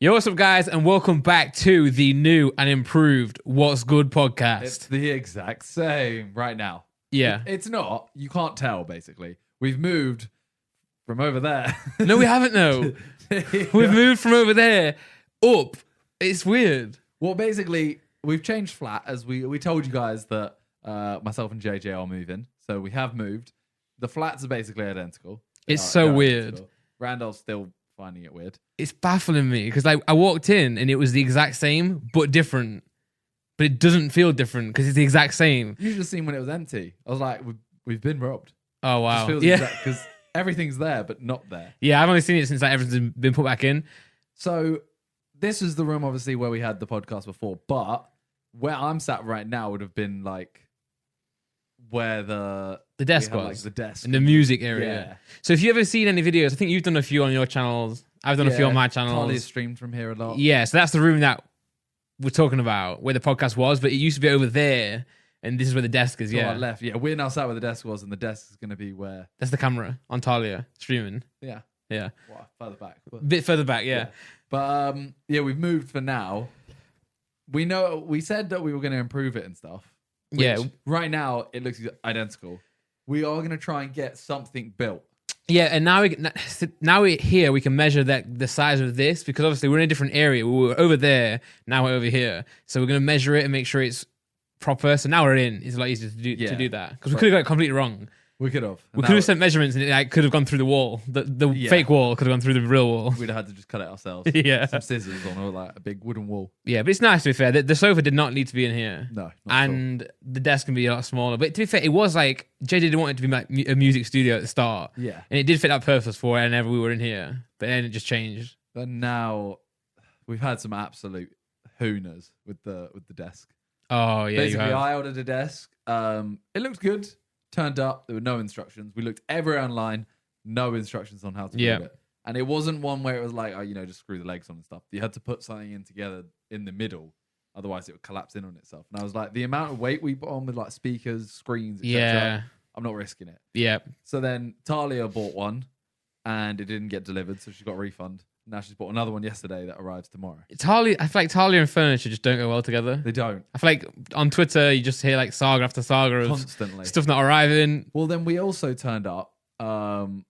Yo, what's up, guys, and welcome back to the new and improved What's Good podcast. It's the exact same right now. Yeah. It's not. You can't tell, basically. We've moved from over there. No, we haven't, no. We've moved from over there up. It's weird. Well, basically, we've changed flat as we told you guys that myself and JJ are moving. So we have moved. The flats are basically identical. It's so weird. Identical. Randolph's still finding it weird. It's baffling me because I walked in and it was the exact same but different. But it doesn't feel different because it's the exact same. You should have seen when it was empty. I was like, we've been robbed. Oh, wow. Yeah. Because everything's there, but not there. Yeah, I've only seen it since everything's been put back in. So this is the room, obviously, where we had the podcast before. But where I'm sat right now would have been like where the desk had, was. like, the desk. In the music area. Yeah. So if you've ever seen any videos, I think you've done a few on your channels. I've done a few on my channels. Tali's streamed from here a lot. Yeah, so that's the room that we're talking about, where the podcast was, but it used to be over there, and this is where the desk is, So yeah. I left. Yeah, we're now sat where the desk was, and the desk is going to be where... That's the camera on Talia, streaming. Yeah. Yeah. Well, further back. A bit further back, yeah. But, yeah, we've moved for now. We said that we were going to improve it and stuff. Which, Yeah. right now, it looks identical. We are going to try and get something built. Yeah, and now we're here, we can measure the size of this, because obviously we're in a different area. We were over there, now we're over here. So we're going to measure it and make sure it's proper. So now we're in. It's a lot easier to do that. Because we could have got it completely wrong. We could have. We could have sent measurements and it could have gone through the wall. The fake wall could have gone through the real wall. We'd have had to just cut it ourselves. Yeah. Some scissors on like a big wooden wall. Yeah, but it's nice, to be fair. The sofa did not need to be in here. No. And the desk can be a lot smaller. But to be fair, it was like, JJ didn't want it to be like a music studio at the start. Yeah. And it did fit that purpose for it whenever we were in here. But then it just changed. But now we've had some absolute hooners with the desk. Oh, yeah. Basically, I ordered a desk. It looked good. Turned up, there were no instructions. We looked everywhere online, no instructions on how to move it. And it wasn't one where it was like, just screw the legs on and stuff. You had to put something in together in the middle, otherwise it would collapse in on itself. And I was like, the amount of weight we put on with like speakers, screens, etc. Yeah. I'm not risking it. Yeah. So then Talia bought one, and it didn't get delivered, so she got a refund. Now she's bought another one yesterday that arrives tomorrow. I feel like Talia and furniture just don't go well together. They don't. I feel like on Twitter, you just hear like saga after saga of Constantly. stuff not arriving. Well, then we also turned up, and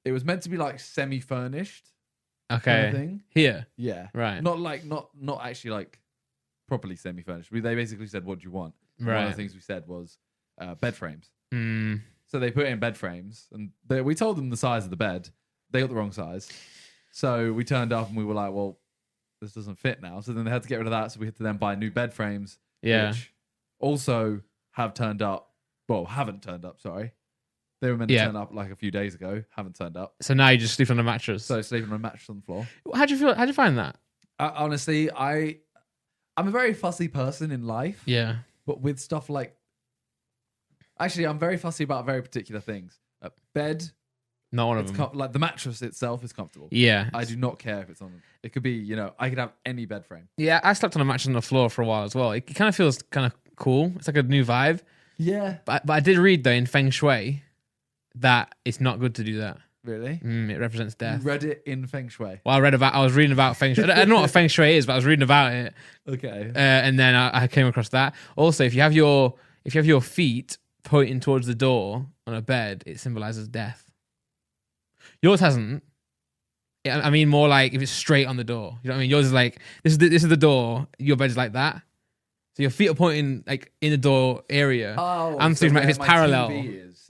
it was meant to be like semi-furnished. Okay. Kind of thing. Here. Yeah. Right. Not actually like properly semi-furnished. They basically said, "What do you want?" Right. One of the things we said was bed frames. Mm. So they put in bed frames, and we told them the size of the bed. They got the wrong size. So we turned up and we were like, well, this doesn't fit now. So then they had to get rid of that. So we had to then buy new bed frames. Yeah. Which also haven't turned up. Sorry. They were meant to turn up like a few days ago. Haven't turned up. So now you just sleep on a mattress. So sleeping on a mattress on the floor. How'd you find that? Honestly, I'm a very fussy person in life. Yeah. But with stuff like... Actually, I'm very fussy about very particular things. Bed... Not one of them. Like the mattress itself is comfortable. Yeah. I do not care if it's on. It could be, I could have any bed frame. Yeah, I slept on a mattress on the floor for a while as well. It kind of feels kind of cool. It's like a new vibe. Yeah. But I did read though in Feng Shui that it's not good to do Really? It represents death. You read it in Feng Shui. Well, I was reading about Feng Shui. I don't know what Feng Shui is, but I was reading about it. Okay. And then I came across that. Also, if you have your feet pointing towards the door on a bed, it symbolizes death. Yours hasn't. I mean, more like if it's straight on the door. You know what I mean? Yours is like this is the door. Your bed's like that. So your feet are pointing like in the door area. Oh, I'm thinking about if it's parallel.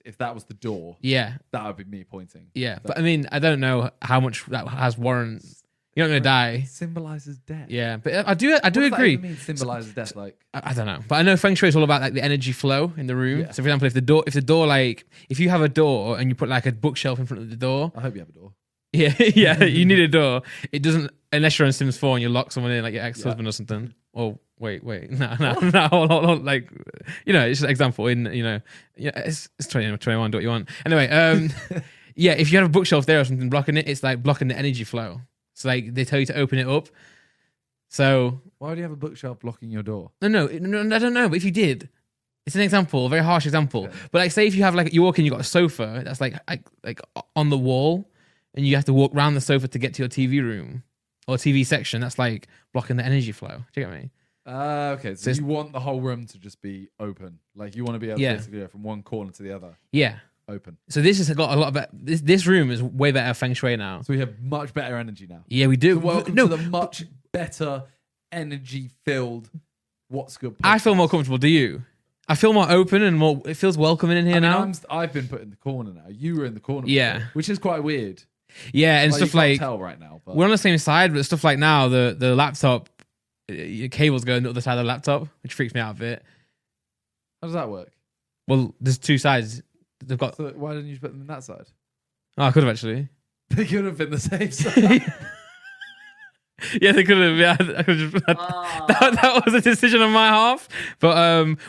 If that was the door, Yeah, that would be me pointing. yeah. But I mean, I don't know how much that has warrants. You're not gonna die. It symbolizes death. Yeah, but I do What does that agree. even mean, symbolizes death? Like I don't know, but I know Feng Shui is all about like the energy flow in the room. Yeah. So, for example, if the door, like if you have a door and you put like a bookshelf in front of the door, I hope you have a door. yeah, yeah, you need a door. It doesn't unless you're on Sims 4 and you lock someone in, like your ex-husband or something. Oh, wait, no, hold, like it's just an example. It's 21. Do what you want. Anyway, yeah, if you have a bookshelf there or something blocking it, it's like blocking the energy flow. So like they tell you to open it up. So why do you have a bookshelf blocking your door? No, I don't know. But if you did, it's an example, a very harsh example. Okay. But like, say if you have like you walk in, you got a sofa that's like on the wall, and you have to walk around the sofa to get to your TV room or TV section, that's like blocking the energy flow. Do you get me? Okay, so you want the whole room to just be open. Like you want to be able to basically go from one corner to the other. Yeah. Open. So this has got a lot of this room is way better Feng Shui now. So we have much better energy now. Yeah, we do. So welcome to the much better energy filled What's Good podcast. I feel more comfortable. Do you? I feel more open and more. It feels welcoming in here now. I've been put in the corner now. You were in the corner. Yeah. Before, which is quite weird. Yeah, and stuff you can't like tell right now. But we're on the same side, but stuff like now the laptop, your cables go on the other side of the laptop, which freaks me out a bit. How does that work? Well, there's two sides. They've got. So why didn't you put them in that side? Oh, I could have actually. They could have been the same side. Yeah, they could have. Yeah, I could have just, that was a decision on my half. But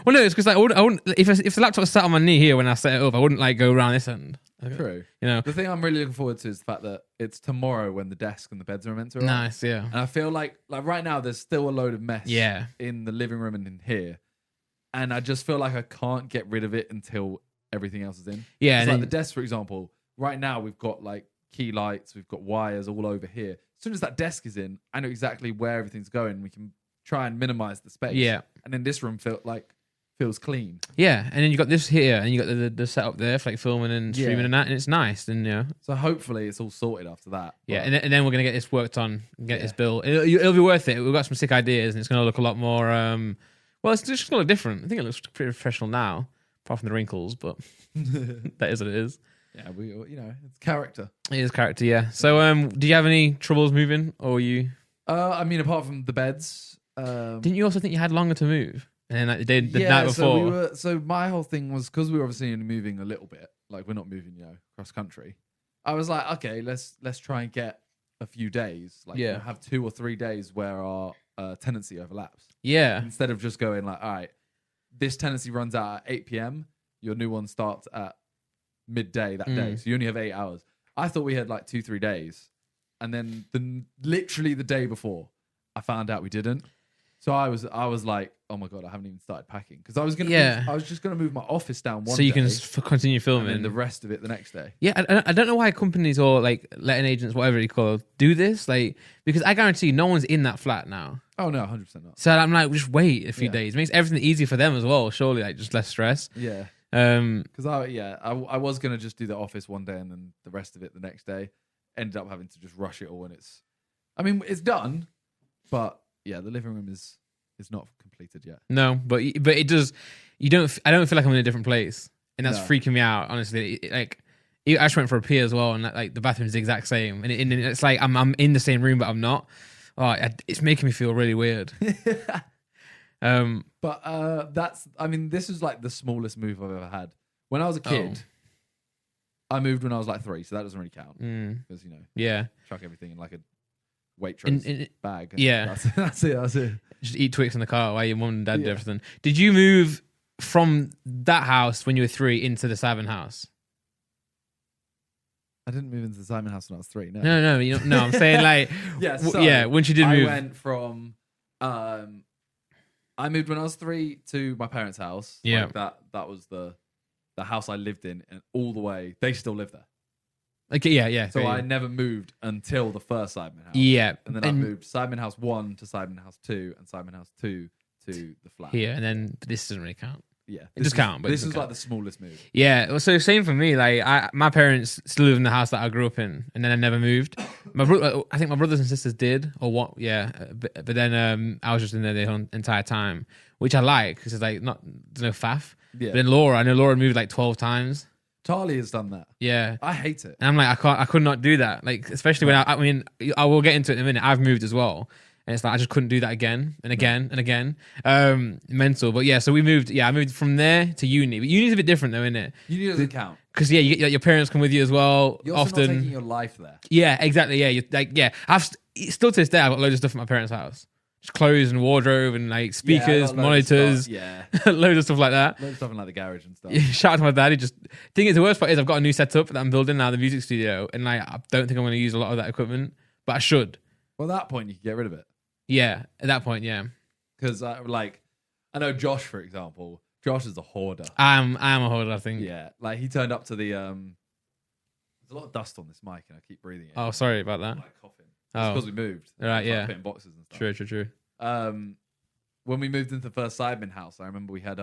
well, no, it's because like, I wouldn't. If the laptop was sat on my knee here when I set it up, I wouldn't like go around this end. True. You know, the thing I'm really looking forward to is the fact that it's tomorrow when the desk and the beds are meant to arrive. Nice, yeah. And I feel like right now there's still a load of mess. Yeah. In the living room and in here, and I just feel like I can't get rid of it until everything else is in. Yeah. Like the desk, for example. Right now we've got like key lights, we've got wires all over here. As soon as that desk is in, I know exactly where everything's going. We can try and minimize the space. Yeah. And then this room feels clean. Yeah, and then you got this here, and you got the setup there for like filming and streaming and that, and it's nice. And yeah, so hopefully it's all sorted after that. Yeah, and then we're gonna get this worked on, and get this built. It'll be worth it. We've got some sick ideas, and it's gonna look a lot more. Well, it's just gonna look different. I think it looks pretty professional now, apart from the wrinkles, but that is what it is. Yeah, it's character. It is character, yeah. So, do you have any troubles moving, or you? I mean, apart from the beds. Didn't you also think you had longer to move? And like the night before. So my whole thing was because we were obviously only moving a little bit, like we're not moving, cross country. I was like, okay, let's try and get a few days, like have 2 or 3 days where our tenancy overlaps. Yeah. Instead of just going like, all right, this tenancy runs out at 8 p.m. Your new one starts at midday that day, so you only have 8 hours. I thought we had like 2-3 days, and then literally the day before, I found out we didn't. So I was like, oh my God, I haven't even started packing because I was just gonna move my office down one so you day, can continue filming, and the rest of it the next day. Yeah, I don't know why companies or like letting agents, whatever you call it, do this. Like, because I guarantee you, no one's in that flat now. Oh no, 100% not. So I'm like, just wait a few days. It makes everything easier for them as well. Surely, like just less stress. Yeah. Because I was gonna just do the office one day and then the rest of it the next day. Ended up having to just rush it all, and it's done, but yeah, the living room is not completed yet. No, but it does. I don't feel like I'm in a different place, and that's freaking me out. Honestly, I just went for a pee as well, and like the bathroom's the exact same, and it's like I'm in the same room, but I'm not. Oh, it's making me feel really weird. But this is like the smallest move I've ever had. When I was a kid, I moved when I was like 3, so that doesn't really count because chuck everything in like a Waitrose bag. Yeah, that's it. Just eat Twix in the car while your mum and dad did everything. Did you move from that house when you were 3 into the Simon house? I didn't move into the Simon house when I was 3. No, no. I'm saying like once you did move, I went from I moved when I was 3 to my parents' house. Yeah, like that was the house I lived in, and all the way they still live there. Okay, yeah. So I never moved until the first Simon house. Yeah. And then I moved Simon House 1 to Simon House 2 and Simon House 2 to the flat. Yeah, and then this doesn't really count. Yeah. It does count, but this is like the smallest move. Yeah, so same for me. Like my parents still live in the house that I grew up in, and then I never moved. I think my brothers and sisters did, or what? Yeah, but then I was just in there the whole entire time, which I like because it's like there's no faff. Yeah. But then I know Laura moved like 12 times. Charlie has done that. Yeah, I hate it. And I'm like, I could not do that. Like, especially when I mean, I will get into it in a minute. I've moved as well, and it's like I just couldn't do that again and again and again. Mental, but yeah. So we moved. Yeah, I moved from there to uni. But uni's a bit different, though, isn't it? Uni doesn't count because you get your parents come with you as well. You're also often not taking your life there. Yeah, exactly. Yeah, I've still to this day I've got loads of stuff at my parents' house. Just clothes and wardrobe and like speakers, monitors, loads of stuff like that. Loads of stuff in like the garage and stuff. Shout out to my dad. Thing is, the worst part is I've got a new setup that I'm building now, the music studio, and like I don't think I'm going to use a lot of that equipment, but I should. Well, at that point you can get rid of it. Yeah, at that point, yeah. Because I know Josh, for example. Josh is a hoarder. I'm a hoarder, I think. Yeah, like he turned up to the There's a lot of dust on this mic, and I keep breathing it. Oh, sorry about that. Like coughing. It's because we moved. Right, yeah. Putting boxes and stuff. True. When we moved into the first Sidemen house, I remember we had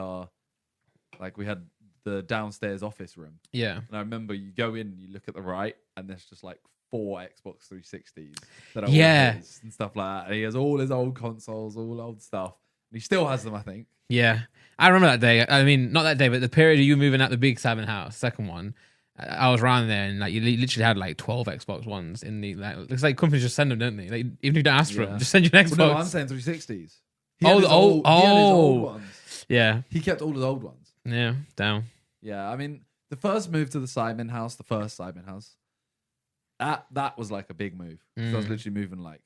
the downstairs office room. Yeah. And I remember you go in, you look at the right, and there's just like 4 Xbox 360s that are all his and stuff like that. And he has all his old consoles, all old stuff. And he still has them, I think. Yeah. I remember that day. I mean, not that day, but the period of you moving out the big Sidemen house, second one. I was around there, and like you literally had like 12 Xbox Ones in the like. Looks like companies just send them, don't they? Like even if you don't ask for them, just send you an Xbox. Well, no, I'm saying 360s. He had his old ones. Yeah, he kept all his old ones. Yeah, down. Yeah, I mean, the first move to the Sidemen house, that was like a big move. I was literally moving like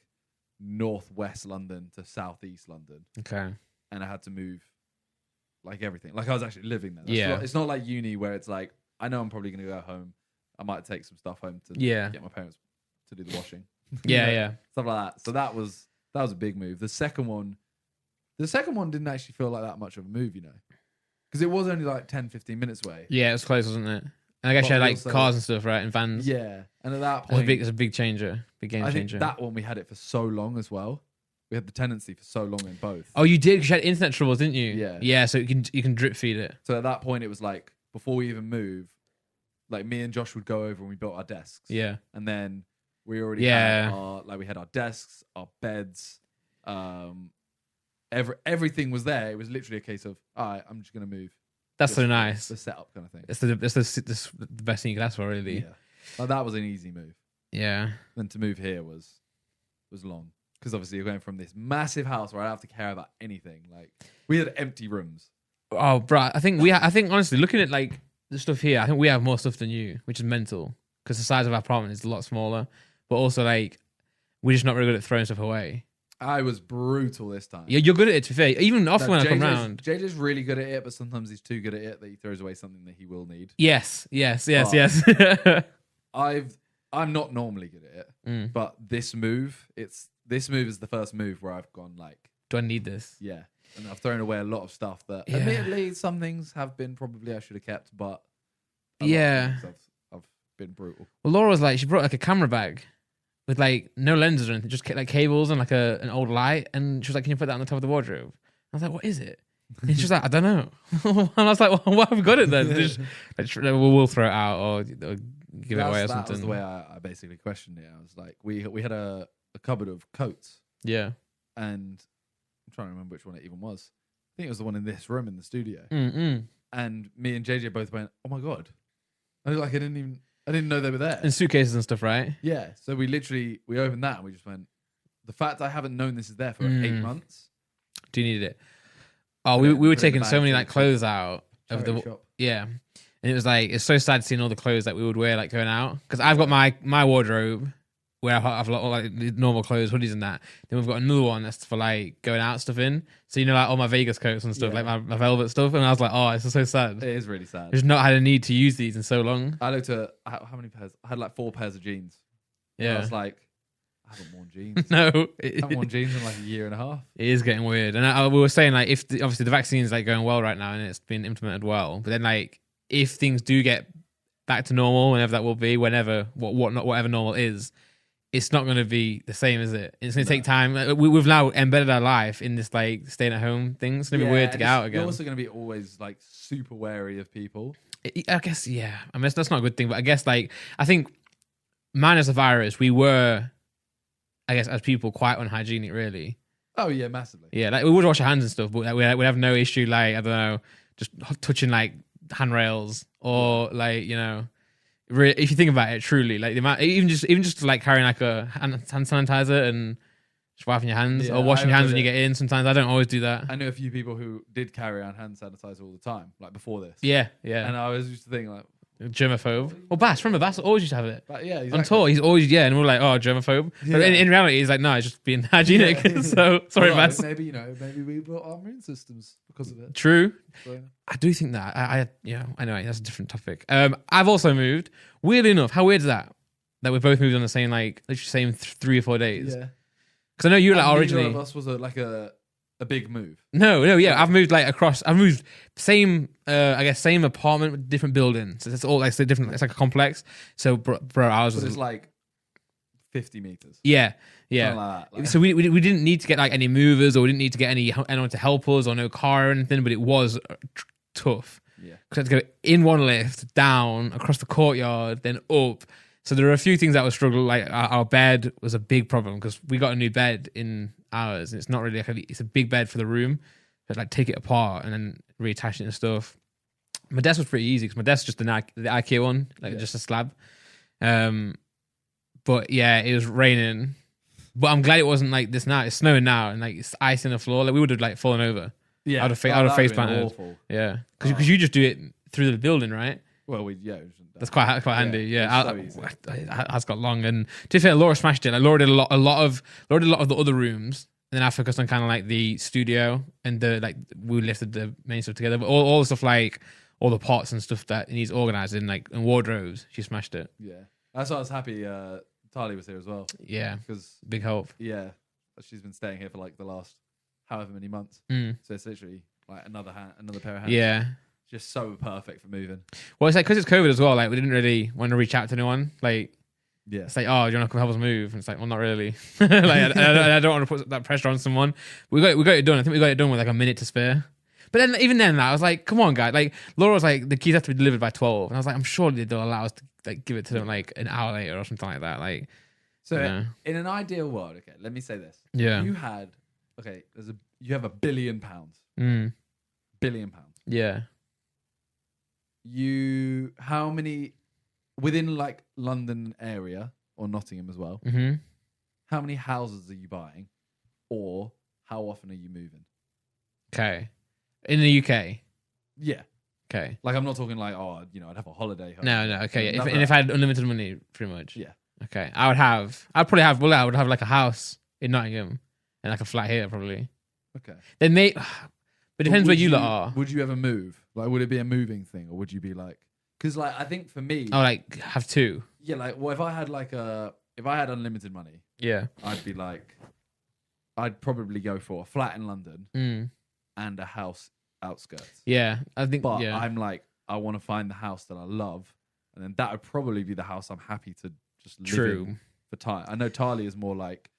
northwest London to southeast London. Okay, and I had to move like everything. Like I was actually living there. It's not like uni where it's like, I know I'm probably going to go home. I might take some stuff home to get my parents to do the washing. Yeah. Stuff like that. So that was a big move. The second one didn't actually feel like that much of a move, because it was only like 10, 15 minutes away. Yeah, it was close, wasn't it? And I guess you had like cars and stuff, right? And vans. Yeah. And at that point, it's a big changer, big game changer. I think that one we had it for so long as well. We had the tenancy for so long in both. Oh, you did? Because you had internet troubles, didn't you? Yeah. Yeah, so you can drip feed it. So at that point, it was like, before we even moved, like me and Josh would go over and we built our desks. Yeah. And then we already had we had our desks, our beds, everything was there. It was literally a case of, all right, I'm just going to move. That's so nice. The setup kind of thing. It's the best thing you could ask for, really. Yeah. Like, that was an easy move. Yeah. Then to move here was long. Because obviously you're going from this massive house where I don't have to care about anything. Like, we had empty rooms. Oh, bro, I think honestly, looking at like the stuff here, I think we have more stuff than you, which is mental. Because the size of our apartment is a lot smaller. But also, like, we're just not really good at throwing stuff away. I was brutal this time. Yeah, you're good at it, to be fair. Even often when I come round. JJ's really good at it, but sometimes he's too good at it that he throws away something that he will need. Yes. I'm not normally good at it, but this move is the first move where I've gone like, do I need this? Yeah. And I've thrown away a lot of stuff that admittedly some things have been probably I should have kept, but I've been brutal. Well, Laura was like, she brought like a camera bag with like no lenses or anything, just like cables and like an old light, and she was like, can you put that on the top of the wardrobe? I was like, what is it? And she was like, I don't know. And I was like, well, why have we got it then? Just, we'll throw it out or give it away or something. That was the way I basically questioned it. I was like, we had a cupboard of coats. Yeah. And I'm trying to remember which one it even was. I think it was the one in this room in the studio. And me and JJ both went, oh my God. I was like, I didn't know they were there. And suitcases and stuff, right? Yeah. So we opened that and we just went, the fact I haven't known this is there for 8 months. Do you need it? Oh, we were taking so many like clothes out of the shop. Yeah. And it was like, it's so sad seeing all the clothes that we would wear like going out. Because I've got my wardrobe where I have a lot of like the normal clothes, hoodies and that. Then we've got another one that's for like going out stuff in. So, like all my Vegas coats and stuff, like my velvet stuff. And I was like, oh, it's so sad. It is really sad. I've just not had a need to use these in so long. I looked at how many pairs. I had like 4 pairs of jeans. Yeah. I was like, I haven't worn jeans. No. I haven't worn jeans in like a year and a half. It is getting weird. And we were saying like, if obviously the vaccine is like going well right now and it's been implemented well, but then like if things do get back to normal, whenever that will be, whatever normal is, it's not going to be the same, is it? It's going to take time. We've now embedded our life in this like staying at home thing. It's going to be weird to get out again. You're also going to be always like super wary of people. I guess, yeah. I mean, that's not a good thing, but I guess like, I think minus the virus, we were, I guess, as people, quite unhygienic, really. Oh yeah, massively. Yeah, like we would wash our hands and stuff, but like, we'd have no issue, like, I don't know, just touching like handrails or like, if you think about it, truly, like the amount, even just like carrying like a hand sanitizer and just wiping your hands or washing your hands when you get in. Sometimes I don't always do that. I knew a few people who did carry around hand sanitizer all the time, like before this. Yeah. And I was used to think like, germaphobe. Well, Bass always used to have it. But yeah, exactly. On tour, he's always, and we're like, oh, germaphobe. Yeah. But in reality, he's like, no, it's just being hygienic. So, sorry, Bass. Maybe we built our immune systems because of it. True. So. I do think that. Anyway, that's a different topic. I've also moved. Weirdly enough, how weird is that? That we both moved on the same, like, literally same 3 or 4 days. Yeah. Because I know you were like originally. Neither of us was a a big move. No, yeah. I've moved like across. I've moved same, I guess, same apartment with different buildings. It's all like so different. It's like a complex. So, bro, ours was It's like 50 meters. yeah. Something like that. Like, So we didn't need to get like any movers, or we didn't need to get anyone to help us, or no car or anything. But it was tough. yeah. Because I had to go in one lift, down, across the courtyard, then up. So there were a few things that were struggle. Like our bed was a big problem because we got a new bed in ours, and it's not really it's a big bed for the room. But like take it apart and then reattach it and stuff. My desk was pretty easy because my desk is just the IKEA one, like just a slab. But yeah, it was raining. But I'm glad it wasn't like this now. It's snowing now, and like it's ice in the floor. Like we would have like fallen over. Yeah, I would have face planted. Awful. Yeah, because you just do it through the building, right? Well, That's quite handy. Yeah, so Ours got long, and to be fair, Laura smashed it. Like Laura did a lot of the other rooms, and then I focused on kind of like the studio and the like we lifted the main stuff together. But all the stuff like all the pots and stuff that needs organizing, like and wardrobes, she smashed it. Yeah, that's why I was happy. Tali was here as well. Yeah, because big help. Yeah, she's been staying here for like the last however many months. So it's literally like another pair of hands. Yeah. Just so perfect for moving. Well, it's like because it's COVID as well. Like we didn't really want to reach out to anyone. Like, yeah, it's like, oh, do you want to come help us move? And it's like, well, not really. Like, I don't want to put that pressure on someone. We got it done. I think we got it done with like a minute to spare. But then even then, I was like, come on, guys. Like Laura was like, the keys have to be delivered by 12, and I was like, I'm sure they'll allow us to like give it to them like an hour later or something like that. Like, so in an ideal world, okay, let me say this. Yeah, you have £1 billion. £1 billion. Yeah. How many within like London area or Nottingham as well? Mm-hmm. How many houses are you buying, or how often are you moving? Okay, in the UK. Yeah. Okay. Like I'm not talking like I'd have a holiday home. No. Okay. If I had unlimited money, pretty much. Yeah. Okay. I would have like a house in Nottingham and like a flat here probably. Okay. Then but it depends where you lot are. Would you ever move? Like, would it be a moving thing, or would you be like? Because like I think for me, like have two. Yeah. Like, well, if I had unlimited money, yeah, I'd be like, I'd probably go for a flat in London and a house outskirts. Yeah, I think. But yeah. I'm like, I want to find the house that I love, and then that would probably be the house I'm happy to just live in for time. I know Tali is more like,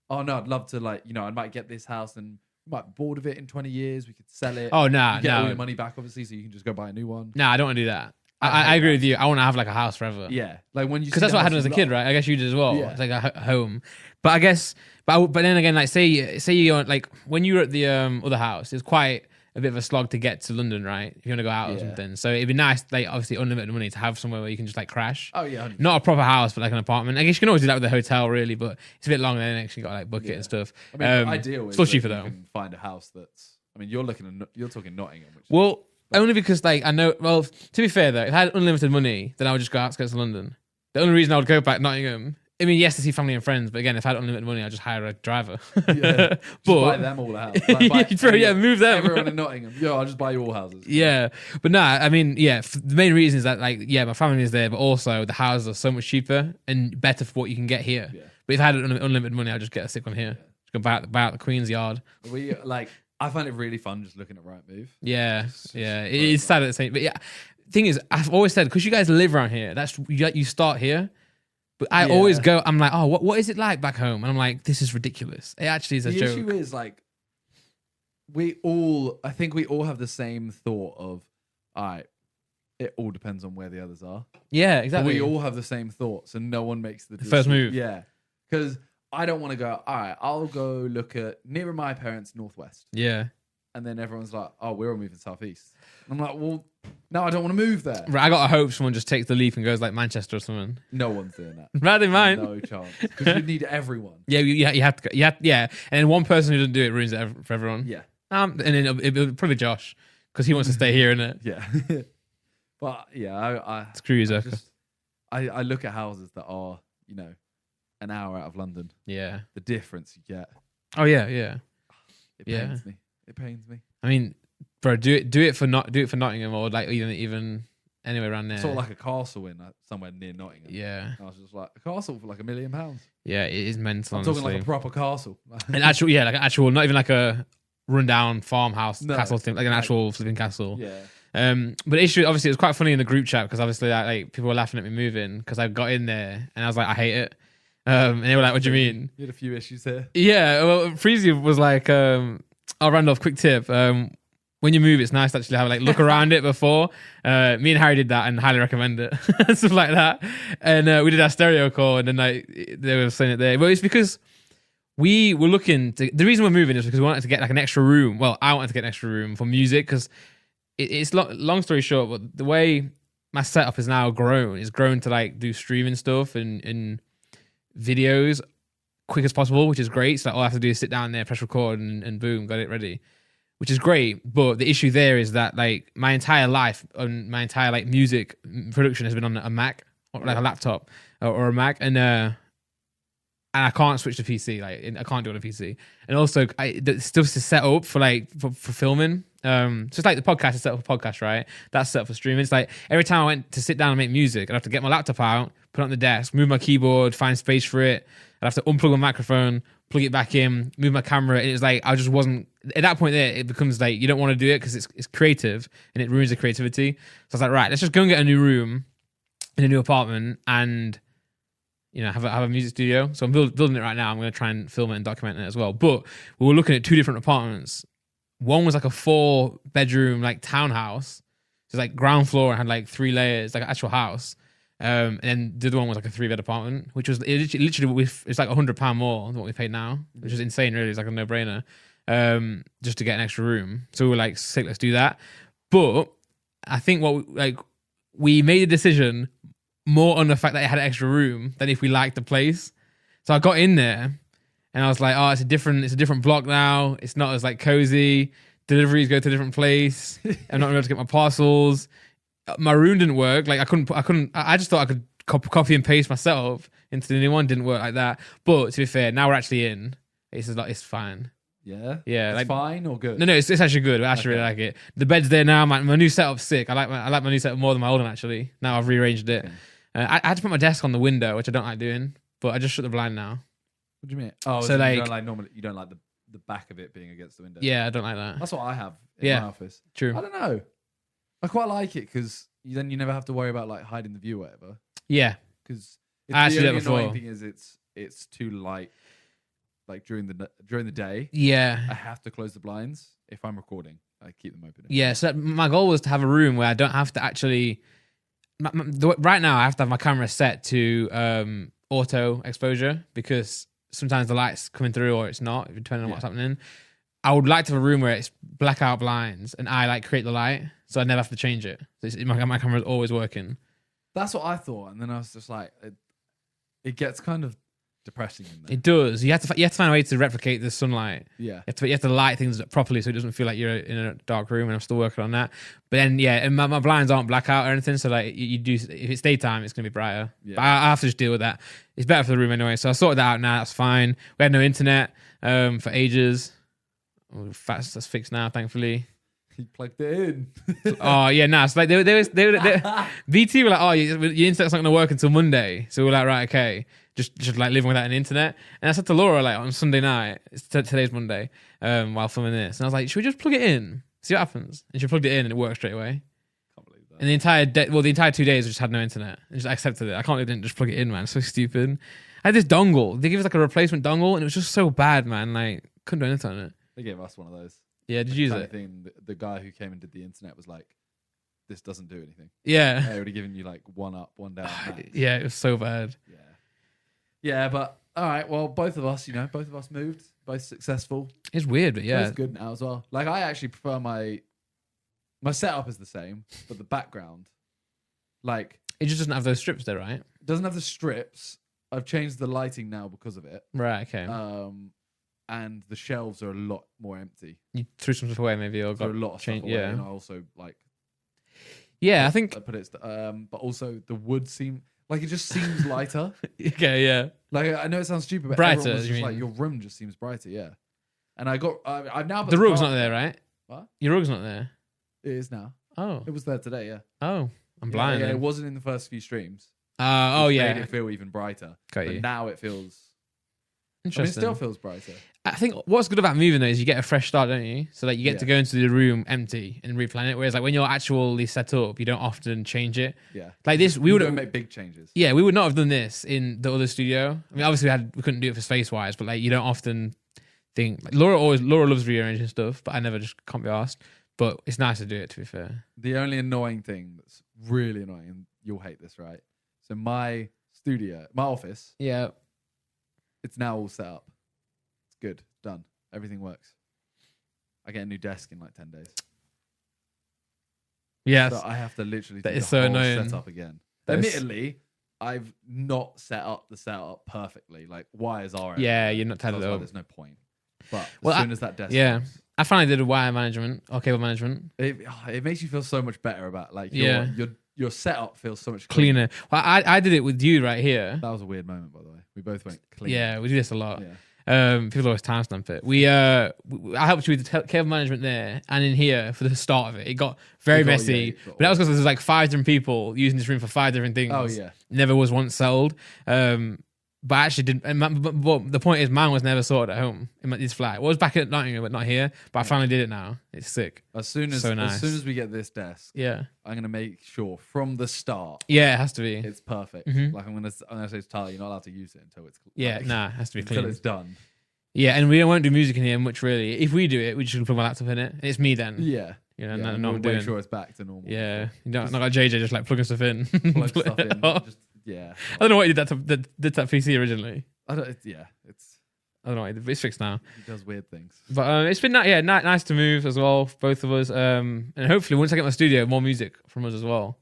oh no, I'd love to like, I might get this house and might be bored of it in 20 years. We could sell it. Oh no, you get all your money back, obviously, so you can just go buy a new one. No, I don't want to do that. I agree with you. I want to have like a house forever. Yeah, like when you because that's what I had as a kid, right? I guess you did as well. Yeah. It's like a home, but I guess, but then again, like say you're like when you were at the other house, it's quite a bit of a slog to get to London, right? If you want to go out or something, so it'd be nice, like obviously unlimited money, to have somewhere where you can just like crash. Oh yeah, 100%. Not a proper house, but like an apartment. I guess you can always do that with a hotel, really, but it's a bit long. Then actually got like book it and stuff. I mean, ideal is still cheaper though. You can find a house that's. I mean, you're talking Nottingham, which is well. Only because, like, I know. Well, to be fair though, if I had unlimited money, then I would just go outskirts of London. The only reason I would go back Nottingham, I mean, yes, to see family and friends, but again, if I had unlimited money, I'd just hire a driver. Yeah, but buy them all a house. Like, move them. Everyone in Nottingham. Yeah, I'll just buy you all houses. Yeah, but nah, I mean, yeah, the main reason is that, like, yeah, my family is there, but also the houses are so much cheaper and better for what you can get here. Yeah. But if I had unlimited money, I'd just get a sick one here. Yeah. Just go buy out the Queen's Yard. I find it really fun just looking at Rightmove. Yeah, it's sad at the same. But yeah, thing is, I've always said, because you guys live around here, that's you start here. But I always go, I'm like, oh, what is it like back home? And I'm like, this is ridiculous. It actually is a joke. The issue is like, I think we all have the same thought of, all right, it all depends on where the others are. Yeah, exactly. But we all have the same thoughts, and no one makes the first move. Yeah, because I don't want to go, all right, I'll go look at nearer my parents' northwest. Yeah. And then everyone's like, oh, we're all moving southeast. And I'm like, well, no, I don't want to move there. Right, I got to hope someone just takes the leap and goes like Manchester or something. No one's doing that. Rather than mine. No chance. Because you need everyone. Yeah, you have to go. Yeah. And then one person who doesn't do it ruins it for everyone. Yeah. And then it'll probably Josh, because he wants to stay here, innit? Yeah. But yeah, I screw you, Zucker. I look at houses that are, an hour out of London. Yeah. The difference you get. Oh yeah. It pains me. It pains me. I mean, bro, do it for Nottingham, or like even anywhere around there. Sort of like a castle in somewhere near Nottingham. Yeah. I was just like, a castle for like £1 million. Yeah, it is mental. I'm talking like a proper castle. An actual, not even like a rundown farmhouse castle thing, like an actual flipping castle. Yeah. But the issue, obviously, it was quite funny in the group chat because obviously, like people were laughing at me moving because I got in there and I was like, I hate it. And they were like, "What do you mean?" You had a few issues here. Yeah, well, Freezy was like, "Oh, Randolph, quick tip. When you move, it's nice to actually have like look around it before." Me and Harry did that and highly recommend it, stuff like that. And we did our stereo call, and then like they were saying it there. Well, it's because we were looking to. The reason we're moving is because we wanted to get like an extra room. Well, I wanted to get an extra room for music because it's long story short. But the way my setup is now grown is grown to like do streaming stuff and videos quick as possible, which is great. So like, all I have to do is sit down there, press record, and boom, got it ready, which is great. But the issue there is that like my entire life and my entire like music production has been on a Mac or like a laptop or a Mac, and I can't switch to PC. Like I can't do it on a PC. And also, the stuff's to set up for like for filming. So it's like the podcast is set up for podcast, right? That's set up for streaming. It's like every time I went to sit down and make music, I'd have to get my laptop out, put it on the desk, move my keyboard, find space for it. I'd have to unplug my microphone, plug it back in, move my camera. And it was like I just wasn't at that point. There, it becomes like you don't want to do it because it's creative and it ruins the creativity. So I was like, right, let's just go and get a new room in a new apartment and have a music studio. So I'm building it right now. I'm going to try and film it and document it as well. But we were looking at 2 different apartments. One was like a 4-bedroom like townhouse. So it's like ground floor and had like 3 layers, like an actual house. And then the other one was like a 3-bed apartment, which was literally it's like £100 more than what we paid now, which is insane. Really, it's like a no-brainer. Just to get an extra room. So we were like, sick, let's do that. But I think we made a decision more on the fact that it had an extra room than if we liked the place. So I got in there and I was like, oh, it's a different block now. It's not as like cozy. Deliveries go to a different place. I'm not able to get my parcels. My room didn't work. Like I just thought I could copy and paste myself into the new one. Didn't work like that. But to be fair, now we're actually in. It's fine. Yeah. Yeah. It's fine or good? No, it's actually good. I actually really like it. The bed's there now. My new setup's sick. I like my new setup more than my old one actually. Now I've rearranged it. Okay. I had to put my desk on the window, which I don't like doing, but I just shut the blind now. What do you mean? Oh, so like you don't like the back of it being against the window. Yeah, I don't like that. That's what I have in my office. True. I don't know. I quite like it because then you never have to worry about like hiding the view or whatever. Yeah. Because I actually did that before. The annoying thing is it's too light. Like during the day. Yeah. I have to close the blinds if I'm recording. I keep them open. Yeah. So my goal was to have a room where I don't have to actually. Right now, I have to have my camera set to auto exposure because sometimes the light's coming through or it's not, depending on what's happening. I would like to have a room where it's blackout blinds and I like create the light, so I never have to change it. My camera's always working. That's what I thought, and then I was just like, it gets kind of depressing in there. It does. You have to find a way to replicate the sunlight. Yeah. You have to light things properly so it doesn't feel like you're in a dark room, and I'm still working on that. But then, and my blinds aren't blackout or anything, so like you do, if it's daytime, it's going to be brighter. Yeah. But I have to just deal with that. It's better for the room anyway, so I sorted that out now. That's fine. We had no internet for ages. That's fixed now, thankfully. He plugged it in. Oh yeah, nah. So like they BT were like, oh, your internet's not going to work until Monday. So we're like, right, okay. Just like living without an internet. And I said to Laura like on Sunday night, today's Monday, while filming this, and I was like, should we just plug it in, see what happens? And she plugged it in and it worked straight away. Can't believe that. And the entire 2 days I just had no internet. I just accepted it. I can't even just plug it in, man. It's so stupid. I had this dongle. They gave us like a replacement dongle, and it was just so bad, man. Like couldn't do anything on it. They gave us one of those. Yeah, did you use it? The guy who came and did the internet was like, this doesn't do anything. Yeah. They would have given you like one up, one down. Yeah, it was so bad. Yeah. Yeah, but all right. Well, both of us moved, both successful. It's weird, but yeah, it's good now as well. Like I actually prefer my setup is the same, but the background, like it just doesn't have those strips there, right? It doesn't have the strips. I've changed the lighting now because of it. Right. Okay. And the shelves are a lot more empty. You threw some stuff away, maybe, or got a lot of stuff away. Yeah. And I also like. Yeah, I think. I put it. But also the wood it just seems lighter. Okay, yeah. Like I know it sounds stupid, but brighter. Was just like your room just seems brighter, yeah. And I've now put the rug's not there, right? What? Your rug's not there. It is now. Oh, it was there today, yeah. Oh, I'm blind. Yeah, it wasn't in the first few streams. Oh yeah. Made it feel even brighter. Got but you. Now it feels I mean, it Interesting. still feels brighter. I think what's good about moving though is you get a fresh start, don't you? So like you get to go into the room empty and replan it. Whereas like when you're actually set up, you don't often change it. Yeah. Like this, we You would don't make big changes. Yeah, we would not have done this in the other studio. I mean, obviously we couldn't do it for space wise, but like you don't often think. Like, Laura loves rearranging stuff, but I never just can't be asked. But it's nice to do it. To be fair, The only annoying thing that's really annoying, and you'll hate this, right? So my studio, my office, yeah, it's now all set up. It's good, done. Everything works. I get a new desk in like 10 days. yes, So I have to literally do That the is so whole annoying. setup again. That is- Admittedly, I've not set up the setup perfectly. Like wires are. Yeah, everywhere. you're not So I tied was it like, up. there's no point. But Well, as soon as that desk, yeah. works, I finally did a wire management or cable management. it makes you feel so much better about like Yeah. your setup feels so much Cleaner. Well, I did it with you right here. That was a weird moment, by the way. We both went clean. Yeah, we do this a lot. Yeah. People always timestamp it. I helped you with the cable management there and in here for the start of it. It got very It got- messy, yeah, it got but that was because there's like 5 different people using this room for 5 different things. Oh yeah. Never was once sold. But I actually didn't. But the point is, mine was never sorted at home in this flat. It was back at Nottingham, but not here. But I finally did it now. It's sick. As soon as So nice. as soon as we get this desk, Yeah, I'm gonna make sure from the start yeah, it has to be. it's perfect. Mhm. Like I'm gonna say to Tyler, you're not allowed to use it until it's Yeah, like, nah, it has to be until clean. it's done. Yeah, and we won't do music in here much really. If we do it, we just plug my laptop in it. And it's me then. Yeah. You know, Yeah, no, and no, we'll I'm make doing. sure it's back to normal. Yeah, you don't, not got JJ just like plugging stuff in. Plug stuff in. I Just yeah. don't know what he did did that PC originally. It's I don't know what he did, but it's fixed now. he does weird things. But it's been nice to move as well, for both of us. And hopefully once I get my studio, more music from us as well.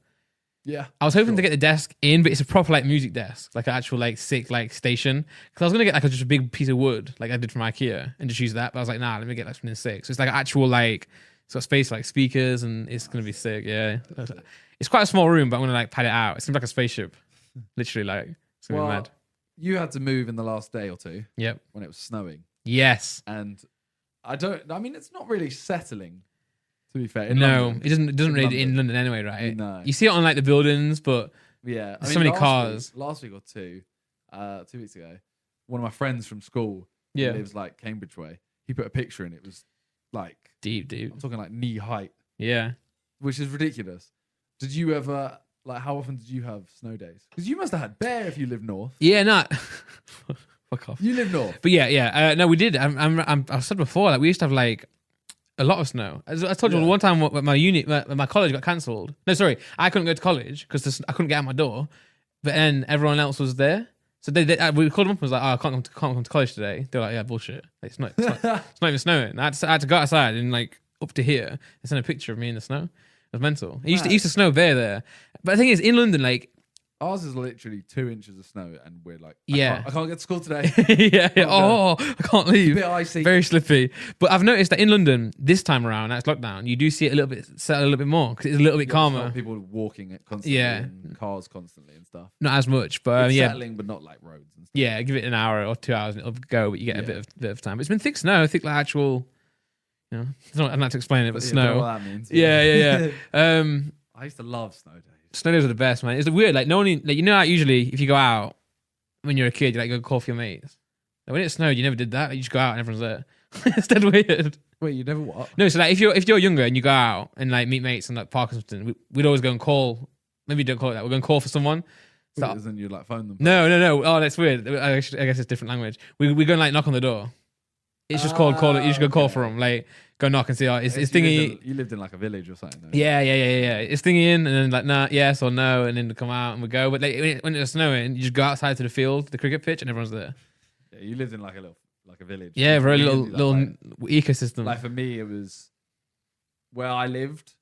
Yeah. I was hoping sure. to get the desk in, but it's a proper like music desk, like an actual like sick like station. Because I was gonna get like just a big piece of wood, like I did from IKEA, and just use that. But I was like, nah, let me get like something sick. So it's like an actual like it's got space for, like speakers, and it's gonna be sick. Yeah, it's quite a small room, but I'm gonna like pad it out. It seems like a spaceship, literally. Like it's gonna be Well, mad. you had to move in the last day or two Yep. when it was snowing, Yes. and I mean, it's not really settling. To be fair, in No, London. it doesn't really in London. London anyway, right? No. You see it on like the buildings, but Yeah, There's so many last cars. last week or 2 weeks ago, one of my friends from school, who yeah, lives like Cambridge way, he put a picture in. It was like deep. I'm talking like knee height, Yeah. which is ridiculous. Did you ever like? How often did you have snow days? Because you must have had bear if you live north. Yeah, not. Fuck off. You live north. But yeah. No, we did. I said before, like we used to have like a lot of snow. As I told you Yeah. one time, my college got cancelled. No, sorry, I couldn't go to college because I couldn't get out my door. But then everyone else was there, so we called them up and was like, "Oh, I can't come to college today." They're like, "Yeah, bullshit. Like, it's not even snowing." I had to go outside and like up to here and send a picture of me in the snow. It was mental. It used to snow there. But the thing is, in London, like. Ours is literally 2 inches of snow, and we're like, Yeah. I can't get to school today. yeah. Oh, Oh, I can't leave. Bit icy. Very slippy. But I've noticed that in London, this time around, that's lockdown, you do see it a little bit more because it's a little bit Yeah, calmer. some people walking it constantly, Yeah. and cars constantly and stuff. Not as much, but It's yeah. settling, but not like roads and stuff. Yeah, give it an hour or 2 hours and it'll go, but you get a Yeah. bit of time. But it's been thick snow, thick like actual, I don't know how to explain it, but You know snow. what that means. Yeah. I used to love snow days. Snow days are the best, man. It's weird. Like, no one, like, you know, how usually if you go out when you're a kid, you like go call for your mates. Like, when it snowed, you never did that. Like, you just go out and everyone's there. It's dead weird. Wait, you never what? No, so like if you're younger and you go out and like meet mates and like park or something, we'd always go and call. Maybe don't call it that. We're going to call for someone. So, Isn't you like phone them? no. Oh, that's weird. I guess it's different language. We go and like knock on the door. It's just called call it. You just go call okay. for them. Like go knock and see. Oh, it's You thingy. lived in like a village or something. Though. Yeah. It's thingy in, and then like nah, yes or no, and then they come out and we go. But like when it's snowing, you just go outside to the field, the cricket pitch, and everyone's there. Yeah, you lived in like a village. Yeah, very You little did that, ecosystem. like for me, it was where I lived.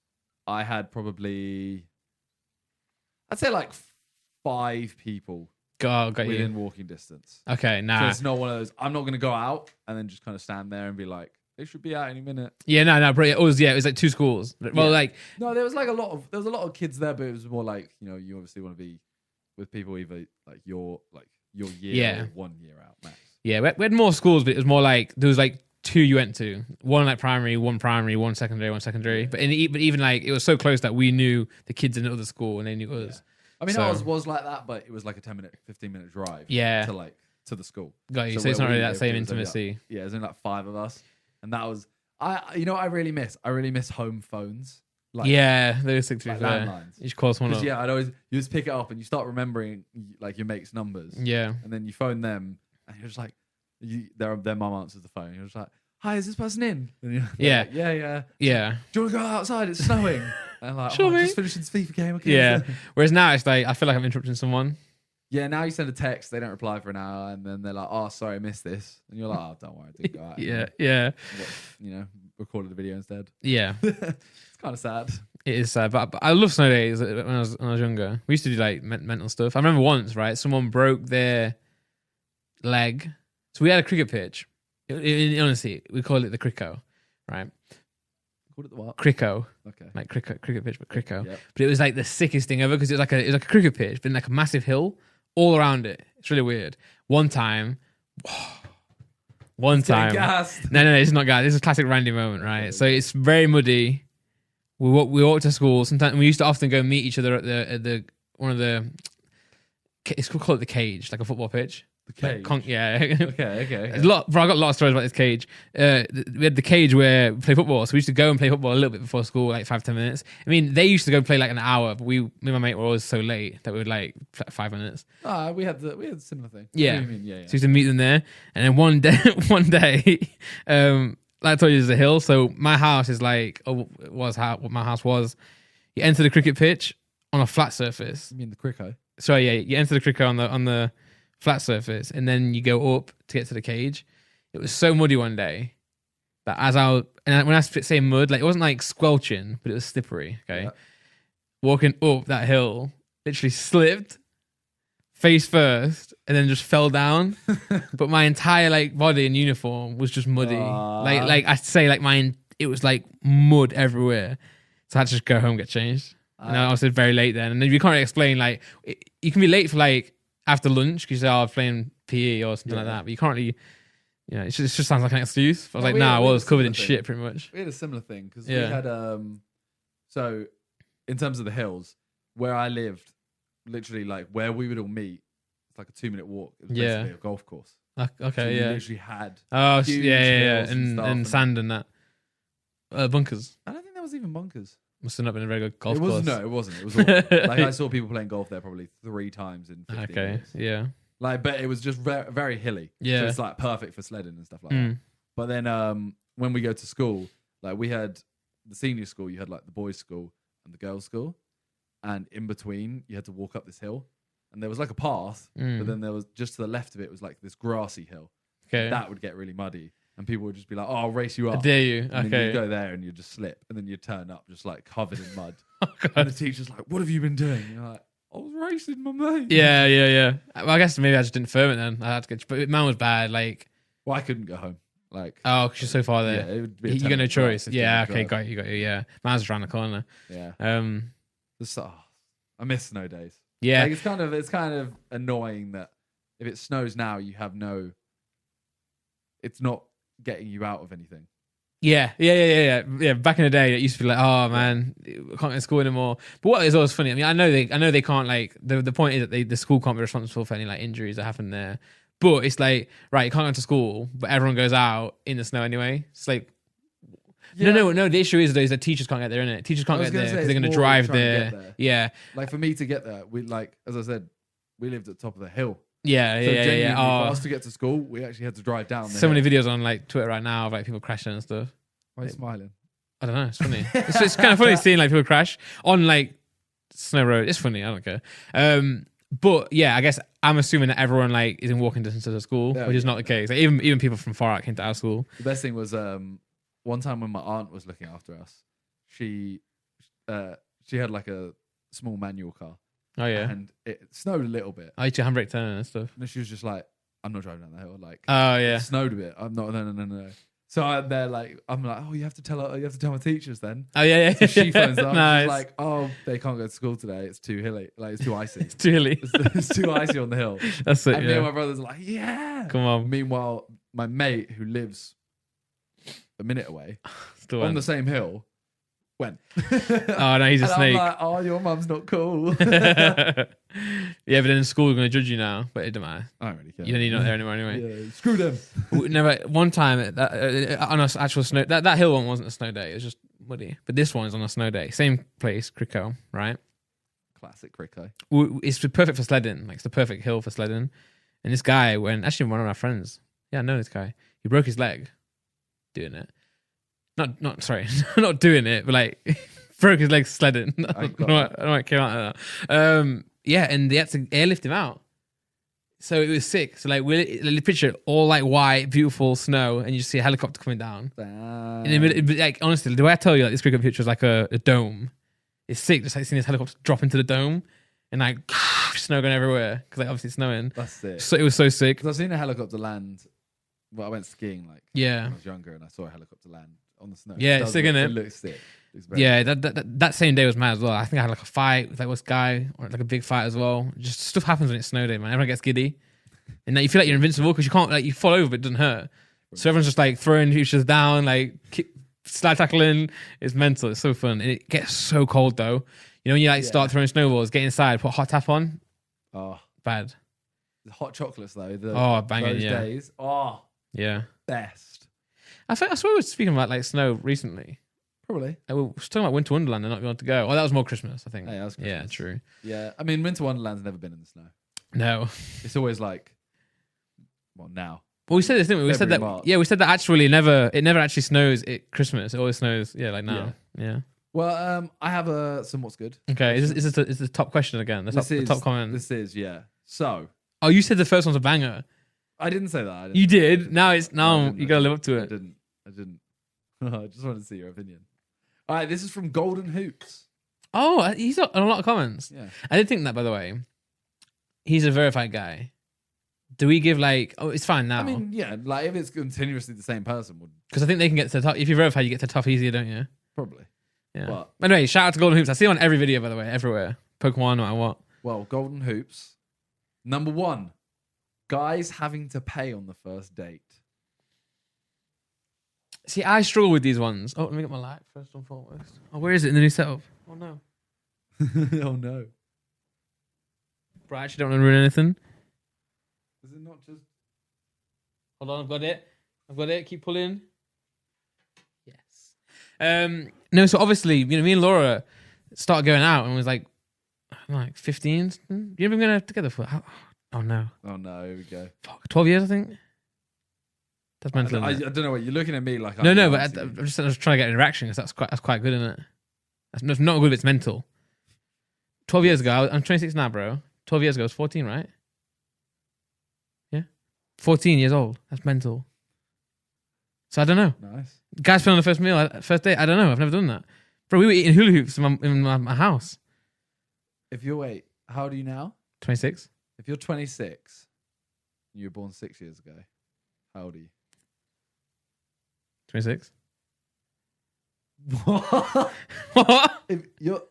I had probably, I'd say like 5 people God, got within you. walking distance. Okay, So nah. it's not one of those. I'm not going to go out and then just kind of stand there and be like, they should be out any minute. Yeah, no, bro. It was like 2 schools. Well, Yeah. like No, there was like a lot of kids there, but it was more like, you know, you obviously want to be with people either like your year Yeah. or 1 year out max. yeah, we had more schools, but it was more like there was like 2 you went to, one like primary, one secondary. But even like it was so close that we knew the kids in the other school and they knew us. I mean, So- ours was like that, but it was like a 15-minute drive. Yeah. To like to the school. Got you. So where it's not we really that lived, same it was only intimacy. yeah, there's only like 5 of us, and that was you know what I really miss. I really miss home phones. Like, Yeah, those things to be like fair. landlines. You should call someone up. Yeah, I'd always you just pick it up and you start remembering like your mate's numbers. Yeah. And then you phone them and you're just like, their mum answers the phone. You're just like, hi, is this person in? And Yeah. like, yeah. Yeah. Do you want to go outside? It's snowing. And I'm like, Sure, mate. just finishing this FIFA game. Okay. Yeah. Whereas now it's like I feel like I'm interrupting someone. Yeah, now you send a text, they don't reply for an hour, and then they're like, oh, sorry, I missed this. And you're like, oh, don't worry, I did go out. Yeah. You know, recorded the video instead. Yeah. It's kind of sad. It is sad, but I love snow days when I was younger. We used to do like mental stuff. I remember once, right? Someone broke their leg, so we had a cricket pitch. Honestly, we call it the Crico, right? Called it the what? Crico, Okay. like cricket pitch, but Crico. Yep. But it was like the sickest thing ever because it was like a cricket pitch, but in like a massive hill all around it. It's really weird. One time. No, it's not gas. This is a classic Randy moment, right? So it's very muddy. We walk to school. Sometimes we used to often go meet each other at the one of the. It's called it the cage, like a football pitch. The cage. Yeah. Okay. There's I got a lot of stories about this cage. We had the cage where we play football, so we used to go and play football a little bit before school, like 5-10 minutes. I mean, they used to go and play like an hour, but me and my mate were always so late that we would like 5 minutes. We had a similar thing. Yeah. What do you mean? Yeah. So we used to meet them there, and then one day, like I told you, there's a hill. So my house is like, what my house was. You enter the cricket pitch on a flat surface. You mean the Crico? So yeah, you enter the cricket on the flat surface, and then you go up to get to the cage. It was so muddy one day that when I say mud, like it wasn't like squelching, but it was slippery. Okay, Yeah. Walking up that hill, literally slipped face first, and then just fell down. But my entire like body and uniform was just muddy. Like I say, like it was like mud everywhere. So I had to just go home, get changed. And I was very late then, and then you can't really explain like you can be late for like after lunch because you say, "Oh, I'm playing PE or something like that," but you can't really. You know, it just sounds like an excuse. I was I was covered in shit pretty much. We had a similar thing because we had so in terms of the hills where I lived, literally like where we would all meet, it's like a 2-minute walk. It was basically a golf course. Okay, so yeah. We literally had and sand and that bunkers. I don't think there was even bunkers. Must have not been a very good golf course. No, it wasn't. It was awful. Like I saw people playing golf there probably 3 times in 15 years. Yeah. Like, but it was just very, very hilly. Yeah. So it's like perfect for sledding and stuff like that. But then when we go to school, like we had the senior school, you had like the boys' school and the girls' school. And in between, you had to walk up this hill. And there was like a path, but then there was just to the left of it was like this grassy hill. Okay. That would get really muddy. And people would just be like, "Oh, I'll race you up." I dare you. And okay. then you go there and you just slip, and then you turn up just like covered in mud. Oh, God. And the teacher's like, "What have you been doing?" And you're like, "I was racing my mate." Yeah. Well, I guess maybe I just didn't film it then. I had to get, but mine was bad. Like, well, I couldn't go home. Like, oh, because you're so far there. Yeah, it would be you got no choice. Yeah. Okay. drive. Got you. Yeah. Mine's just around the corner. Yeah. Just, I miss snow days. Yeah. Like, it's kind of annoying that if it snows now, you have no. It's not getting you out of anything. Yeah. Back in the day, it used to be like, oh man, I can't go to school anymore. But what is always funny, I mean, I know they can't like the point is that the school can't be responsible for any like injuries that happen there. But it's like, right, you can't go to school, but everyone goes out in the snow anyway. It's like, no. The issue is that teachers can't get there, innit? Teachers can't get there because they're going to drive there. Yeah. Like for me to get there, we like, as I said, we lived at the top of the hill. Yeah. For us to get to school, we actually had to drive down. So many videos on like Twitter right now of like people crashing and stuff. Why are you smiling? I don't know. It's funny. it's kind of funny seeing like people crash on like snow road. It's funny. I don't care. But yeah, I guess I'm assuming that everyone like is in walking distance to the school, which is not the case. Like, even people from far out came to our school. The best thing was one time when my aunt was looking after us, she had like a small manual car. Oh yeah, and it snowed a little bit. I used to handbrake turn and stuff. And she was just like, "I'm not driving down the hill." Like, oh yeah, it snowed a bit. I'm not. No. So I'm like, "Oh, you have to tell her. You have to tell my teachers then." Oh yeah. So she phones up. Nice. She's like, "Oh, they can't go to school today. It's too hilly. Like, it's too icy. It's too hilly. It's too icy on the hill." That's it. And me and my brothers are like, "Yeah, come on." Meanwhile, my mate who lives a minute away Still on the same hill When? Oh, no, he's a And snake. I'm like, oh, your mum's not cool. Yeah, but then in school, we're going to judge you now. But it don't matter. I don't really care. You're not there anymore anyway. Yeah, screw them. Never. One time on an actual snow, that hill one wasn't a snow day. It was just muddy. But this one is on a snow day. Same place, Crico, right? Classic Rico. It's perfect for sledding. Like, it's the perfect hill for sledding. And this guy, actually one of our friends, yeah, I know this guy. He broke his leg doing it. Not sorry, not doing it, but like broke his leg sledding. I don't know why it came out like that. Yeah, and they had to airlift him out. So it was sick. So like, we picture it, all like white, beautiful snow, and you just see a helicopter coming down. In the middle, like honestly, the way I tell you, like this cricket picture is like a dome. It's sick, just like seeing this helicopter drop into the dome, and like snow going everywhere because like obviously it's snowing. That's sick. So it was so sick. Because I've seen a helicopter land. Well, I went skiing like Yeah, when I was younger, and I saw a helicopter land on the snow. Yeah, it's sick, isn't it? It looks sick. Yeah, that same day was mad as well. I think I had like a fight with like this guy, or like a big fight as well. Just stuff happens when it's snow day, man. Everyone gets giddy, and like, you feel like you're invincible because you can't, like, you fall over but it doesn't hurt. So everyone's just like throwing each other down, like slide tackling. It's mental. It's so fun, and it gets so cold though. You know, when you like start throwing snowballs, get inside, put a hot tap on. Oh, bad. The hot chocolates though. Banging. Those Yeah. days. Oh, yeah. Best. I swear we were speaking about like snow recently. Probably. We were talking about Winter Wonderland and not being able to go. Oh, that was more Christmas, I think. Hey, that was Christmas. Yeah, true. Yeah, I mean, Winter Wonderland's never been in the snow. No. It's always like, well, now. Well, we said this, didn't we? We said that. March. Yeah, we said that actually it never actually snows at Christmas. It always snows. Yeah, like now. Yeah. Well, I have a what's good. Okay, is this the top question again? The top comment. This is So. Oh, you said the first one's a banger. I didn't say that. You did. Now you gotta live up to it. I didn't. I just wanted to see your opinion. All right, this is from Golden Hoops. Oh, he's on a lot of comments. Yeah. I did think that, by the way. He's a verified guy. Do we give like? Oh, it's fine now. I mean, yeah, like if it's continuously the same person, because I think they can get to the top. If you're verified, you get to the top easier, don't you? Probably. Yeah. But anyway, shout out to Golden Hoops. I see him on every video, by the way, everywhere. Pokemon, no matter what. Well, Golden Hoops. Number 1, guys having to pay on the first date. See, I struggle with these ones. Oh, let me get my light first and foremost. Oh, where is it in the new setup? Oh, no. Oh, no. Bro, I actually don't want to ruin anything. Is it not just... Hold on, I've got it. Keep pulling. Yes. No, so obviously, me and Laura started going out and was like 15. You've been going together for... Oh, no. Oh, no, here we go. Fuck, 12 years, I think. That's mental. I don't know what you're looking at me like. No, but I'm just trying to get an interaction because that's quite good, isn't it? That's not good if it's mental. 12 years ago, I'm 26 now, bro. 12 years ago, I was 14, right? Yeah, 14 years old. That's mental. So I don't know. Nice. Guys playing on the first date. I don't know. I've never done that, bro. We were eating hula hoops in my house. If you're how old are you now? 26. If you're 26, and you were born 6 years ago, how old are you? 26. What? What? If you're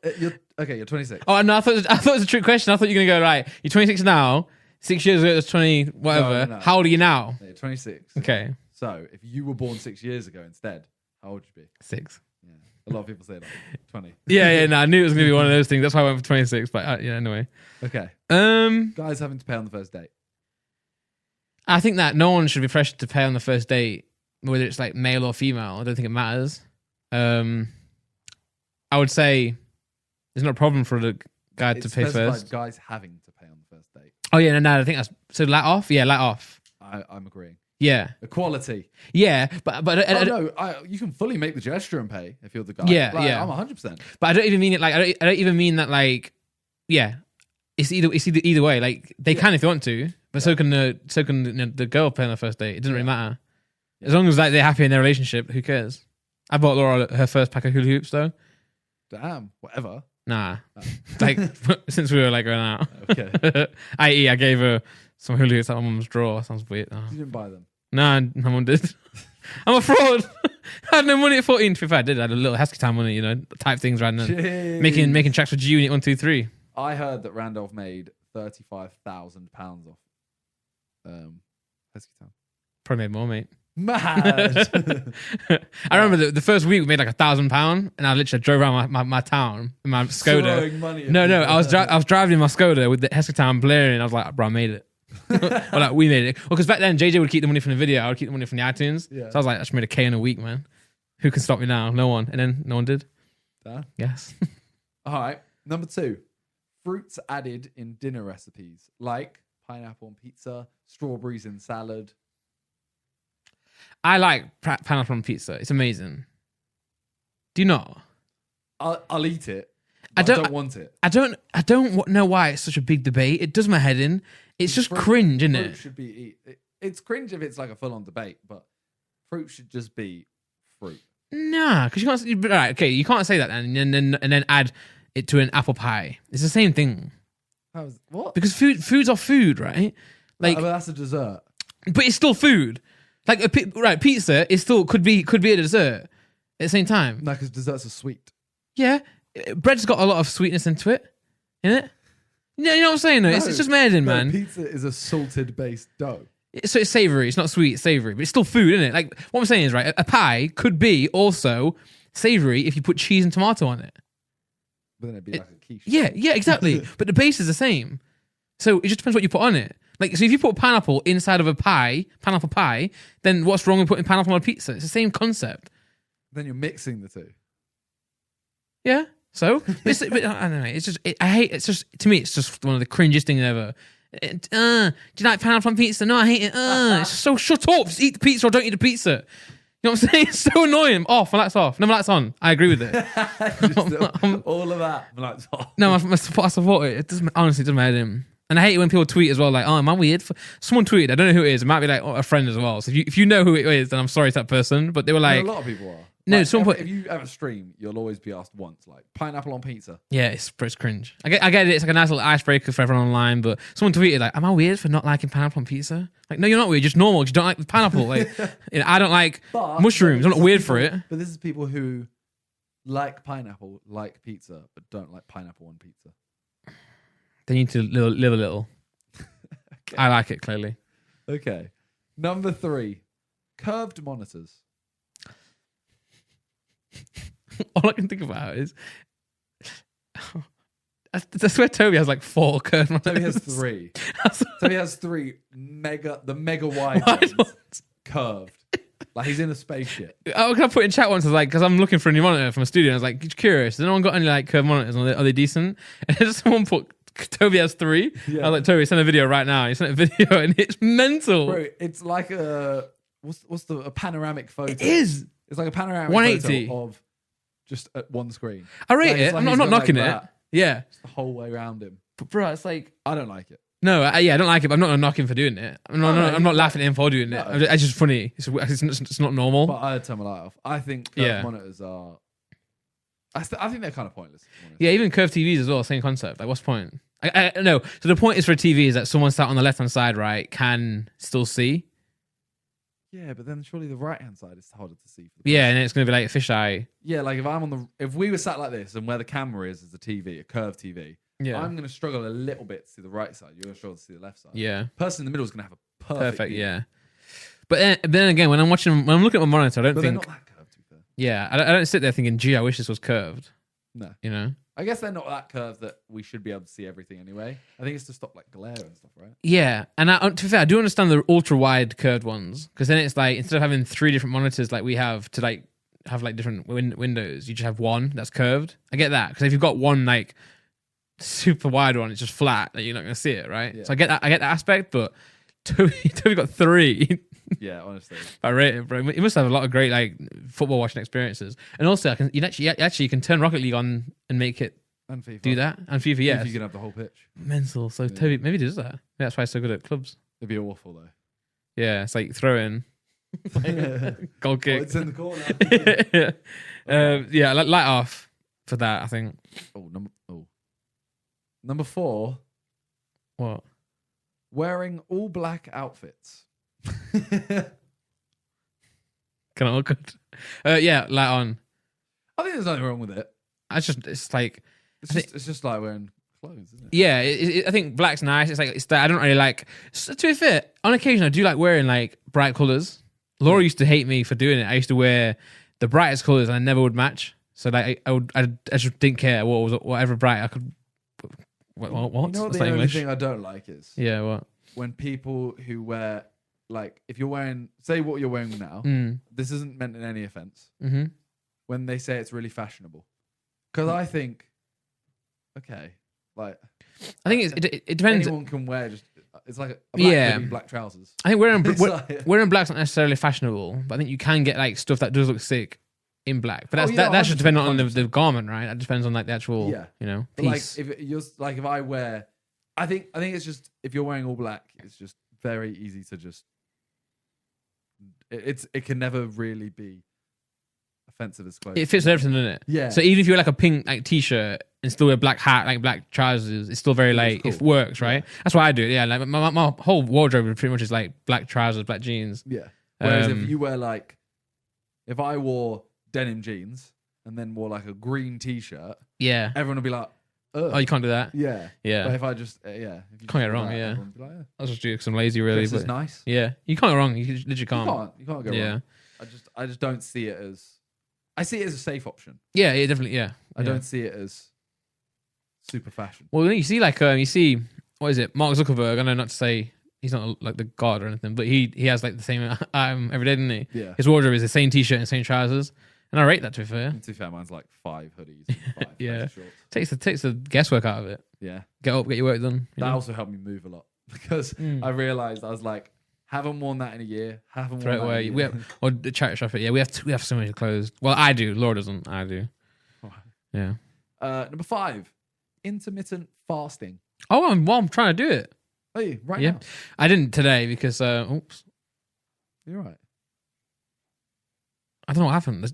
26. Oh no, I thought it was a trick question. I thought you were gonna go right. You're 26 now. 6 years ago, it was 20. Whatever. No. How old are you now? Yeah, 26. Okay. So if you were born 6 years ago instead, how old would you be? 6. Yeah. A lot of people say like 20. Yeah. No, I knew it was gonna be one of those things. That's why I went for 26. But yeah, anyway. Okay. Guys having to pay on the first date. I think that no one should be pressured to pay on the first date, whether it's like male or female. I don't think it matters. I would say there's not a problem for the guy to pay first. Guys having to pay on the first date. Oh yeah, no, I think that's so. Let off, yeah, let off. I'm agreeing. Yeah, equality. Yeah, but you can fully make the gesture and pay if you're the guy. Yeah, like, yeah. I'm 100%. But I don't even mean it like I don't even mean that like yeah. It's either way. Like they can if they want to, but so can the girl pay on the first date. It doesn't really matter as long as like they're happy in their relationship. Who cares? I bought Laura her first pack of hula hoops though. Damn, whatever. Nah, like since we were like going out. Okay. I gave her some hula hoops out of my mum's drawer. Sounds weird. Oh. You didn't buy them. Nah, my mum did. I'm a fraud. I had no money at 14. If I did, I had a little Heskey time money, type things random. Making tracks for G Unit 1, 2, 3. I heard that Randolph made £35,000 off Heskey Town. Probably made more, mate. Mad. I remember the first week we made like £1,000, and I literally drove around my town in my Skoda. Throwing money at No, people. I was driving in my Skoda with the Hesketown blaring. I was like, bro, I made it. Or like, we made it. Well, because back then JJ would keep the money from the video, I would keep the money from the iTunes. Yeah. So I was like, I just made $1,000 in a week, man. Who can stop me now? No one. And then no one did. Yes. All right. Number 2, fruits added in dinner recipes like pineapple on pizza, strawberries in salad. I like pineapple on pizza. It's amazing. Do you not? I'll eat it. I don't want it. I don't know why it's such a big debate. It does my head in. It's just cringe, isn't it? Should be it's cringe if it's like a full-on debate, but fruit should just be fruit. Nah, because you can't. Right, okay, you can't say that and then add it to an apple pie. It's the same thing. What? Because foods are food, right? Like, but that's a dessert. But it's still food. Like pizza is still could be a dessert at the same time. No, because desserts are sweet. Yeah, bread's got a lot of sweetness into it, innit? You know what I'm saying? No, it's just made in, man. Pizza is a salted based dough. So it's savoury. It's not sweet, it's savoury. But it's still food, isn't it? Like, what I'm saying is, right, a pie could be also savoury if you put cheese and tomato on it. But then it'd be like a quiche. Yeah, exactly. But the base is the same. So it just depends what you put on it. Like, so if you put pineapple inside of a pineapple pie, then what's wrong with putting pineapple on a pizza? It's the same concept. Then you're mixing the two. Yeah. So, but I don't know. It's just, I hate. It's just, to me, it's just one of the cringiest things ever. Do you like pineapple on pizza? No, I hate it. It's just so shut up. Just eat the pizza or don't eat the pizza. You know what I'm saying? It's so annoying. Off, my light's off. No, my light's on. I agree with it. All of that, my light's off. No, I support it. It doesn't, honestly, it doesn't matter to him. And I hate it when people tweet as well, like, oh, am I weird? Someone tweeted, I don't know who it is. It might be like a friend as well. So if you know who it is, then I'm sorry to that person. But they were like, a lot of people are. No, like, someone put, if you have a stream, you'll always be asked once, like pineapple on pizza. Yeah, it's cringe. I get it. It's like a nice little icebreaker for everyone online. But someone tweeted like, am I weird for not liking pineapple on pizza? Like, no, you're not weird. You're just normal. You don't like the pineapple. Like, I don't like mushrooms. I'm not weird for it. But this is people who like pineapple, like pizza, but don't like pineapple on pizza. They need to live a little. Okay. I like it, clearly. Okay. Number 3, curved monitors. All I can think about is... I swear Toby has like 4 curved monitors. Toby has 3. Toby has 3 the mega wide ones, curved. Like he's in a spaceship. I put in chat once, I was like, because I'm looking for a new monitor from a studio. I was like, curious, has anyone got any like curved monitors? Are they decent? And then someone put, Toby has 3. Yeah. I was like, Toby, send a video right now. He sent a video and it's mental. Bro, it's like a panoramic photo. It is. It's like a panoramic 180 photo of just at one screen. I rate it. I'm not knocking it. Yeah. Just the whole way around him. But bro, it's like... I don't like it. No, I don't like it, but I'm not going to knock him for doing it. I'm not laughing at him for doing it. No. It's just funny. It's not normal. But I'd turn my light off. I think curved monitors are... I think they're kind of pointless. Yeah, even curved TVs as well, same concept. Like, what's the point? No, so the point is for a TV is that someone sat on the left-hand side, right, can still see. Yeah, but then surely the right-hand side is harder to see. Yeah, and it's going to be like a fisheye. Yeah, like if we were sat like this and where the camera is a TV, a curved TV, I'm going to struggle a little bit to see the right side. You're going to struggle to see the left side. Yeah. The person in the middle is going to have a perfect view. Yeah. But then again, when I'm looking at my monitor, I don't think... they're not that curved, to be fair. Yeah, I don't sit there thinking, gee, I wish this was curved. No. You know? I guess they're not that curved that we should be able to see everything anyway. I think it's to stop like glare and stuff, right? Yeah, and to be fair, I do understand the ultra wide curved ones because then it's like instead of having 3 different monitors like we have to like have like different windows, you just have one that's curved. I get that because if you've got one like super wide one, it's just flat, like, you're not going to see it, right? Yeah. So I get that aspect, but Toby got 3. Yeah, honestly, I rate it, bro. You must have a lot of great like football watching experiences, and also you can turn Rocket League on and make it and FIFA. Do that and FIFA. Yeah, you can have the whole pitch. Mental. So Toby maybe does that. Yeah, that's why he's so good at clubs. It'd be awful though. Yeah, it's like throw in, goal kick. Oh, it's in the corner. Yeah, light off for that. I think. Number 4. What? Wearing all black outfits. Kind of awkward. Yeah, light on. I think there's nothing wrong with it. It's just like wearing clothes, isn't it? Yeah, I think black's nice. It's like I don't really like. To be fair, on occasion I do like wearing like bright colours. Laura used to hate me for doing it. I used to wear the brightest colors and I never would match. So like I just didn't care what was whatever bright I could. What? You know what That's the not only English. thing I don't like is What? when people who wear, like, if you're wearing, say what you're wearing now, this isn't meant in any offense, when they say it's really fashionable. Because I think, okay, like, I think it depends. Anyone can wear just, it's like a black hoodie, black trousers. I think wearing Like- wearing black's not necessarily fashionable, but I think you can get like stuff that does look sick in black. But that's that's just depending on the garment, right? That depends on like the actual, But piece. like, if you're like, if I wear, I think it's just, if you're wearing all black, it's just very easy to just, it can never really be offensive as clothes. It fits everything, doesn't it? Yeah. So even if you're like a pink like t-shirt and still wear black hat, like black trousers, it's still very like cool. it works, right? That's why I do it. Yeah, like my whole wardrobe pretty much is like black trousers, black jeans. Yeah. Whereas if you wear like, if I wore denim jeans and then wore like a green t-shirt, Yeah. everyone would be like, ugh. Oh, you can't do that. Yeah. Yeah. But if I just, if you Can't get do wrong, that, yeah. everyone would be like, yeah. I was just doing because I'm lazy, really. This is But nice. yeah, you can't go wrong. You literally can't. You can't go Yeah. wrong. I just don't see it as, I see it as a safe option. Yeah, definitely. Yeah. I don't see it as super fashion. Well, you see, like, you see, what is it? Mark Zuckerberg. I know not to say he's not like the god or anything, but he has like the same item every day, doesn't he? Yeah. His wardrobe is the same t-shirt and the same trousers, and I rate that, to be fair. To be fair, mine's like 5 hoodies and 5 Yeah. fancy shorts. Takes the guesswork out of it. Yeah. Get up, get your work done. That also helped me move a lot because I realized I was like, haven't worn that in a year. Haven't Throw it worn that away. in a We year. have, or the charity shop it. Yeah, we have so many clothes. Well, I do. Laura doesn't. I do. Yeah. Number 5, intermittent fasting. Oh, I'm trying to do it. Hey, right Yeah. now. I didn't today because oops, You're right. I don't know what happened.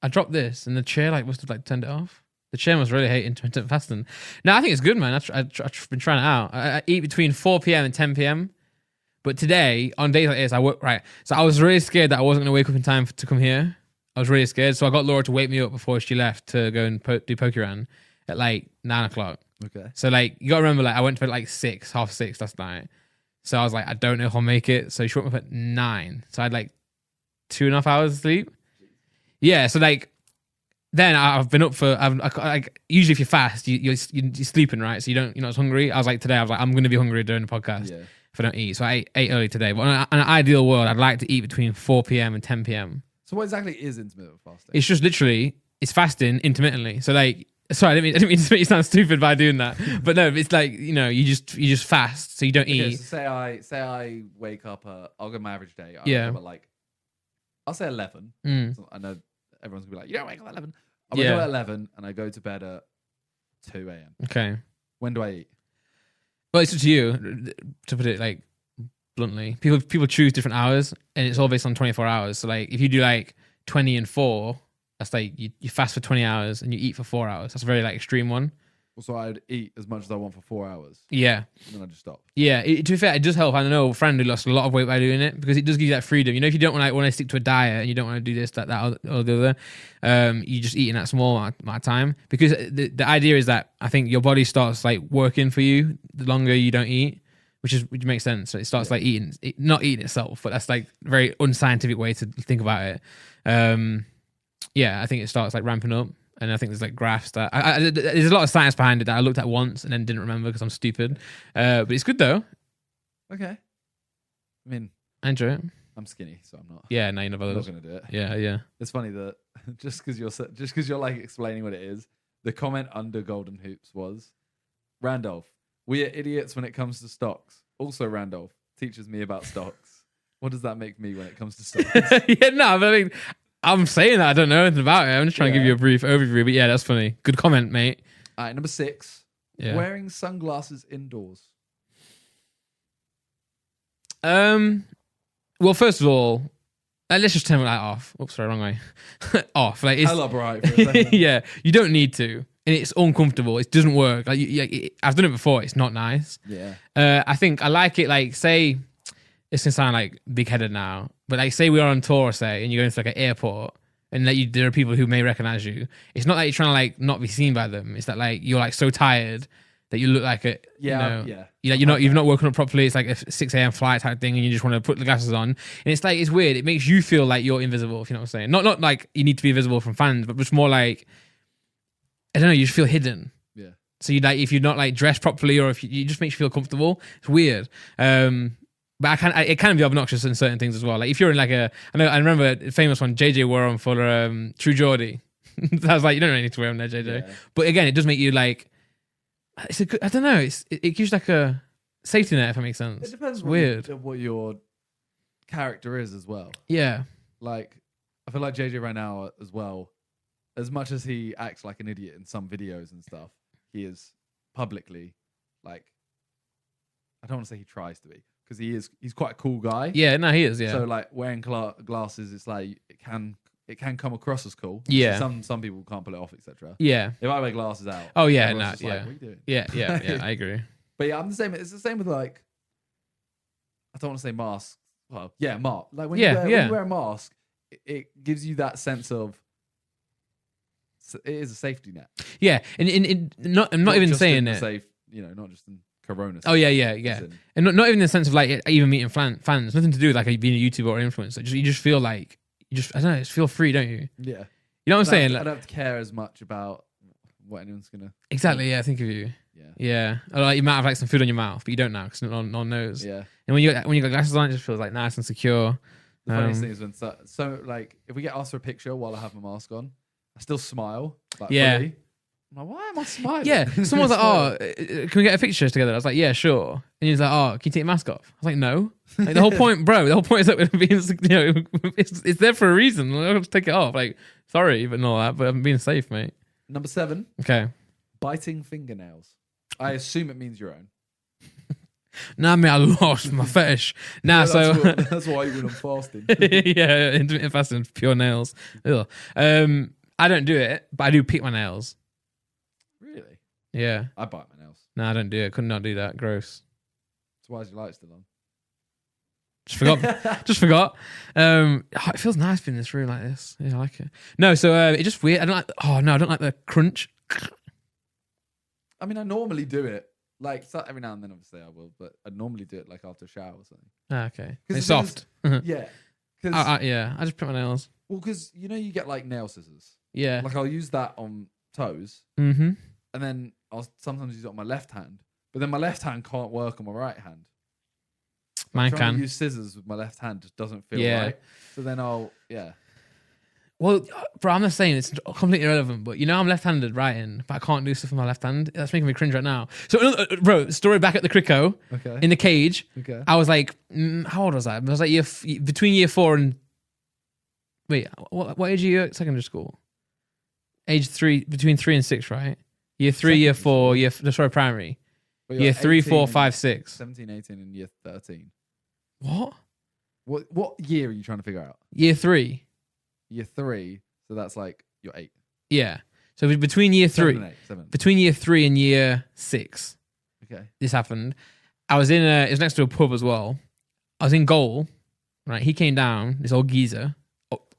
I dropped this and the chair like must have like turned it off. The chair must really hate intermittent fasting. No, I think it's good, man. I've been trying it out. I eat between 4 p.m. and 10 p.m. But today, on days like this, I work right. So I was really scared that I wasn't going to wake up in time to come here. I was really scared. So I got Laura to wake me up before she left to go and do poke run at like 9 o'clock. Okay. So like, you got to remember, like I went to bed like 6, half 6 last night. So I was like, I don't know if I'll make it. So she woke me up at 9. So I had like 2.5 hours of sleep. Yeah. So like, then I've been up for like usually if you fast you're sleeping, right, so you're not as hungry. I was like today I'm going to be hungry during the podcast if I don't eat, so I ate early today. But in an ideal world I'd like to eat between 4 p.m. and 10 p.m. So what exactly is intermittent fasting? It's just literally it's fasting intermittently. So like, sorry, I didn't mean to make you sound stupid by doing that, but no, it's like, you just fast, so you don't eat. So say I wake up I'll go my average day. I Yeah. wake up at like, I'll say 11. So I know everyone's gonna be like, you don't wake up at 11. I wake up at 11 and I go to bed at 2 a.m. Okay. When do I eat? Well, it's up to you, to put it like bluntly. People choose different hours, and it's all based on 24 hours. So like, if you do like 20 and 4, that's like you fast for 20 hours and you eat for 4 hours. That's a very like extreme one. So I'd eat as much as I want for 4 hours. Yeah. And then I just stop. Yeah. To be fair, it does help. I know a friend who lost a lot of weight by doing it because it does give you that freedom. If you don't want to stick to a diet and you don't want to do this, that, or the other, you just eat in that small amount of time. Because the idea is that I think your body starts like working for you the longer you don't eat, which makes sense. So it starts like not eating itself, but that's like a very unscientific way to think about it. I think it starts like ramping up. And I think there's like graphs that there's a lot of science behind it that I looked at once and then didn't remember because I'm stupid. But it's good though. Okay. I mean, I enjoy it. I'm skinny, so I'm not. Yeah, no, you're not I'm not bothered. gonna do it. Yeah. It's funny that just because you're like explaining what it is, the comment under Golden Hoops was, Randolph, we are idiots when it comes to stocks. Also, Randolph teaches me about stocks. What does that make me when it comes to stocks? Yeah, no, but I mean, I'm saying that I don't know anything about it. I'm just trying to give you a brief overview. But yeah, that's funny. Good comment, mate. All right, number 6. Yeah. Wearing sunglasses indoors. Well, first of all, let's just turn that off. Oops, sorry, wrong way. Off. Like it's Hella bright for a second. yeah, you don't need to, and it's uncomfortable. It doesn't work. Like I've done it before. It's not nice. Yeah. I think I like it. Like, say, it's gonna sound like big headed now, but like, say we are on tour, say, and you're going to like an airport, and like there are people who may recognize you. It's not like you're trying to like not be seen by them. It's that like you're like so tired that you look like a you've not woken up properly. It's like a 6 a.m. flight type thing, and you just want to put the glasses on. And it's like it's weird. It makes you feel like you're invisible. If you know what I'm saying. Not like you need to be visible from fans, but just more like I don't know. You just feel hidden. Yeah. So you like if you're not like dressed properly, or if you just makes you feel comfortable. It's weird. But it can be obnoxious in certain things as well. Like if you're in like I remember a famous one JJ wore on for True Geordie. I was like, you don't really need to wear them there, JJ. Yeah. But again, it does make you like. It's a good. I don't know. It gives you like a safety net, if that makes sense. It depends. Weird. What your character is as well. Yeah. Like I feel like JJ right now as well. As much as he acts like an idiot in some videos and stuff, he is publicly like. I don't want to say he tries to be because he's quite a cool guy. Yeah, no, he is. Yeah. So like wearing glasses, it's like it can come across as cool. Yeah. Some people can't pull it off, etc. Yeah. If I wear glasses out. Oh yeah, no, yeah. Like, what are you doing? Yeah. I agree. But yeah, I'm the same. It's the same with like. I don't want to say mask. Well, yeah, mask. Like when you wear a mask, it gives you that sense of. It is a safety net. Yeah, and I'm not even saying it. Safe, not just in Corona. Oh yeah. And not even in the sense of like even meeting fans. Nothing to do with like being a YouTuber or influencer. You just feel like. I don't know, just feel free, don't you? Yeah. You know what I'm saying? I don't have to care as much about what anyone's going to... Exactly, yeah, think of you. Yeah. Or like you might have like some food on your mouth, but you don't now because no one knows. Yeah. And when you got glasses on, it just feels like nice and secure. The funniest thing is when... So like, if we get asked for a picture while I have my mask on, I still smile. Like, yeah. Fully. I'm like, why am I smiling? Yeah. Someone's like, can we get a picture together? I was like, yeah, sure. And he's like, can you take your mask off? I was like, no. Like, the whole point, bro, is that we're being, it's there for a reason. I'm going to take it off. Like, sorry, but all that, but I'm being safe, mate. Number 7. Okay. Biting fingernails. I assume it means your own. Nah, mate, I lost my fetish. Nah, that's why you went on fasting. Yeah, intermittent fasting, pure nails. Ugh. I don't do it, but I do pick my nails. Really? Yeah. I bite my nails. No, I don't do it. Could not do that. Gross. So why is your light still on? Just forgot. It feels nice being in this room like this. Yeah, I like it. No, so it's just weird. I don't like the crunch. I mean, I normally do it. Like, so every now and then, obviously, I will, but I normally do it like after a shower or something. Okay. It's soft. Yeah. I just pick my nails. Well, because, you get like nail scissors. Yeah. Like, I'll use that on toes. Mm-hmm. And then I'll sometimes use it on my left hand. But then my left hand can't work on my right hand. Mine trying can. to use scissors with my left hand just doesn't feel right. So then Well, bro, I'm not saying it's completely irrelevant, but I'm left-handed writing, but I can't do stuff with my left hand. That's making me cringe right now. So, bro, story back at the Crico, in the cage. Okay. I was like, how old was I? I was like between year 4 and wait, what age are you at secondary school? Age 3, between 3 and 6, right? Year 3, year 4, primary. Year 3, 4, 5, 6. 17, 18, and year 13. What? What year are you trying to figure out? Year 3. Year 3, so that's like you're 8. Yeah. So between year 3, 7 and 8, 7. Between year 3 and year 6, okay, this happened. I was it was next to a pub as well. I was in goal, right? He came down, this old geezer.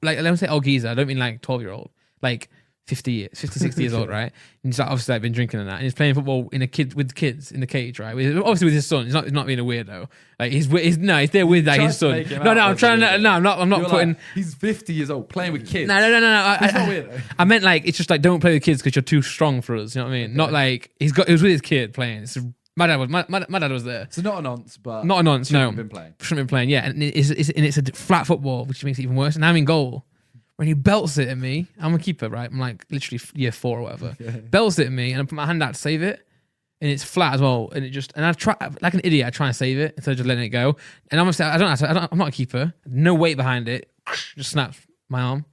Like, let me say old geezer. I don't mean like 12-year-old. Like 50, 60 years old, right? And he's like, obviously like been drinking and that. And he's playing football with kids in the cage, right? Obviously with his son. He's not being a weirdo. Like he's there with like his son. No, I'm trying to. No, I'm not putting. Like, he's 50 years old playing with kids. No. He's not weirdo. I meant like it's just like don't play with kids because you're too strong for us. You know what I mean? Okay. Not like he was with his kid playing. My dad was there. So not a nonce, but not a nonce. No, shouldn't have been playing. Yeah, and it's a flat football, which makes it even worse. And I'm in goal. When he belts it at me, I'm a keeper, right? I'm like literally year 4 or whatever. Yeah. Belts it at me, and I put my hand out to save it, and it's flat as well. And I try like an idiot. I try and save it instead of just letting it go. And I'm not a keeper. No weight behind it. Just snaps my arm.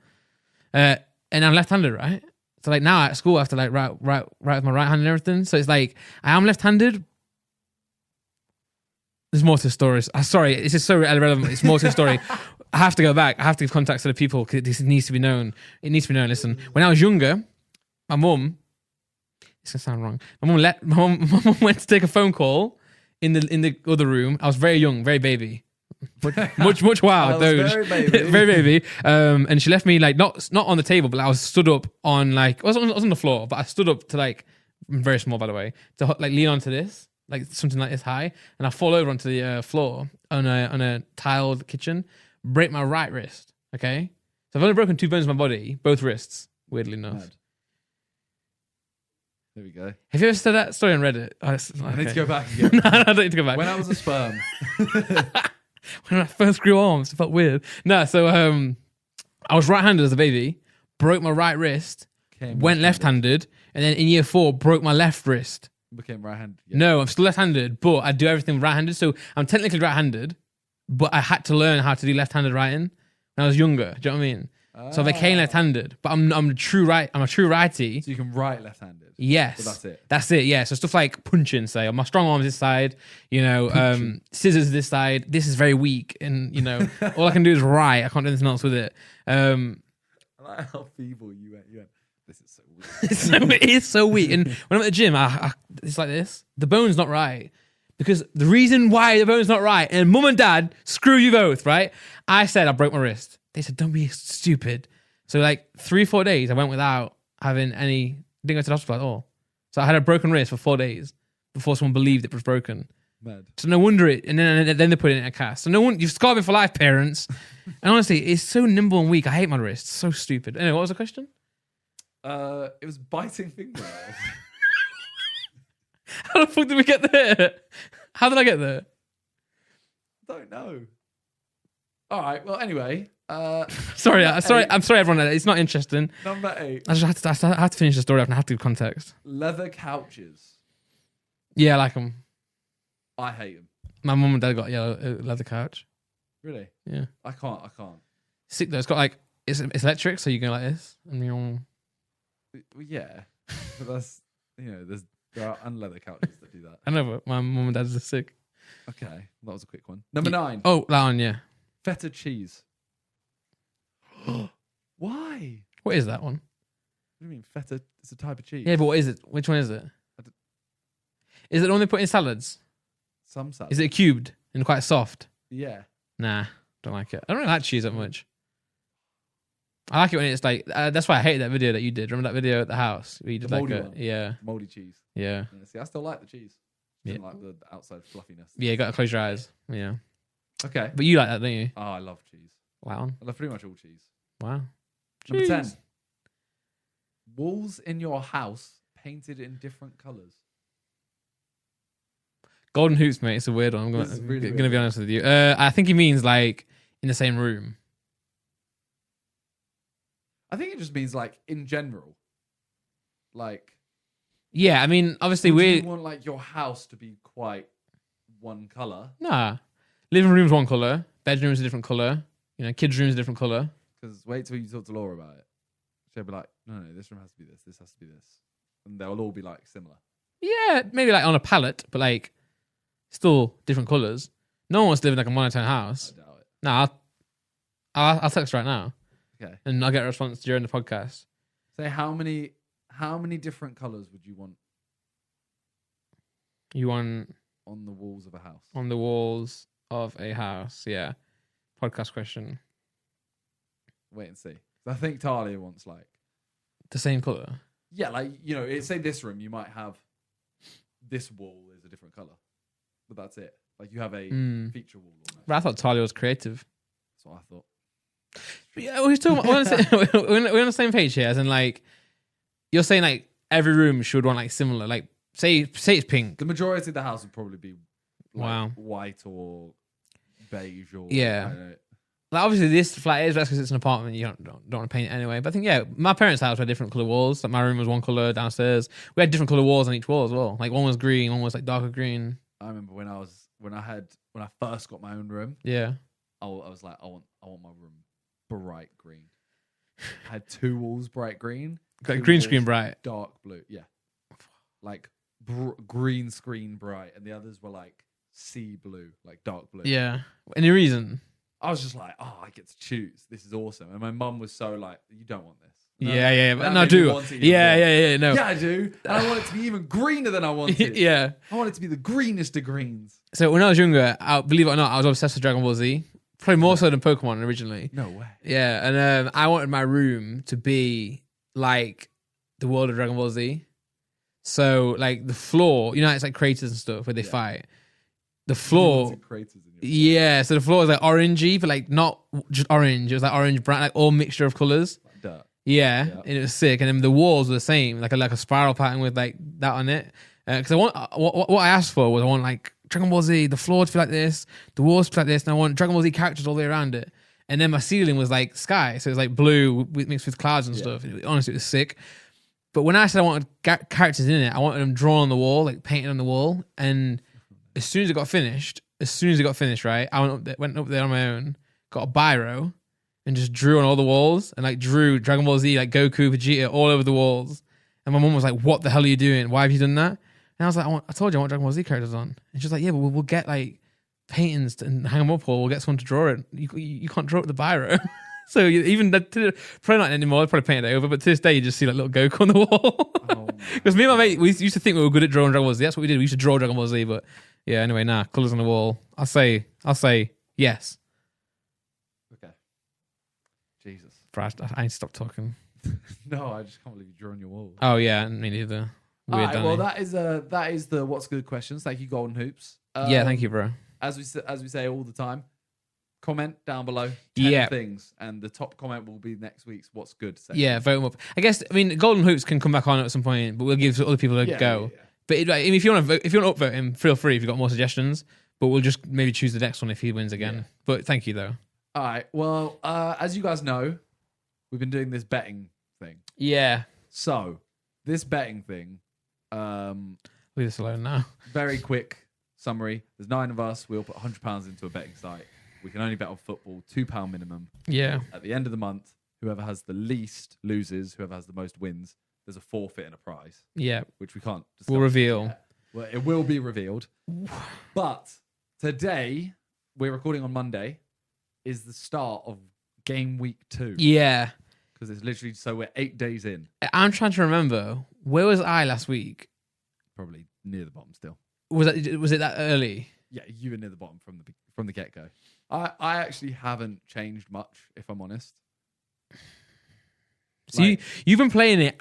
And I'm left-handed, right? So like now at school, I have to like write with my right hand and everything. So it's like I am left-handed. There's more to the story. Sorry, this is so irrelevant. It's more to the story. I have to go back. I have to give contacts to the people because this needs to be known. It needs to be known. Listen, when I was younger, my mum, it's gonna sound wrong. My mum went to take a phone call in the other room. I was very young, very baby, much wild, very baby, very baby. And she left me like not on the table, but I was stood up on like I was on the floor, but I stood up to like very small by the way, to like lean onto this, like something like this high, and I fall over onto the floor on a tiled kitchen, break my right wrist. Okay, so I've only broken 2 bones in my body, both wrists. Weirdly enough. Mad. There we go. Have you ever said that story on Reddit? Oh, I need to go back again. No, I don't need to go back. When I was a sperm. When I first grew arms, it felt weird. No, so I was right-handed as a baby, broke my right wrist, went left-handed, and then in year 4, broke my left wrist. Became right-handed. Yeah. No, I'm still left-handed, but I do everything right-handed. So I'm technically right-handed, but I had to learn how to do left-handed writing when I was younger. Do you know what I mean? So I became left-handed, but I'm a true righty. So you can write left-handed. Yes. But that's it. That's it, yeah. So stuff like punching, say, my strong arm's this side, scissors this side. This is very weak, and all I can do is write. I can't do anything else with it. I like how feeble you went. This is so weak. It is so weak. And when I'm at the gym, it's like this. The bone's not right. Because the reason why the bone's not right, and mum and dad, screw you both, right? I said I broke my wrist. They said, don't be stupid. So like 3-4 days, I went without having didn't go to the hospital at all. So I had a broken wrist for 4 days before someone believed it was broken. Mad. So no wonder and then they put it in a cast. So no one, you've scarred me for life, parents. And honestly, it's so nimble and weak. I hate my wrist. So stupid. Anyway, what was the question? It was biting fingernails. How the fuck did we get there? How did I get there? Don't know. All right. Well, anyway. Sorry, everyone. It's not interesting. Number 8. I had to finish the story up and I have to give context. Leather couches. Yeah, I like them. I hate them. My mum and dad got a yellow leather couch. Really? Yeah. I can't. Sick though. It's got like it's electric, so you go like this, and Well, yeah, but that's there are unleather couches that do that. I know, but my mum and dad's are sick. Okay, that was a quick one. Number 9. Oh, that one, yeah. Feta cheese. Why? What is that one? What do you mean feta? It's a type of cheese. Yeah, but what is it? Which one is it? Is it the one they put in salads? Some salads. Is it cubed and quite soft? Yeah. Nah, don't like it. I don't really like cheese that much. I like it when it's like. That's why I hated that video that you did. Remember that video at the house where you did The like moldy one. yeah, Moldy cheese. yeah, Yeah, see, I still like the cheese. Yeah. Didn't like the outside fluffiness. yeah. You got to close your eyes. Yeah, Okay. but you like that, don't you? Oh, I love cheese. Wow, I love pretty much all cheese. wow. Number 10. Cheese. Walls in your house painted in different colours. Golden hoops, mate. It's a weird one. I'm This is really gonna be weird. honest with you. I think he means like in the same room. I think it just means like in general. Like, Yeah, I mean, obviously would we you want like your house to be quite one colour? nah. Living room's one color. Bedroom's a different color. Kids' room's a different color. Because wait till you talk to Laura about it. She'll be like, no, this room has to be this. This has to be this. And they'll all be like similar. Yeah, maybe like on a palette, but like still different colors. No one wants to live in like a monotone house. I doubt it. Nah, I'll text right now Okay. and I'll get a response during the podcast. Say how many different colours would you want You want on the walls of a house? on the walls of a house? Yeah. Podcast question. Wait and see. I think Talia wants like The same color. yeah, like say this room you might have this wall is a different colour, but that's it. Like you have a feature wall. Almost. But I thought Talia was creative. That's what I thought. Yeah, we're talking about, we're on the same page here, as in like you're saying like every room should want like similar. Like say it's pink. The majority of the house would probably be like, Wow. white or beige or Yeah. I don't know. Like obviously this flat is because it's an apartment. You don't want to paint it anyway. But I think my parents' house had different color walls. Like my room was one color downstairs. We had different color walls on each wall as well. Like one was green, one was like darker green. I remember when I first got my own room. Yeah. I was like, I want my room bright green. I had 2 walls bright green. Like 2 green walls screen bright. dark blue. Yeah, like green screen bright, and the others were like sea blue, like dark blue. Yeah. Any reason? I was just like, oh, I get to choose. This is awesome. And my mum was so like, you don't want this. Yeah. But that no, I made me do. want it even Yeah, more. yeah. No. Yeah, I do. And I want it to be even greener than I want it. Yeah. I want it to be the greenest of greens. So when I was younger, believe it or not, I was obsessed with Dragon Ball Z. Probably more so than Pokemon originally. No way. Yeah, and I wanted my room to be like the world of Dragon Ball Z. So like the floor, you know, it's like craters and stuff where they fight. The floor, yeah. So the floor is like orangey, but like not just orange. It was like orange, brown, like all mixture of colors. Like dirt. Yeah, and it was sick. And then the walls were the same, like a spiral pattern with like that on it. Because I want what I asked for was I want like Dragon Ball Z, the floor to be like this, the walls to be like this, and I want Dragon Ball Z characters all the way around it. And then my ceiling was like sky, so it was like blue mixed with clouds and stuff. Honestly, it was sick. But when I said I wanted characters in it, I wanted them drawn on the wall, like painted on the wall. And as soon as it got finished, right, I went up there on my own, got a biro, and just drew on all the walls, and like drew Dragon Ball Z, like Goku, Vegeta, all over the walls. And my mum was like, "What the hell are you doing? Why have you done that?" And I was like, I told you I want Dragon Ball Z characters on. And she was like, "Yeah, but we'll get like paintings and hang them up, or we'll get someone to draw it. You can't draw it with the biro." So even probably not anymore. I'd probably painted it over, but to this day you just see like little Goku on the wall. Because me and my mate, we used to think we were good at drawing Dragon Ball Z. That's what we did. We used to draw Dragon Ball Z, but yeah. Anyway, colours on the wall. I'll say yes. Okay. Jesus. Brad, I need to stop talking. No, I just can't believe you drew on your wall. Oh yeah, me neither. All right, well that is the what's good questions. Thank you, Golden Hoops. Yeah, thank you, bro. As we say all the time, comment down below 10 things, and the top comment will be next week's what's good section. Yeah, vote them up. I guess Golden Hoops can come back on at some point, but we'll give other people a go. Yeah. But if you want to upvote him, feel free if you've got more suggestions. But we'll just maybe choose the next one if he wins again. Yeah. But thank you though. All right. Well, as you guys know, we've been doing this betting thing. Yeah. So this betting thing. Leave us alone now. Very quick summary. There's 9 of us. We all put £100 into a betting site. We can only bet on football, £2 minimum. Yeah. At the end of the month, whoever has the least loses. Whoever has the most wins. There's a forfeit and a prize. Yeah. Which we can't discuss. We'll reveal. Yet. Well, it will be revealed. But today, we're recording on Monday, is the start of game week 2. Yeah. Because it's literally, so we're 8 days in. I'm trying to remember, where was I last week? Probably near the bottom still. Was it that early? Yeah, you were near the bottom from the get-go. I actually haven't changed much, if I'm honest. So you've been playing it.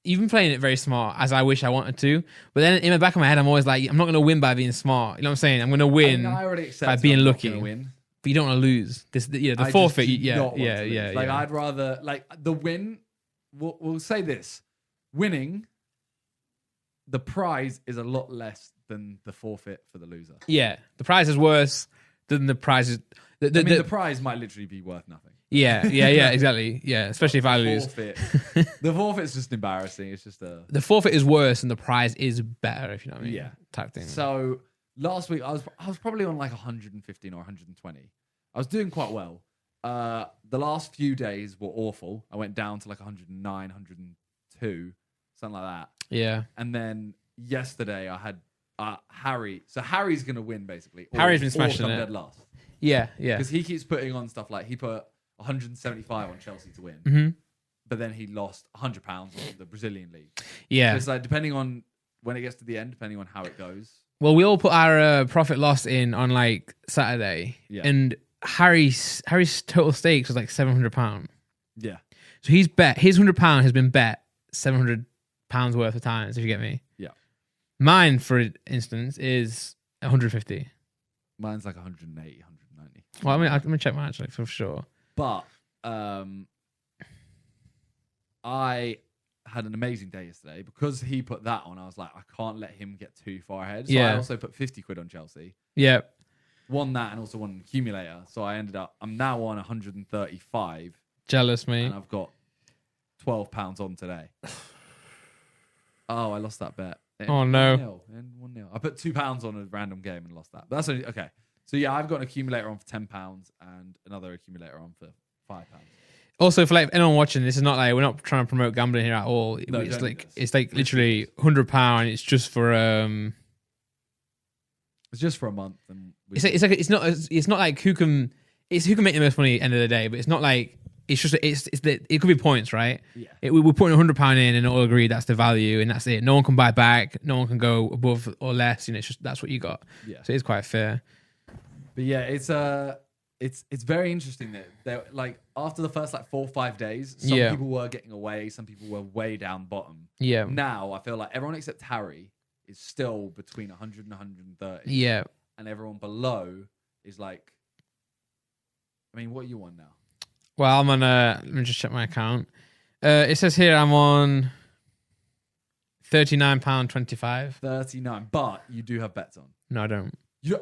You've been playing it very smart, as I wish I wanted to. But then in the back of my head, I'm always like, I'm not going to win by being smart. You know what I'm saying? I'm going to win by being lucky. But you don't want to lose. The forfeit. Yeah. Like I'd rather the win. We'll say this: winning, the prize is a lot less than the forfeit for the loser. Yeah, the prize is worse than the prize. The prize might literally be worth nothing. Yeah, exactly. Yeah, especially if I lose. The forfeit's just embarrassing. It's just the forfeit is worse and the prize is better, if you know what I mean. Yeah, type thing. So last week I was probably on like 115 or 120. I was doing quite well. The last few days were awful. I went down to like 109, 102, something like that. Yeah. And then yesterday I had Harry. So Harry's gonna win basically. Harry's been smashing it. Dead last. Yeah. Because he keeps putting on stuff like he put 175 on Chelsea to win, but then he lost £100 on the Brazilian league. Yeah. So it's like depending on when it gets to the end, depending on how it goes. Well, we all put our profit loss in on like Saturday, and Harry's total stakes was like £700. Yeah. So he's bet his £100 has been bet £700 worth of times. If you get me. Yeah. Mine, for instance, is 150. Mine's like 180, 190. Well, I mean, I'm gonna check mine actually for sure. But I had an amazing day yesterday because he put that on. I was like, I can't let him get too far ahead. So I also put 50 quid on Chelsea. Yeah. Won that and also won an accumulator. So I'm now on 135. Jealous, mate. And I've got £12 on today. Oh, I lost that bet. Oh, no. 1-0. I put £2 on a random game and lost that. But that's only, okay. So yeah, I've got an accumulator on for £10 and another accumulator on for £5. Also, for like anyone watching, this is not like we're not trying to promote gambling here at all. No, it's like literally £100. It's just for it's just for a month. And it's not like who can make the most money at the end of the day, but it's not like it's just it could be points, right? Yeah. We're putting £100 in and all agree that's the value and that's it. No one can buy back. No one can go above or less. You know, it's just that's what you got. Yeah. So it's quite fair. But yeah, it's it's very interesting that they're like after the first like 4 or 5 days, some people were getting away, some people were way down bottom. Yeah. Now I feel like everyone except Harry is still between 100 and 130. Yeah. And everyone below is like, I mean, what are you on now? Well, I'm on. Let me just check my account. It says here I'm on £39.25. 39, but you do have bets on. No, I don't. You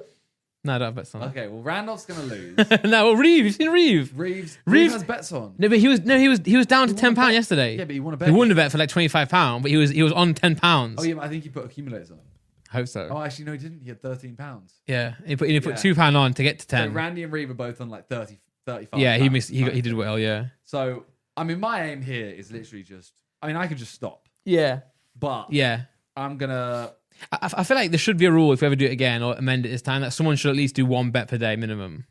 No, I don't have bets on. Okay, well, Randolph's gonna lose. No, well, Reeve, you've seen Reeve. Reeves has bets on. No, but he was down to £10 yesterday. Yeah, but he won a bet. He won the bet for like £25, but he was on £10. Oh yeah, I think he put accumulators on. I hope so. Oh, actually, no, he didn't. He had £13. Yeah, he put £2 on to get to 10. So Randy and Reeve are both on like 30, 35. Yeah, he did well. Yeah. So I mean, my aim here is literally just. I mean, I could just stop, Yeah. but Yeah. I'm gonna. I feel like there should be a rule if we ever do it again or amend it this time that someone should at least do one bet per day minimum.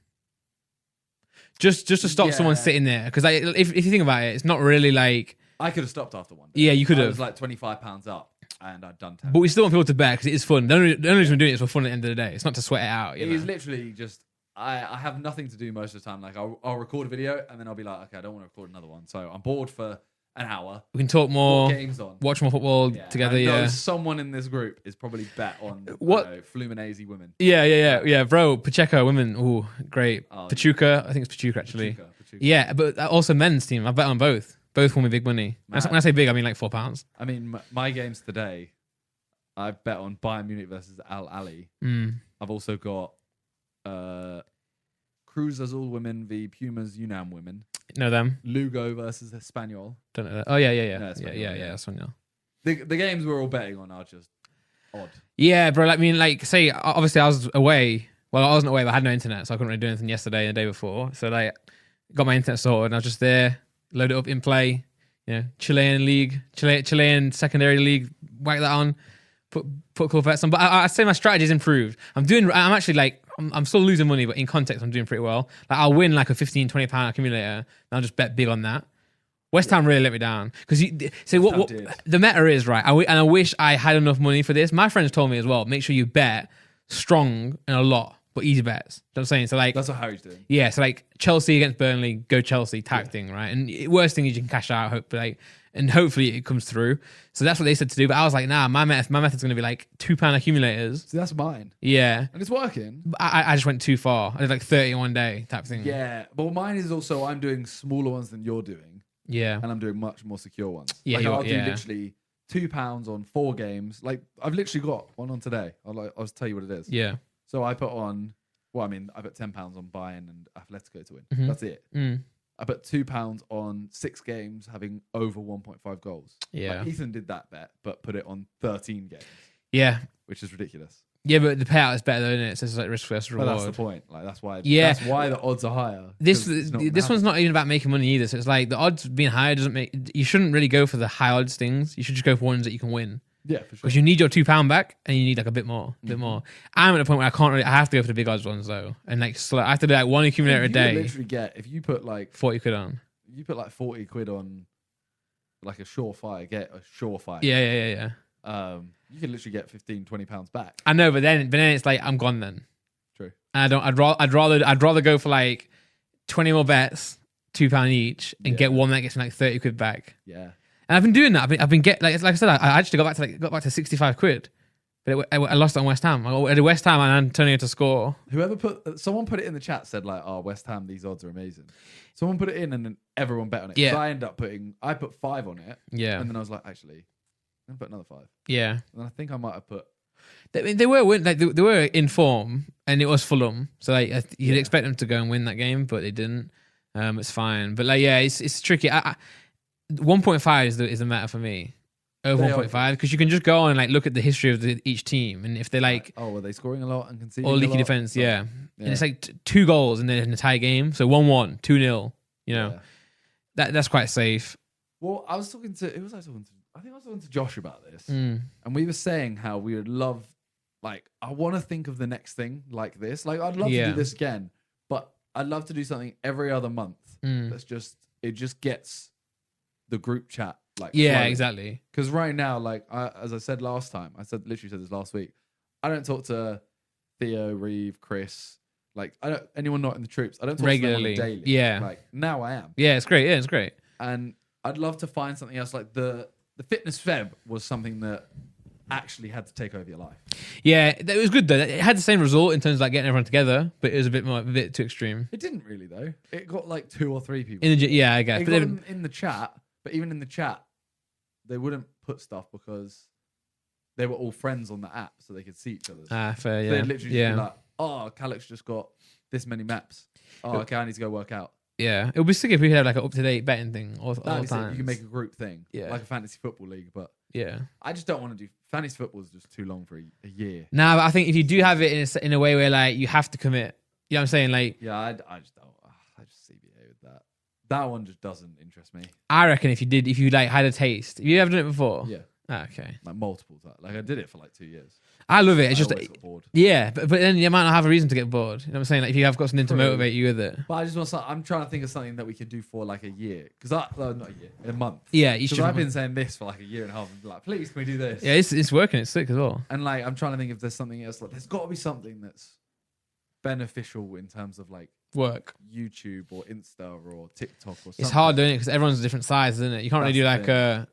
Just to stop someone sitting there, because like, if you think about it, it's not really like I could have stopped after one day. Yeah, you could have. It was like £25 up, and I'd done 10. But we still want people to bet because it is fun. The only reason we're doing it is for fun at the end of the day. It's not to sweat it out. It is literally just I have nothing to do most of the time. Like I'll record a video and then I'll be like, okay, I don't want to record another one, so I'm bored for an hour. We can talk more, games on, watch more football together. I know Yeah, someone in this group is probably bet on Fluminense women. Yeah, bro. Pacheco women. Ooh, great. Oh, Pachuca. I think it's Pachuca actually. Pachuca. Yeah, but also men's team. I bet on both. Both won me big money. When I say big, I mean like £4. I mean, my games today, I bet on Bayern Munich versus Al Ali. I've also got Cruz Azul women v Pumas UNAM women. Know them. Lugo versus Espanyol. Don't know that. Oh yeah. Yeah, That's one. Yeah. The games we're all betting on are just odd. Yeah, bro. I mean, like, say, obviously I was away. Well, I wasn't away, but I had no internet, so I couldn't really do anything yesterday and the day before. So like, got my internet sorted, and I was just there, load it up in play. You know, Chilean secondary league. Whack that on. Put cool bets on. But I'd say my strategy's improved. I'm actually like. I'm still losing money, but in context, I'm doing pretty well. Like I'll win like a £15, £20 accumulator, and I'll just bet big on that. West Ham really let me down because what the meta is right. I wish I had enough money for this. My friends told me as well. Make sure you bet strong and a lot, but easy bets. You know what I'm saying? So like that's what Harry's doing. Yeah, so like Chelsea against Burnley, go Chelsea tag thing, right? And worst thing is you can cash out, and hopefully it comes through. So that's what they said to do. But I was like, nah, my method's going to be like £2 accumulators. See, that's mine. Yeah. And it's working. But I just went too far. I did like 30 in one day type thing. Yeah. But mine is also, I'm doing smaller ones than you're doing. Yeah. And I'm doing much more secure ones. Yeah. Like I'll do literally £2 on 4 games. Like I've literally got one on today. I'll tell you what it is. Yeah. So I put on, I put £10 on Bayern and Atletico to win. Mm-hmm. That's it. I put £2 on 6 games having over 1.5 goals. Yeah. Like Ethan did that bet, but put it on 13 games. Yeah. Which is ridiculous. Yeah, but the payout is better though, isn't it? So it's like risk versus reward. But that's the point. Like that's why the odds are higher. This one's not even about making money either. So it's like the odds being higher doesn't make you shouldn't really go for the high odds things. You should just go for ones that you can win. Yeah, for sure. Because you need your £2 back, and you need like a bit more. I'm at a point where I have to go for the big odds ones though, and like I have to do like one accumulator a day. You literally get if you put like 40 quid on. You put like 40 quid on like a surefire. Get a surefire. Yeah. You can literally get £15-20 back. I know, but then it's like I'm gone then. True. And I'd rather go for like 20 more bets, £2 each, and get one that gets me like 30 quid back. Yeah. And I've been doing that. I've been like I said, I actually got back to 65 quid. But I lost it on West Ham. I did West Ham and Antonio to score. Someone put it in the chat, said like, "Oh, West Ham, these odds are amazing." Someone put it in, and then everyone bet on it. Yeah. I put 5 on it. Yeah. And then I was like, actually, I'm gonna put another 5. Yeah. And then I think I might have put. They were in form, and it was Fulham, so like you'd expect them to go and win that game, but they didn't. It's fine, but like it's tricky. 1.5 is the meta for me. Over 1.5 because you can just go on and like look at the history of each team, and if they like, were they scoring a lot and conceding or leaky defense, and it's like 2 goals in an entire game, so 1-1, 2-0. You know, that's quite safe. Well, I was talking to I think I was talking to Josh about this, and we were saying how we would love, like, I want to think of the next thing like this. Like, I'd love to do this again, but I'd love to do something every other month. That's just gets the group chat. Like flowing. Exactly. Because right now, like as I said last time, literally said this last week. I don't talk to Theo, Reeve, Chris. Like anyone not in the troops, I don't talk regularly. to them on a daily. Yeah. Like now I am. Yeah, it's great. Yeah, it's great. And I'd love to find something else. Like the fitness feb was something that actually had to take over your life. Yeah, it was good though. It had the same result in terms of like getting everyone together, but it was a bit too extreme. It didn't really though. It got like 2 or 3 people. Yeah, I guess. It But got then, them in the chat, but even in the chat, they wouldn't put stuff because they were all friends on the app, so they could see each other. fair. So Yeah, they'd literally yeah. just be like, "Oh, Calyx just got this many maps. Oh, okay, I need to go work out." Yeah, it would be sick if we could have like an up-to-date betting thing all That'd be sick. times. You can make a group thing, Yeah. like a fantasy football league. But Yeah. I just don't want to do fantasy football. Is just too long for a year. Nah, but I think if you do have it in a way where like you have to commit, you know what I'm saying? Like, Yeah, I just don't. I just CBA with that. That one just doesn't interest me. I reckon if you like had a taste, have you ever done it before? Yeah, Okay. like multiple times. Like I did it for like 2 years. I love it. It's I just, always got bored. yeah, but then you might not have a reason to get bored. You know what I'm saying? Like if you have got something to True. motivate you with it. But I just want something. I'm trying to think of something that we could do for like a year. Because not a year, a month. Yeah, you Because should. I've been saying this for like a year and a half. And be like, please, can we do this? Yeah, it's working. It's sick as well. And like, I'm trying to think if there's something else. Like, there's got to be something that's beneficial in terms of like Work. YouTube or Insta or TikTok or something. It's hard doing it because everyone's a different size, isn't it? You can't really do That's like the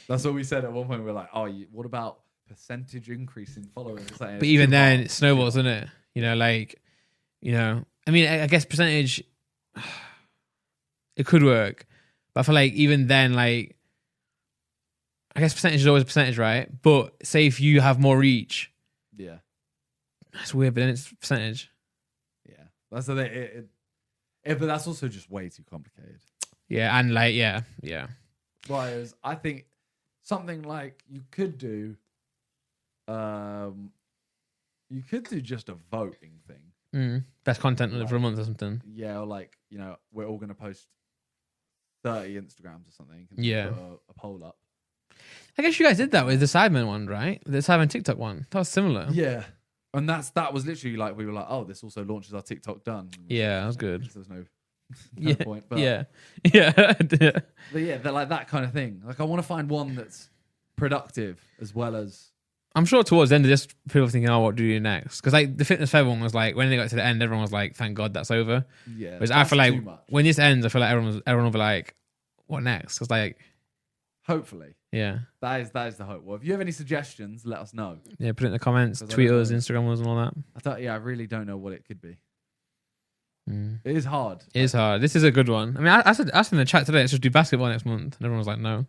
That's what we said at one point. We were like, oh, what about percentage increase in followers? It's like, but even then it snowballs, isn't it? You know, like, you know, I mean, I guess percentage, it could work, but I feel like even then, like, I guess percentage is always a percentage, right? But say if you have more reach, Yeah. that's weird, but then it's percentage. Yeah. That's the thing. But that's also just way too complicated. Yeah, and like, yeah. Whereas I think something like you could do just a voting thing. Best content for a month or something. Yeah, or like, we're all going to post 30 Instagrams or something. And Yeah. put a poll up. I guess you guys did that with the Sidemen one, right? The Sidemen TikTok one. That was similar. Yeah. And that was literally like, we were like, oh, this also launches our TikTok done. Yeah, that was good. There's no Yeah, point. But, yeah. but yeah, they're like that kind of thing. Like I want to find one that's productive as well as. I'm sure towards the end of this, people were thinking, oh, what do you do next? Because like the Fitness Fair one was like, when they got to the end, everyone was like, thank God that's over. Yeah. Whereas I feel that's too like much. when this ends, I feel like everyone will be like, what next? Because like, Hopefully. yeah. That is the hope. Well, if you have any suggestions, let us know. Yeah, put it in the comments, 'Cause I tweet don't us, know. Instagram us and all that. I really don't know what it could be. Mm. It is hard. It is hard. This is a good one. I mean, I said in the chat today, let's just do basketball next month. And everyone was like, no.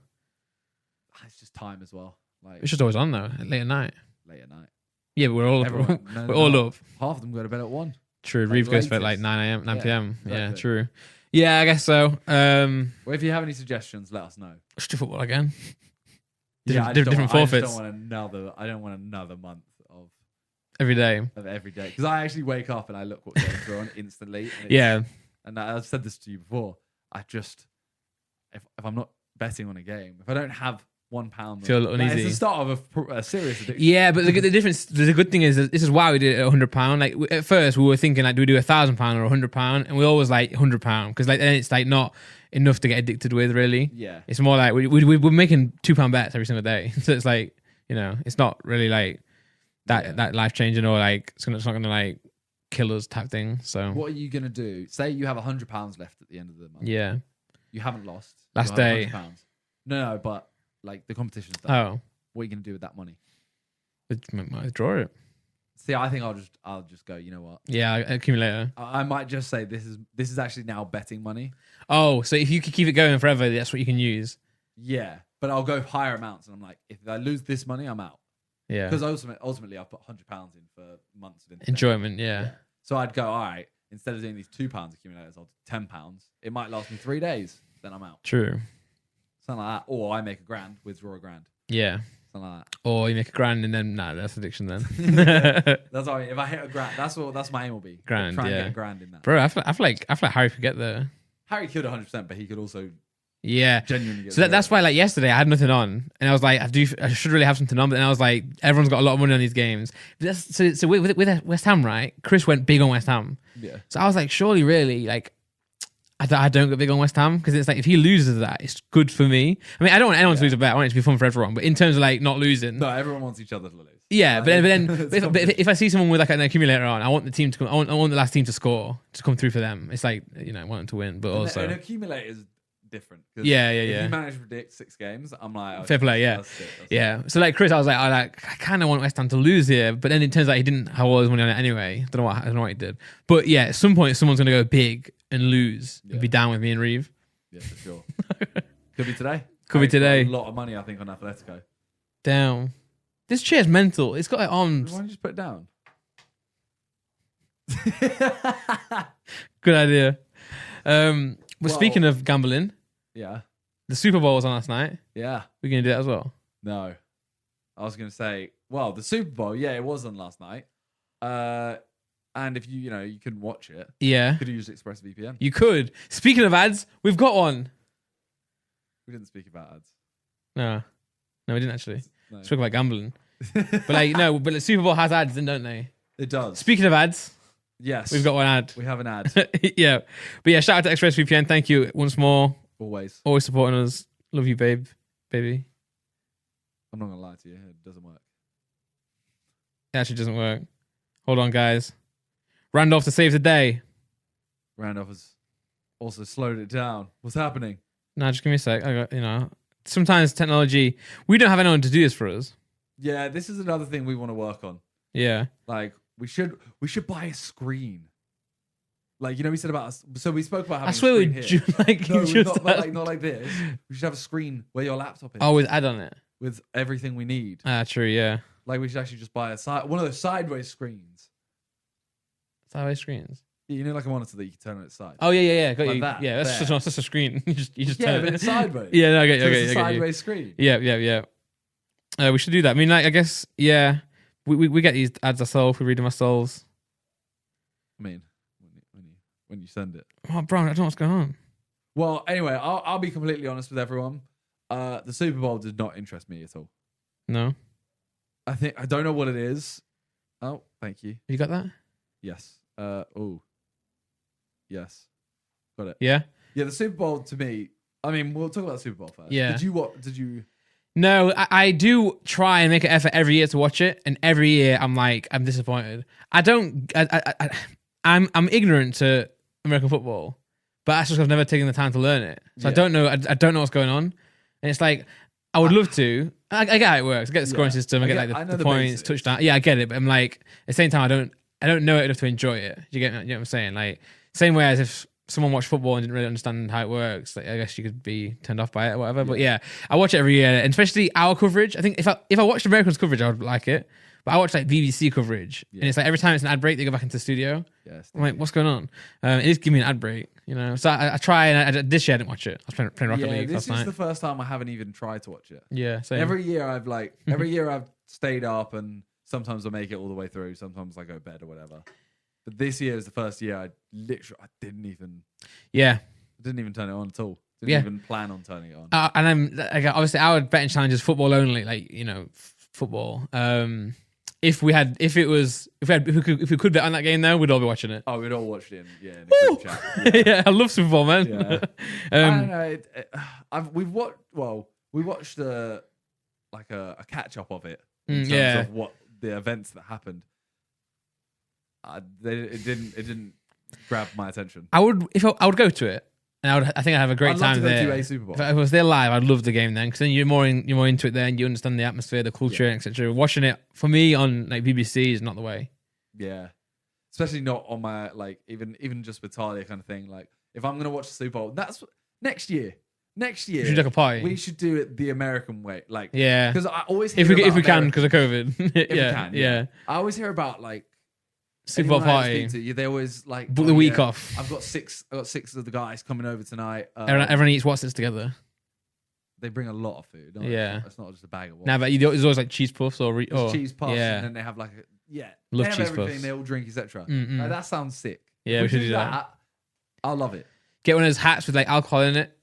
It's just time as well. Like It's just always on though, late at night. late at night. Yeah, but we're all Everyone, we're all up. Half of them go to bed at 1. True. Like Reeve goes for latest. like 9 a.m., 9 Yeah, p.m. Yeah, exactly. true. Yeah, I guess so. Well, if you have any suggestions, let us know. Let's do football again. I Different just forfeits don't want another month of every day. every day because I actually wake up and I look what games are on instantly. And Yeah. and I've said this to you before. I just if I'm not betting on a game, if I don't have £1, Feel uneasy. It's the start of a serious addiction. Yeah, but the difference, the good thing is, this is why we did it at £100. Like at first, we were thinking like, do we do £1,000 or £100? And we always like £100 because like then it's like not enough to get addicted with. Really, Yeah. it's more like we're making £2 bets every single day. So it's like, it's not really like that life changing or like it's not gonna like kill us type thing. So What are you gonna do? Say you have £100 left at the end of the month. yeah, You haven't lost. Last You'll have day. £100. No, but like the competition's done. oh, What are you gonna do with that money? might withdraw it. See, I think I'll just go. You know what? Yeah, accumulator. I might just say this is actually now betting money. Oh, so if you could keep it going forever, that's what you can use. Yeah, but I'll go higher amounts, and I'm like, if I lose this money, I'm out. Yeah, Because ultimately, I've put £100 in for months of entertainment. enjoyment. Yeah. So I'd go, all right. Instead of doing these £2 accumulators, I'll do £10. It might last me 3 days. Then I'm out. True. Something like that. Or I make £1,000, withdraw £1,000. Yeah. Something like that. Or you make a grand and then that's addiction then. That's all right. If I hit £1,000, that's my aim will be. Grand, Try and yeah. get £1,000 in that. Bro, I feel like Harry could get there. Harry killed 100%, but he could also Yeah. genuinely get So that's why like yesterday I had nothing on and I was like I should really have something on, but then I was like everyone's got a lot of money on these games. But so with West Ham, right? Chris went big on West Ham. Yeah. So I was like, surely really like I don't get big on West Ham because it's like if he loses that, it's good for me. I mean, I don't want anyone to lose a bet. I want it to be fun for everyone. But in terms of like not losing, No, everyone wants each other to lose. yeah. Like, But if I see someone with like an accumulator on, I want the team to come. I want the last team to score to come through for them. It's like I want them to win, but also an accumulator is different. If yeah. you manage to predict 6 games, I'm like, okay, Fair play, yeah. That's it. Yeah. So like Chris, I was like, I kind of want West Ham to lose here, but then it turns out he didn't have all his money on it anyway. I don't know what he did. But yeah, at some point someone's gonna go big and lose and be down with me and Reeve. Yeah, for sure. Could be today. Could be today. A lot of money, I think, on Atletico. Down. This chair's mental. It's got like arms. Why don't you just put it down? Good idea. Speaking of gambling, yeah, the Super Bowl was on last night. yeah. We're gonna do that as well. No, I was going to say, well, the Super Bowl, yeah, it was on last night. And if you couldn't watch it, Yeah, could you use ExpressVPN? you could. Speaking of ads, we've got one. We didn't speak about ads. No, we didn't actually. No. Spoke about gambling, but but the Super Bowl has ads, don't they? It does. Speaking of ads, Yes, we've got one ad. We have an ad. Yeah, but yeah, shout out to ExpressVPN. Thank you once more. Always supporting us. Love you, baby. I'm not gonna lie to you. It doesn't work. It actually doesn't work. Hold on, guys. Randolph to save the day. Randolph has also slowed it down. What's happening? No, just give me a sec. I got, sometimes technology, we don't have anyone to do this for us. Yeah, this is another thing we want to work on. Yeah. Like we should buy a screen. Like we said about us. So we spoke about having. I swear a screen here. Not like this. We should have a screen where your laptop is. Oh, with ad on it. With everything we need. Ah, true. Yeah. Like we should actually just buy one of those sideways screens. Sideways screens. Like a monitor that you can turn on its side. Oh yeah. Got like you. That, yeah, that's just a screen. you just yeah, turn but it. it's sideways. Yeah, no, I get you. So I it's a sideways screen. Yeah. We should do that. I mean, like, I guess, yeah, we get these ads ourselves. We read them ourselves. I mean, when you send it. Oh, bro, I don't know what's going on. Well, anyway, I'll be completely honest with everyone. The Super Bowl did not interest me at all. No. I don't know what it is. Oh, thank you. You got that? Yes. Yes. Got it. Yeah. Yeah, the Super Bowl to me. I mean, we'll talk about the Super Bowl first. Yeah. Did you? No, I do try and make an effort every year to watch it, and every year I'm disappointed. I'm ignorant to American football, but that's just I've never taken the time to learn it, so I don't know. I don't know what's going on, and it's like I would love to. I get how it works. I get the scoring system. I get like the points, touchdown. Yeah, I get it, but I'm like at the same time I don't know it enough to enjoy it. You get what I'm saying? Like same way as if someone watched football and didn't really understand how it works, like I guess you could be turned off by it or whatever. Yeah. But yeah, I watch it every year, and especially our coverage. I think if I watched Americans coverage, I would like it. But I watch like BBC coverage, and it's like every time it's an ad break, they go back into the studio. Yeah, I'm like, what's going on? It is giving me an ad break, So I try, and this year I didn't watch it. I was playing Rocket League last night. This is the first time I haven't even tried to watch it. Yeah, same. Every year I've stayed up, and sometimes I make it all the way through. Sometimes I go to bed or whatever. But this year is the first year I didn't even. Yeah. I didn't even turn it on at all. Didn't even plan on turning it on. And I'm like, obviously our betting challenge is football only, like football. If we could bet on that game though, we'd all be watching it. Oh, we'd all watch it in a group chat. Yeah, I love Super Bowl, man. Yeah. I don't know. We watched a catch up of it in terms of what the events that happened. It didn't grab my attention. I would go to it, and I think I'd have a great time there. To a Super Bowl. If I was there live, I'd love the game then, because then you're more into it then. You understand the atmosphere, the culture, etc. Watching it for me on like BBC is not the way. Yeah, especially not on my even just with Talia kind of thing. Like if I'm gonna watch the Super Bowl, that's next year. Next year, we should do like a party. We should do it the American way, because I always hear if we can because of COVID. If we can, yeah. I always hear about Super Bowl party. They always book the week off. I got six of the guys coming over tonight. Everyone eats Watsons together. They bring a lot of food. It's not just a bag of Watsons. Nah, but there's always like cheese puffs or cheese puffs, and then they have love they have cheese everything. puffs. They all drink, etc. That sounds sick. Yeah, we should do that. I'll love it. Get one of those hats with like alcohol in it.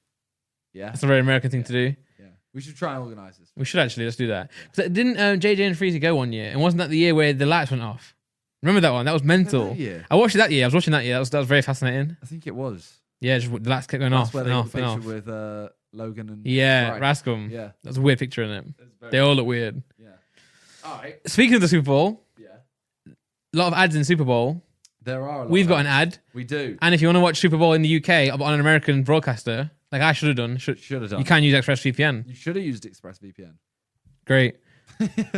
Yeah, that's a very American thing to do. Yeah, we should try and organise this. We should actually. Let's do that. Yeah. Didn't JJ and Freezy go one year? And wasn't that the year where the lights went off? Remember that one? That was mental. Yeah, I watched it that year. I was watching that year. That was very fascinating. I think it was. Yeah, just the lights kept going That's off where and they off got and the off. picture with Logan and Yeah, Bryce. Rascom. Yeah, That's a weird picture in it. very They all look weird. Yeah. All right. Speaking of the Super Bowl, Yeah. a lot of ads in Super Bowl. There are. We've got an ad. We do. And if you want to watch Super Bowl in the UK on an American broadcaster, like I should have done, Should have done. you can use ExpressVPN. You should have used ExpressVPN. Great.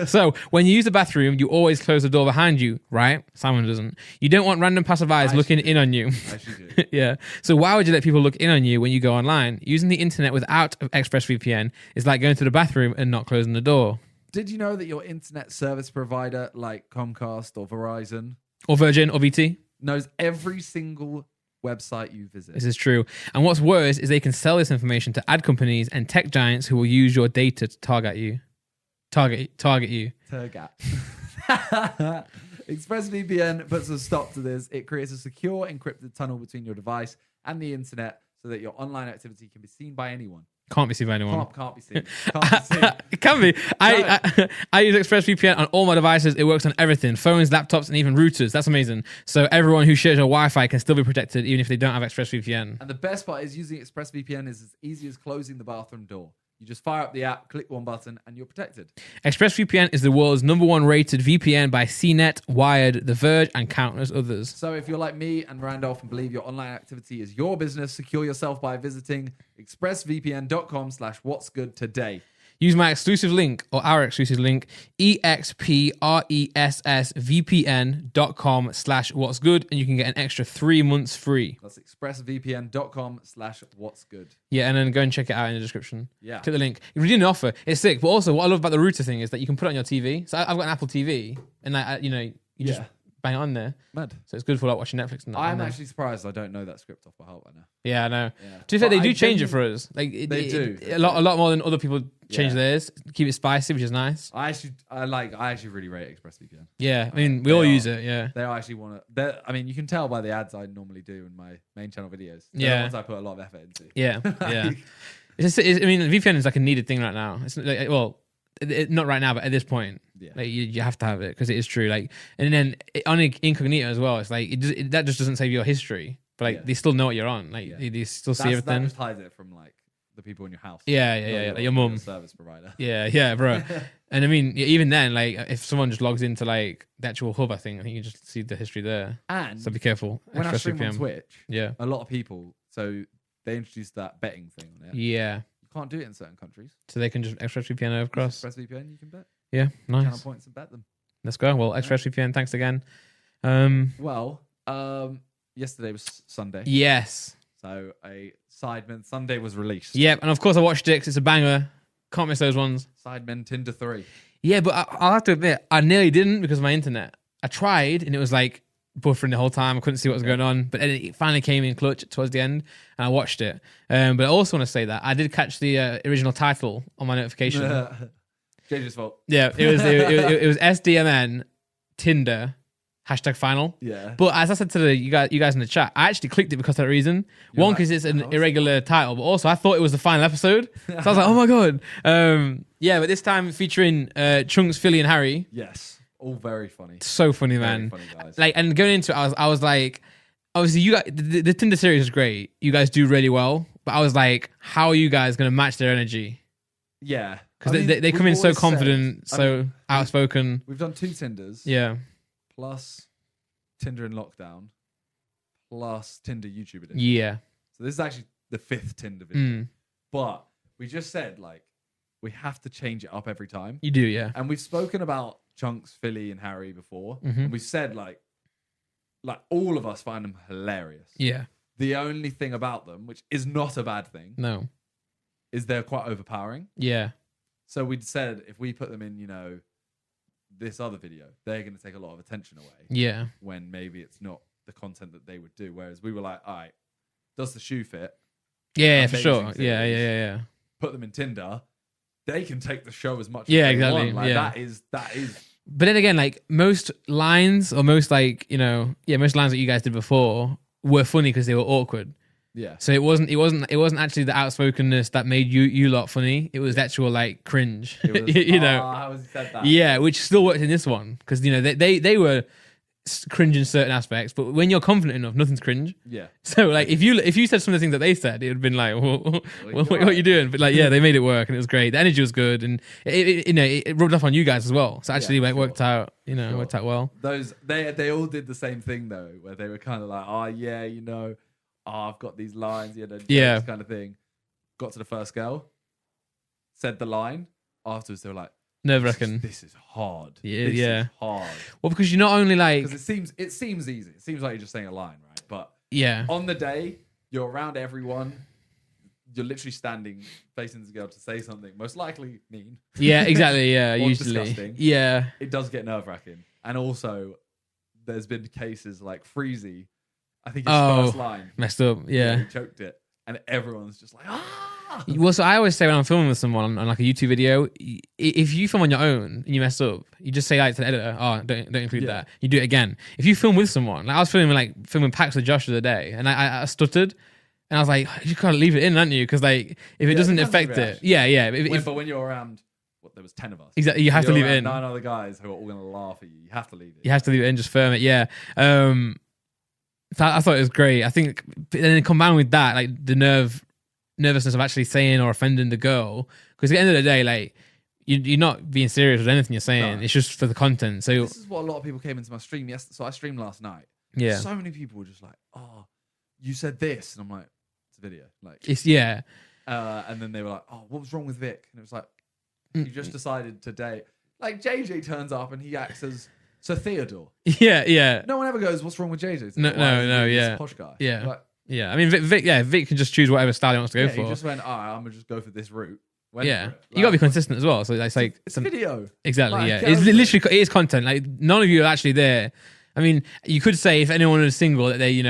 So when you use the bathroom, you always close the door behind you, right? Simon doesn't. You don't want random passerbys looking in on you. I actually do. Yeah. So why would you let people look in on you when you go online? Using the internet without ExpressVPN is like going to the bathroom and not closing the door. Did you know that your internet service provider, like Comcast or Verizon, Or Virgin or VT? knows every single website you visit? This is true. And what's worse is they can sell this information to ad companies and tech giants who will use your data to target you. Target you. Turgat. ExpressVPN puts a stop to this. It creates a secure encrypted tunnel between your device and the internet so that your online activity can be seen by anyone. Can't be seen by anyone. Can't be seen. Can't be seen. It can be. I use ExpressVPN on all my devices. It works on everything. Phones, laptops, and even routers. That's amazing. So everyone who shares your Wi-Fi can still be protected even if they don't have ExpressVPN. And the best part is using ExpressVPN is as easy as closing the bathroom door. You just fire up the app, click one button, and you're protected. ExpressVPN is the world's #1 rated VPN by CNET, Wired, The Verge, and countless others. So if you're like me and Randolph and believe your online activity is your business, secure yourself by visiting expressvpn.com/what'sgood today. Use my exclusive link or our exclusive link, expressvpn.com/what'sgood, and you can get an extra 3 months free. That's expressvpn.com/what'sgood. Yeah, and then go and check it out in the description. Yeah. Click the link. If you didn't offer, it's sick. But also, what I love about the router thing is that you can put it on your TV. So I've got an Apple TV, and you just bang it on there. Mad. So it's good for like watching Netflix and that. I'm actually surprised I don't know that script off by heart right now. Yeah, I know. Yeah. To be fair, But they do I change it for us. Like They do. a lot more than other people change Yeah. theirs. Keep it spicy, which is nice. I actually really rate ExpressVPN. Yeah, I mean we all use it. Yeah, They actually want to. I mean, you can tell by the ads I normally do in my main channel videos. They're Yeah. the ones I put a lot of effort into. yeah, yeah. I mean, VPN is like a needed thing right now. It's like, not right now, but at this point, Yeah. like you have to have it because it is true. Like, and then on incognito as well. It's like that just doesn't save your history, but like Yeah. they still know what you're on. Like Yeah. they still see That everything. just hides it from like the people in your house. Yeah. Like your mum. Service provider. Yeah, bro. And I mean, even then, like if someone just logs into like the actual hub, I think you just see the history there. And So be careful. when I stream on ExpressVPN. Twitch, Yeah. a lot of people, so they introduced that betting thing on it. Yeah. You can't do it in certain countries. So they can just ExpressVPN across. ExpressVPN, you can bet. Yeah, Channel nice. points and bet them. Let's go. Well, ExpressVPN, thanks again. Well, yesterday was Sunday. Yes. So a Sidemen Sunday was released. Yep. And of course, I watched it 'cause it's a banger. Can't miss those ones. Sidemen Tinder 3. Yeah, but I'll have to admit, I nearly didn't because of my internet. I tried and it was like buffering the whole time. I couldn't see what was going on. But then it finally came in clutch towards the end and I watched it. But I also want to say that I did catch the original title on my notification. JJ's fault. Yeah, it was SDMN Tinder #final. Yeah. But as I said to you guys in the chat, I actually clicked it because of that reason. You're One, like, because it's an "Oh, what's irregular title, but also I thought it was the final episode. So I was like, oh my god. Yeah, but this time featuring Chunks, Philly, and Harry. Yes. All very funny. So funny, man. Very funny guys. Like, and going into it, I was like, obviously you guys, the Tinder series is great. You guys do really well, but I was like, how are you guys going to match their energy? Yeah. Because they come in so confident, outspoken. We've done 2 Tinders. Yeah. Plus Tinder in lockdown. Plus Tinder YouTube edition. Yeah. So this is actually the 5th Tinder video. Mm. But we just said like we have to change it up every time. You do, yeah. And we've spoken about Chunks, Philly, and Harry before. Mhm. And we've said like all of us find them hilarious. Yeah. The only thing about them, which is not a bad thing, No. is they're quite overpowering. Yeah. So we'd said if we put them in, this other video, they're going to take a lot of attention away. Yeah. When maybe it's not the content that they would do. Whereas we were like, all right, does the shoe fit? Yeah, for Amazing sure. series. Yeah. Put them in Tinder. They can take the show as much Yeah, as they exactly. want. Like, Yeah. that is. But then again, like most lines or most most lines that you guys did before were funny because they were awkward. Yeah. So it wasn't actually the outspokenness that made you lot funny. It was actual like cringe. It was, you know. how has he said that? Yeah, which still worked in this one because they were cringe in certain aspects, but when you're confident enough, nothing's cringe. Yeah. So like if you said some of the things that they said, it would have been like, what are you doing? But like, yeah, they made it work and it was great. The energy was good and it rubbed off on you guys as well. So actually, it worked out. It worked out well. Those they all did the same thing though, where they were kind of like, oh yeah, I've got these lines, this kind of thing. Got to the first girl, said the line. Afterwards, they were like, nerve-wracking. This is hard. Yeah, this is hard. Well, because you're not only like, because it seems easy. It seems like you're just saying a line, right? But on the day, you're around everyone. You're literally standing facing the girl to say something, most likely mean. Yeah, exactly. Yeah, or usually. Disgusting. Yeah, it does get nerve-wracking, and also there's been cases like Freezy. I think his first line messed up. Yeah, he choked it, and everyone's just like, ah. Well, so I always say when I'm filming with someone on like a YouTube video, if you film on your own and you mess up, you just say like to the editor, "Oh, don't include that." You do it again. If you film with someone, like I was filming packs with Josh the other day, and I stuttered, and I was like, "You can't leave it in, aren't you?" Because like if it doesn't affect it, but when you're around, there was 10 of us. Exactly, you have to leave it in. 9 other guys who are all gonna laugh at you. You have to leave it. You have to leave it in. Just firm it. Yeah. So I thought it was great. I think then combined with that, like the nervousness of actually saying or offending the girl, because at the end of the day, like you're not being serious with anything you're saying. No. It's just for the content. So this is what a lot of people came into my stream yesterday. So I streamed last night. Yeah. So many people were just like, "Oh, you said this," and I'm like, "It's a video." Like it's and then they were like, "Oh, what was wrong with Vic?" And it was like, "You just decided today." Like JJ turns up and he acts as Sir Theodore. Yeah. No one ever goes, "What's wrong with JJ?" No. Yeah. Posh guy. Yeah. Like, yeah, I mean, Vic can just choose whatever style he wants to go for. He just went, I'm going to just go for this route. You got to be consistent as well. So it's like... It's a video. Exactly, like, yeah. It's literally, it is content. Like, none of you are actually there. I mean, you could say if anyone is single that they,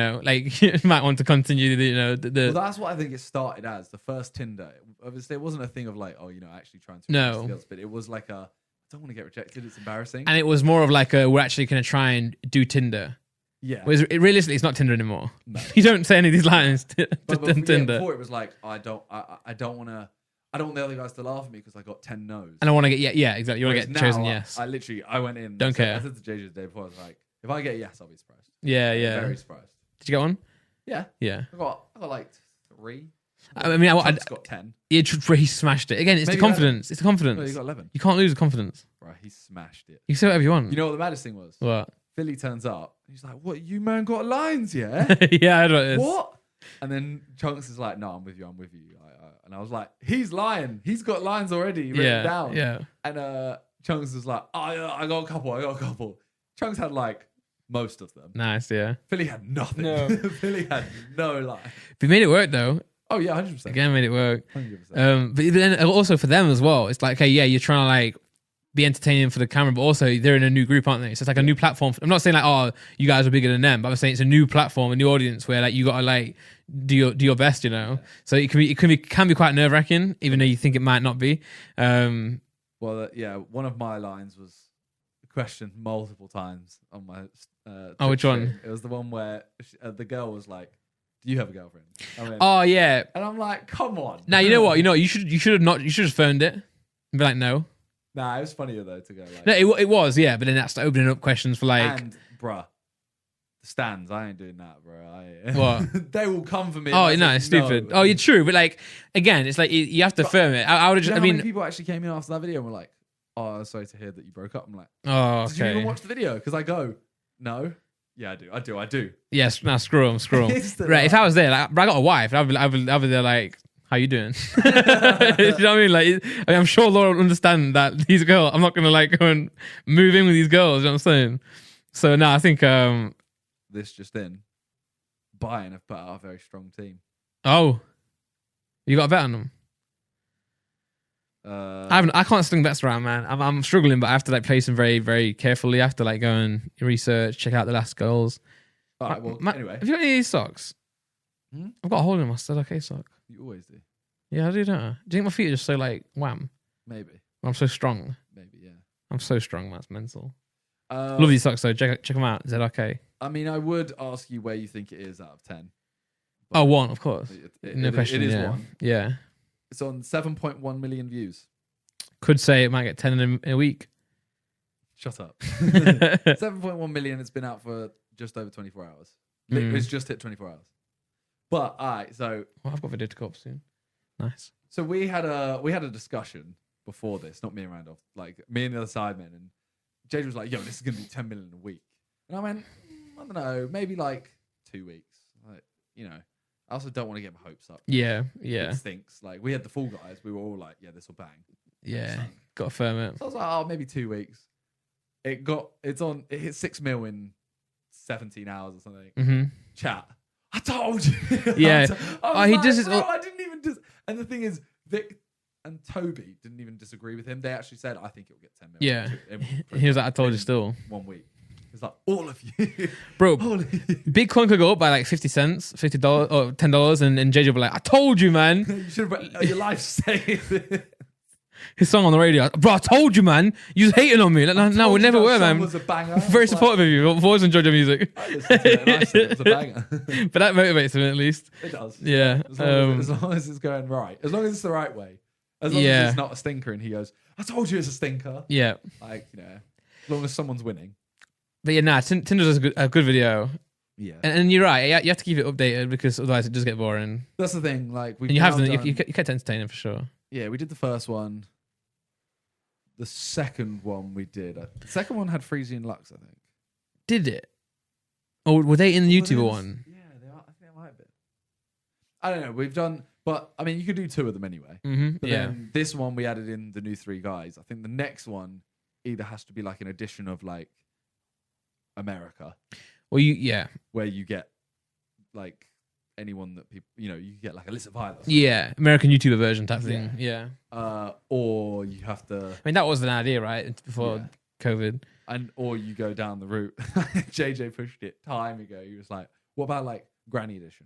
might want to continue Well, that's what I think it started as, the first Tinder. Obviously, it wasn't a thing of like, actually trying to... skills, but it was like I don't want to get rejected. It's embarrassing. And it was more of like we're actually going to try and do Tinder. Yeah. Whereas realistically, it's not Tinder anymore. No. You don't say any of these lines to Tinder. Before it was like, I don't want the other guys to laugh at me because I got 10 no's. And I want to get, exactly. You want to get chosen yes. I went in. Don't care. I said to JJ the day before, I was like, if I get a yes, I'll be surprised. Yeah. Very surprised. Did you get one? Yeah. I got like 3. I mean, I got 10. He smashed it. Again, it's the confidence. 11. It's the confidence. No, you got 11. You can't lose the confidence. Right, he smashed it. You can say whatever you want. You know what the maddest thing was? What? Philly turns up. He's like, "What? You man got lines, yeah?" Yeah, I know this. What? And then Chunks is like, "No, I'm with you. And I was like, "He's lying. He's got lines already written down." Yeah. And Chunks was like, "Oh, yeah, I got a couple. Chunks had like most of them. Nice, yeah. Philly had nothing. No. Philly had no line. We made it work though. Oh yeah, 100%. Again, made it work. 100%. But then also for them as well, it's like, okay, yeah, you're trying to like be entertaining for the camera, but also they're in a new group, aren't they? So it's like a new platform. I'm not saying like, oh, you guys are bigger than them, but I'm saying it's a new platform, a new audience where like you gotta like do your best, Yeah. So it can be quite nerve wracking, even though you think it might not be. One of my lines was questioned multiple times on my. Which one? It was the one where the girl was like, "Do you have a girlfriend?" Oh yeah. And I'm like, "Come on." Now you know what? You should have phoned it and be like, no. Nah, it was funnier though to go like. No, it was, yeah, but then that's opening up questions for like. And bruh, the stands. I ain't doing that, bro. What? They will come for me. Oh no, it's stupid. Oh, you're true, but like again, it's like you have to firm it. I would have just. How many people actually came in after that video and were like, "Oh, sorry to hear that you broke up." I'm like, "Oh, okay." Did you even watch the video? Because I go, "No." Yeah, I do. Yes, now screw them. Right, if I was there, like, I got a wife, I'd be there like, how you doing? You know what I mean? I'm sure Laura will understand that these girls, I'm not going to like go and move in with these girls, you know what I'm saying? So no, I think... this just in, Bayern have put out a very strong team. Oh, you got a bet on them? I can't sling bets around, man. I'm struggling, but I have to like place them very, very carefully. I have to like go and research, check out the last goals. All right, well, anyway. Have you got any of these socks? I've got a hole in my Stud OK sock. You always do. Yeah, I do, don't I? Do you think my feet are just so like wham? Maybe. I'm so strong. Maybe, yeah. I'm so strong, that's mental. Love these socks though. Check them out. ZRK. I mean, I would ask you where you think it is out of 10. Oh, 1, of course. No question. It is 1. Yeah. It's on 7.1 million views. Could say it might get 10 in a week. Shut up. 7.1 million. It's been out for just over 24 hours. It's just hit 24 hours. But all right, so I've got video to go up soon. Nice. So we had a discussion before this, not me and Randolph, like me and the other sidemen, and Jade was like, "Yo, this is gonna be 10 million a week," and I went, "I don't know, maybe like 2 weeks." Like, you know, I also don't want to get my hopes up. Yeah. It stinks. Like we had the Fall Guys, we were all like, "Yeah, this will bang." Yeah. Got to firm it. So I was like, "Oh, maybe 2 weeks." It hit 6 mil in 17 hours or something. Mm-hmm. Chat. I told you. Yeah. He does his. I didn't even. And the thing is, Vic and Toby didn't even disagree with him. They actually said, "I think it'll get 10 million." Yeah. He was like, "I told you." Still 1 week. It's like all of you, bro. all of you. Bitcoin could go up by like 50 cents, $50 or $10, and JJ would be like, "I told you, man." You should have your life saved. His song on the radio, bro. I told you, man. You was hating on me. Like, no, we never were, man. Was a banger. Very supportive of you. I've always enjoyed your music. I listened to it and I said it was a banger. But that motivates him at least. It does. Yeah. As long as it's going right. As long as it's the right way. As long as it's not a stinker and he goes, "I told you it's a stinker." Yeah. Like, you know, as long as someone's winning. But yeah, Tinder does a good video. Yeah. And you're right. You have to keep it updated because otherwise it does get boring. That's the thing. Like, and you have to, you kept entertaining for sure. Yeah, we did the first one. The second one we did. The second one had Freezy and Lux, I think. Did it? Or were they in the YouTuber one? Yeah, they are. I think they might have been. I don't know. We've done, but I mean, you could do 2 of them anyway. Mm-hmm. But then this one we added in the new 3 guys. I think the next one either has to be like an edition of like America. Well, where you get like anyone that people, you know, you get like Alyssa Violet. Yeah, American YouTuber version type thing. Yeah. Or you have to. I mean, that was an idea, right? Before COVID. Or you go down the route. JJ pushed it time ago. He was like, "What about like Granny Edition?"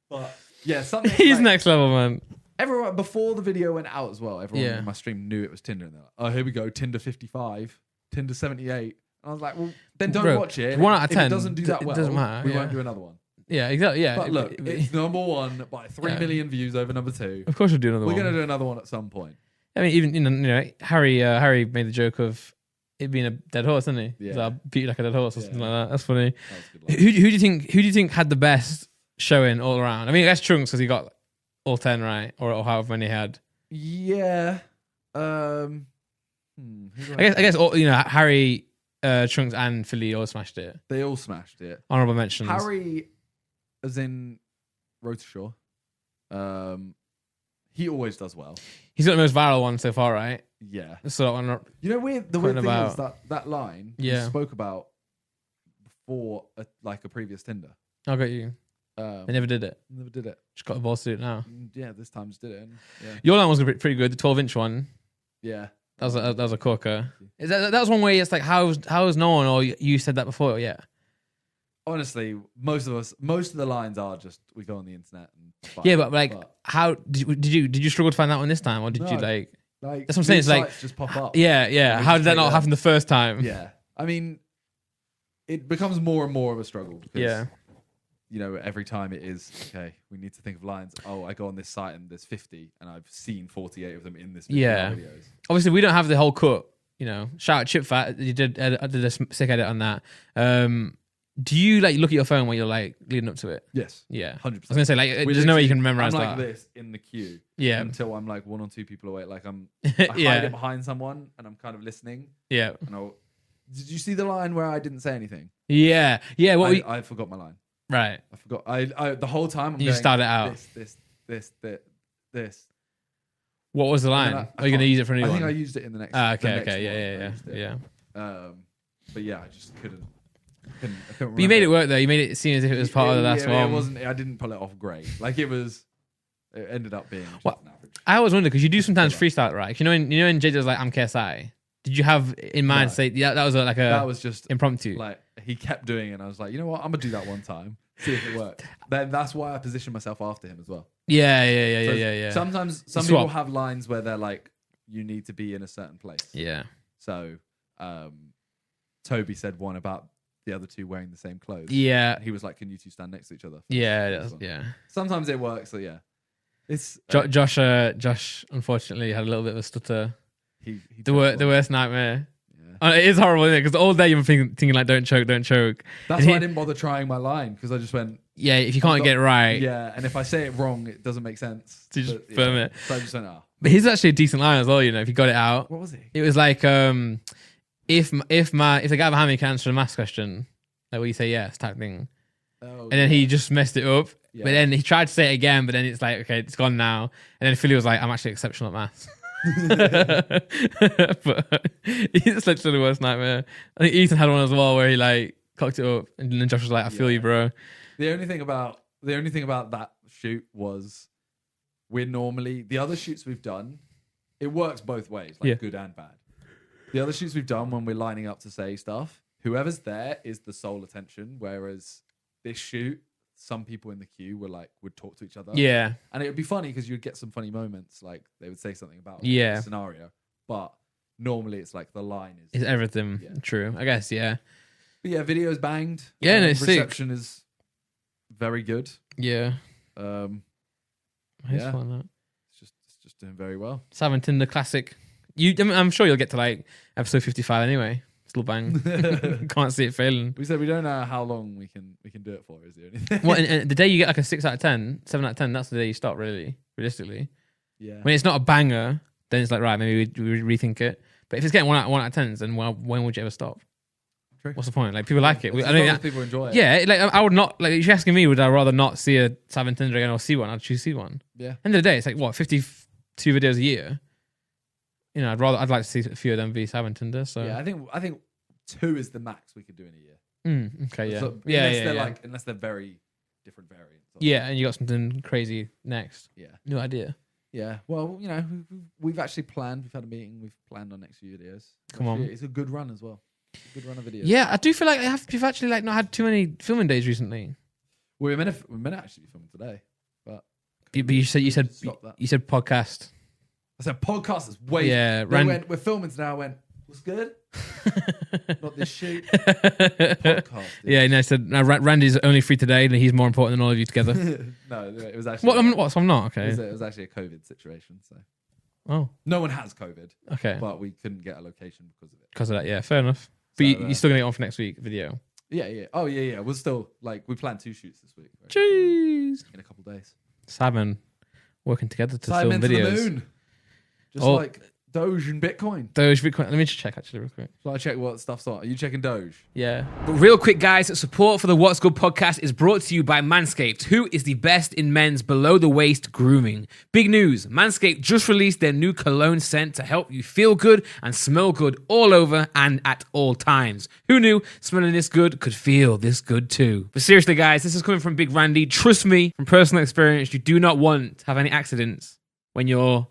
But yeah, something. He's like, next level, man. Everyone before the video went out as well. Everyone in my stream knew it was Tinder, and they're like, "Oh, here we go, Tinder 55, Tinder 78." And I was like, "Well, then don't watch it. 1 out of 10. If it doesn't do that well, doesn't matter, we won't do another one." Yeah, exactly. Yeah, but look, it's number 1 by 3 million views over number 2. Of course, we'll do another one. We're gonna do another one at some point. I mean, even you know, Harry made the joke of it being a dead horse, didn't he? Yeah. Like, beat you like a dead horse or something like that. That's funny. That who do you think had the best showing all around? I mean, I guess Trunks because he got all 10 right, or however many he had. Yeah. I guess all, you know, Harry, Trunks, and Philly all smashed it. They all smashed it. Honorable mentions. Harry, as in Road to Shore. He always does well. He's got the most viral one so far, right? Yeah. So you know, the weird thing is that line you spoke about before a previous Tinder. I'll get you. They never did it. Never did it. Just got the balls to do it now. Yeah, this time just did it. And, yeah. Your line was pretty good. The 12-inch one. Yeah. That was a corker. That was one way it's like, how is no one, or you said that before? Yeah. Honestly, most of the lines are just we go on the internet and find how did you struggle to find that one this time, or did you like that's what I'm saying? It's like just pop up. Yeah. How did that not happen the first time? Yeah, I mean, it becomes more and more of a struggle because you know, every time it is okay. We need to think of lines. Oh, I go on this site and there's 50, and I've seen 48 of them in this videos. Obviously, we don't have the whole cut. You know, shout out Chip Fat. You did. I did a sick edit on that. Do you like look at your phone when you're like leading up to it? Yes. Yeah. 100%. I was gonna say like there's no way you can memorize I'm that. like this in the queue. Yeah. Until I'm like 1 or 2 people away. Like I hide it behind someone and I'm kind of listening. Yeah. And did you see the line where I didn't say anything? Yeah. Yeah. I forgot my line. Right. I forgot. I the whole time you started out. This. What was the line? Are you gonna use it for a new one? I think I used it in the next. Okay. Yeah. But yeah, I just couldn't. But you made it work though. You made it seem as if it was part of the last one. It wasn't. I didn't pull it off great. Like it was. It ended up being just an average. I always wonder because you do sometimes freestyle, right? You know, when JJ was like, "I'm KSI." Did you have in mind to say that was that was just impromptu? Like he kept doing it, and I was like, you know what? I'm gonna do that one time, see if it works. Then that's why I positioned myself after him as well. Yeah. Sometimes some people have lines where they're like, you need to be in a certain place. Yeah. So, Toby said one about the other 2 wearing the same clothes. Yeah. He was like, can you 2 stand next to each other? Yeah. Sometimes it works. So yeah, it's Josh. Unfortunately, had a little bit of a stutter. The worst nightmare. It is horrible, isn't it? Because all day you're thinking like, don't choke. That's why I didn't bother trying my line, because I just went... Yeah, if you can't get it right... Yeah, and if I say it wrong, it doesn't make sense. So you just firm it. So I just went, But he's actually a decent line as well, if you got it out. What was he? It was like, if the guy behind me can answer the maths question, like where you say yes type thing. And then he just messed it up. Yeah. But then he tried to say it again, but then it's like, okay, it's gone now. And then Philly was like, I'm actually exceptional at maths. But it's literally the worst nightmare. I think Ethan had one as well where he like cocked it up, and then Josh was like, I feel you, bro. The only thing about that shoot was the other shoots we've done, it works both ways, like good and bad. The other shoots we've done, when we're lining up to say stuff, whoever's there is the sole attention, whereas this shoot, some people in the queue would talk to each other. Yeah. And it would be funny because you'd get some funny moments, like they would say something about the scenario. But normally it's like the line is everything. Yeah. True. I guess, yeah. But yeah, video's banged. Yeah, no, it's reception is very good. Yeah. Fun, that. It's just doing very well. Savinton, the classic. I'm sure you'll get to like episode 55 anyway. Still bang. Can't see it failing. We said we don't know how long we can do it for. Is there anything? Well, and the day you get like a 6 out of 10, 7 out of 10, that's the day you stop. Really, realistically. Yeah. When it's not a banger, then it's like, right, maybe we rethink it. But if it's getting 1 out of 10s, then when would you ever stop? True. What's the point? Like people like it. I mean, people enjoy it. Yeah, like I would not like. If you're asking me, would I rather not see a Savinton again or see one? I'd choose see one. Yeah. End of the day, it's like what 52 videos a year. I'd like to see a few of them be Savinton. So yeah, I think 2 is the max we could do in a year. Okay, yeah. So, unless they're very different variants. Yeah, and you got something crazy next. Yeah. New idea. Yeah. Well, we've actually planned. We've had a meeting. We've planned our next few videos. Come on. It's a good run as well. Good run of videos. Yeah, I do feel like you've actually like not had too many filming days recently. Well, we're meant to actually be filming today, but you said podcast. I said podcast is way. Yeah, we're filming today. I went, what's good? Not this shoot. Podcast. Yeah, no. I said Randy's only free today, and he's more important than all of you together. No, it was actually. So I'm not okay. It was actually a COVID situation. So. Oh. No one has COVID. Okay. But we couldn't get a location because of it. Because of that, yeah, fair enough. But you're still gonna get on for next week video. Yeah. Oh yeah. We're still we planned 2 shoots this week. Right? Jeez. In a couple of days. Simon working together to film videos. To the moon. Just like Doge and Bitcoin. Let me just check actually real quick. So I check what stuff's on. Are you checking Doge? Yeah. But real quick, guys, support for the What's Good podcast is brought to you by Manscaped, who is the best in men's below-the-waist grooming. Big news, Manscaped just released their new cologne scent to help you feel good and smell good all over and at all times. Who knew smelling this good could feel this good too? But seriously, guys, this is coming from Big Randy. Trust me, from personal experience, you do not want to have any accidents when you're,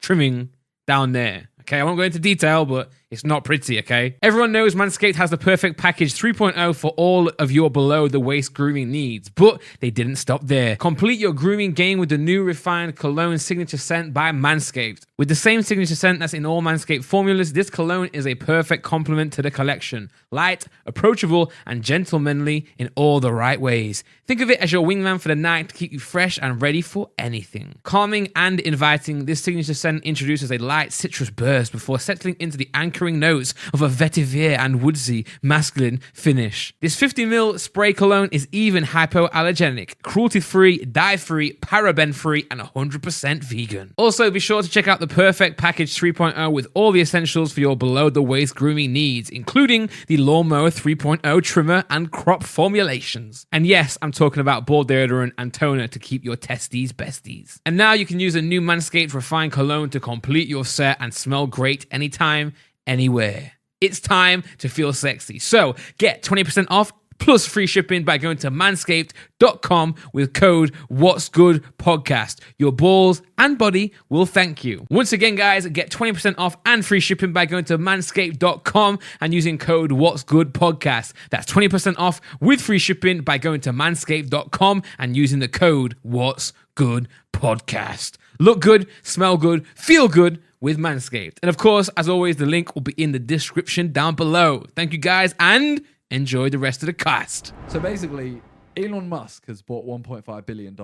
trimming down there. Okay, I won't go into detail, but it's not pretty, okay? Everyone knows Manscaped has the perfect package 3.0 for all of your below-the-waist grooming needs, but they didn't stop there. Complete your grooming game with the new refined cologne signature scent by Manscaped. With the same signature scent that's in all Manscaped formulas, this cologne is a perfect complement to the collection. Light, approachable, and gentlemanly in all the right ways. Think of it as your wingman for the night to keep you fresh and ready for anything. Calming and inviting, this signature scent introduces a light citrus burst before settling into the anchoring notes of a vetiver and woodsy masculine finish. This 50ml spray cologne is even hypoallergenic, cruelty-free, dye-free, paraben-free, and 100% vegan. Also, be sure to check out the Perfect Package 3.0 with all the essentials for your below-the-waist grooming needs, including the Lawnmower 3.0 trimmer and crop formulations. And yes, I'm talking about ball deodorant and toner to keep your testes besties. And now you can use a new Manscaped refined cologne to complete your set and smell great anytime, anywhere. It's time to feel sexy. So get 20% off plus free shipping by going to manscaped.com with code What's Good Podcast. Your balls and body will thank you. Once again, guys, get 20% off and free shipping by going to manscaped.com and using code What's Good Podcast. That's 20% off with free shipping by going to manscaped.com and using the code What's Good Podcast. Look good, smell good, feel good with Manscaped. And of course, as always, the link will be in the description down below. Thank you guys and enjoy the rest of the cast. So basically, Elon Musk has bought $1.5 billion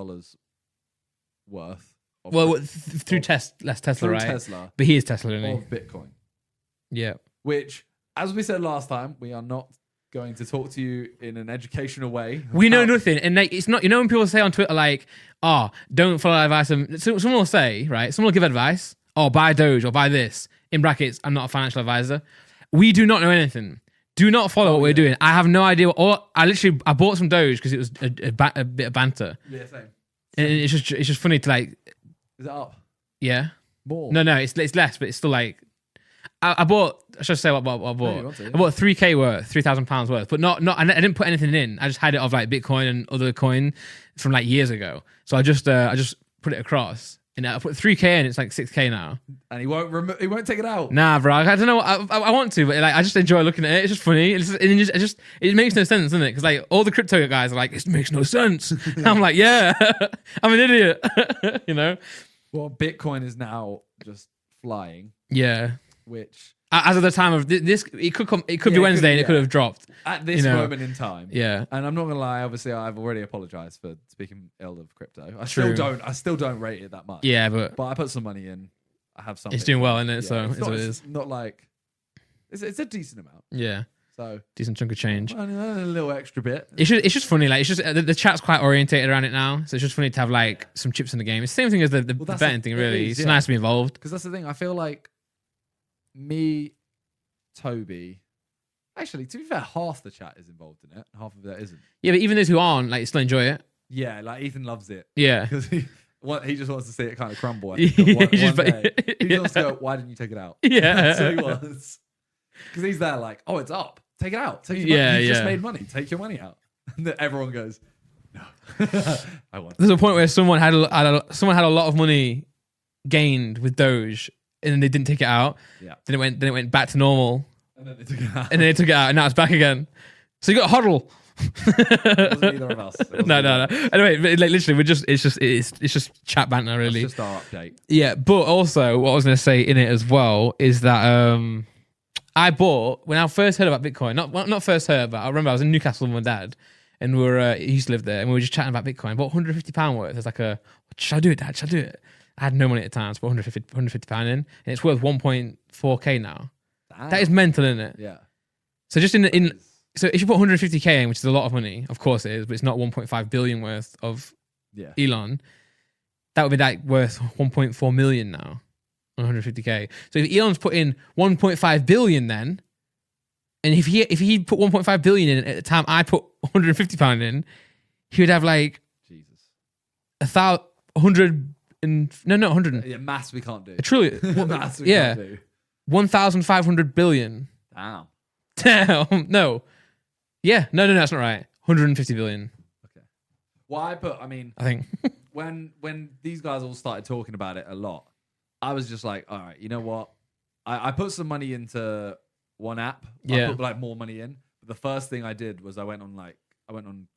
worth Well, through Tesla, through right? Tesla But he is Tesla, isn't he? of Bitcoin. Yeah. Which, as we said last time, we are not going to talk to you in an educational way. We know nothing, and like, it's not. You know when people say on Twitter like, "Oh, don't follow advice," and someone will say, right? Someone will give advice, "Oh, buy Doge or buy this." In brackets, I'm not a financial advisor. We do not know anything. Do not follow what we're doing. I have no idea. I bought some Doge because it was a bit of banter. Yeah, same. And it's just funny to like. Is it up? Yeah. More? No, it's less, but it's still like. I bought. I should say what I bought. No, you want to, yeah. I bought £3,000 worth, £3,000 worth, but not. I didn't put anything in. I just had it of like Bitcoin and other coin from like years ago. So I just put it across, and I put £3,000 in. It's like £6,000 now. And he won't take it out. Nah, bro. I don't know. I want to, but like I just enjoy looking at it. It's just funny. It makes no sense, doesn't it? Because like all the crypto guys are like, it makes no sense. I'm like, yeah, I'm an idiot. You know. Well, Bitcoin is now just flying. Yeah. Which, as of the time of this, it could come. It could be Wednesday, and it could have dropped at this moment in time. Yeah, and I'm not gonna lie. Obviously, I've already apologized for speaking ill of crypto. I still don't rate it that much. Yeah, but I put some money in. I have something. It's doing well, isn't it? So it's what it is. Not like it's a decent amount. Yeah. So decent chunk of change. A little extra bit. It's just funny. Like it's just the chat's quite orientated around it now. So it's just funny to have like some chips in the game. It's the same thing as the betting thing. Really, it's nice to be involved. Because that's the thing. I feel like me, Toby. Actually, to be fair, half the chat is involved in it. Half of it isn't. Yeah, but even those who aren't, like, still enjoy it. Yeah, like Ethan loves it. Yeah, because he just wants to see it kind of crumble. He just wants to go, why didn't you take it out? Yeah, that's what he wants. Because he's there like, oh, it's up. Take it out. Take your money. You just made money. Take your money out. And then everyone goes, no. I want. There's a point where someone had a lot of money gained with Doge, and then they didn't take it out. Yeah. Then it went back to normal. And then they took it out. And now it's back again. So you got a hodl. It wasn't either of us. No. Anyway, like literally, it's just chat banter, really. It's just our update. Yeah, but also what I was going to say in it as well is that I bought when I first heard about Bitcoin. Not first heard, but I remember I was in Newcastle with my dad, and he used to live there, and we were just chatting about Bitcoin. I bought £150 worth. It's like should I do it, Dad? Should I do it? I had no money at the time, so I bought £150 in, and it's worth 1.4k now. Damn. That is mental, isn't it? Yeah. So just so if you put 150k in, which is a lot of money, of course it is, but it's not 1.5 billion worth of Elon. That would be like worth 1.4 million now on 150k. So if Elon's put in 1.5 billion, then, and if he put 1.5 billion in at the time I put 150 pound in, he would have like Jesus 100 and not 100. Yeah, maths we can't do. Truly, maths we can't do. 1,500 billion. Damn. No. Yeah. No, that's not right. 150 billion. Okay. Well, I think when these guys all started talking about it a lot, I was just like, all right, you know what? I put some money into one app. I put like more money in. But the first thing I did was I went on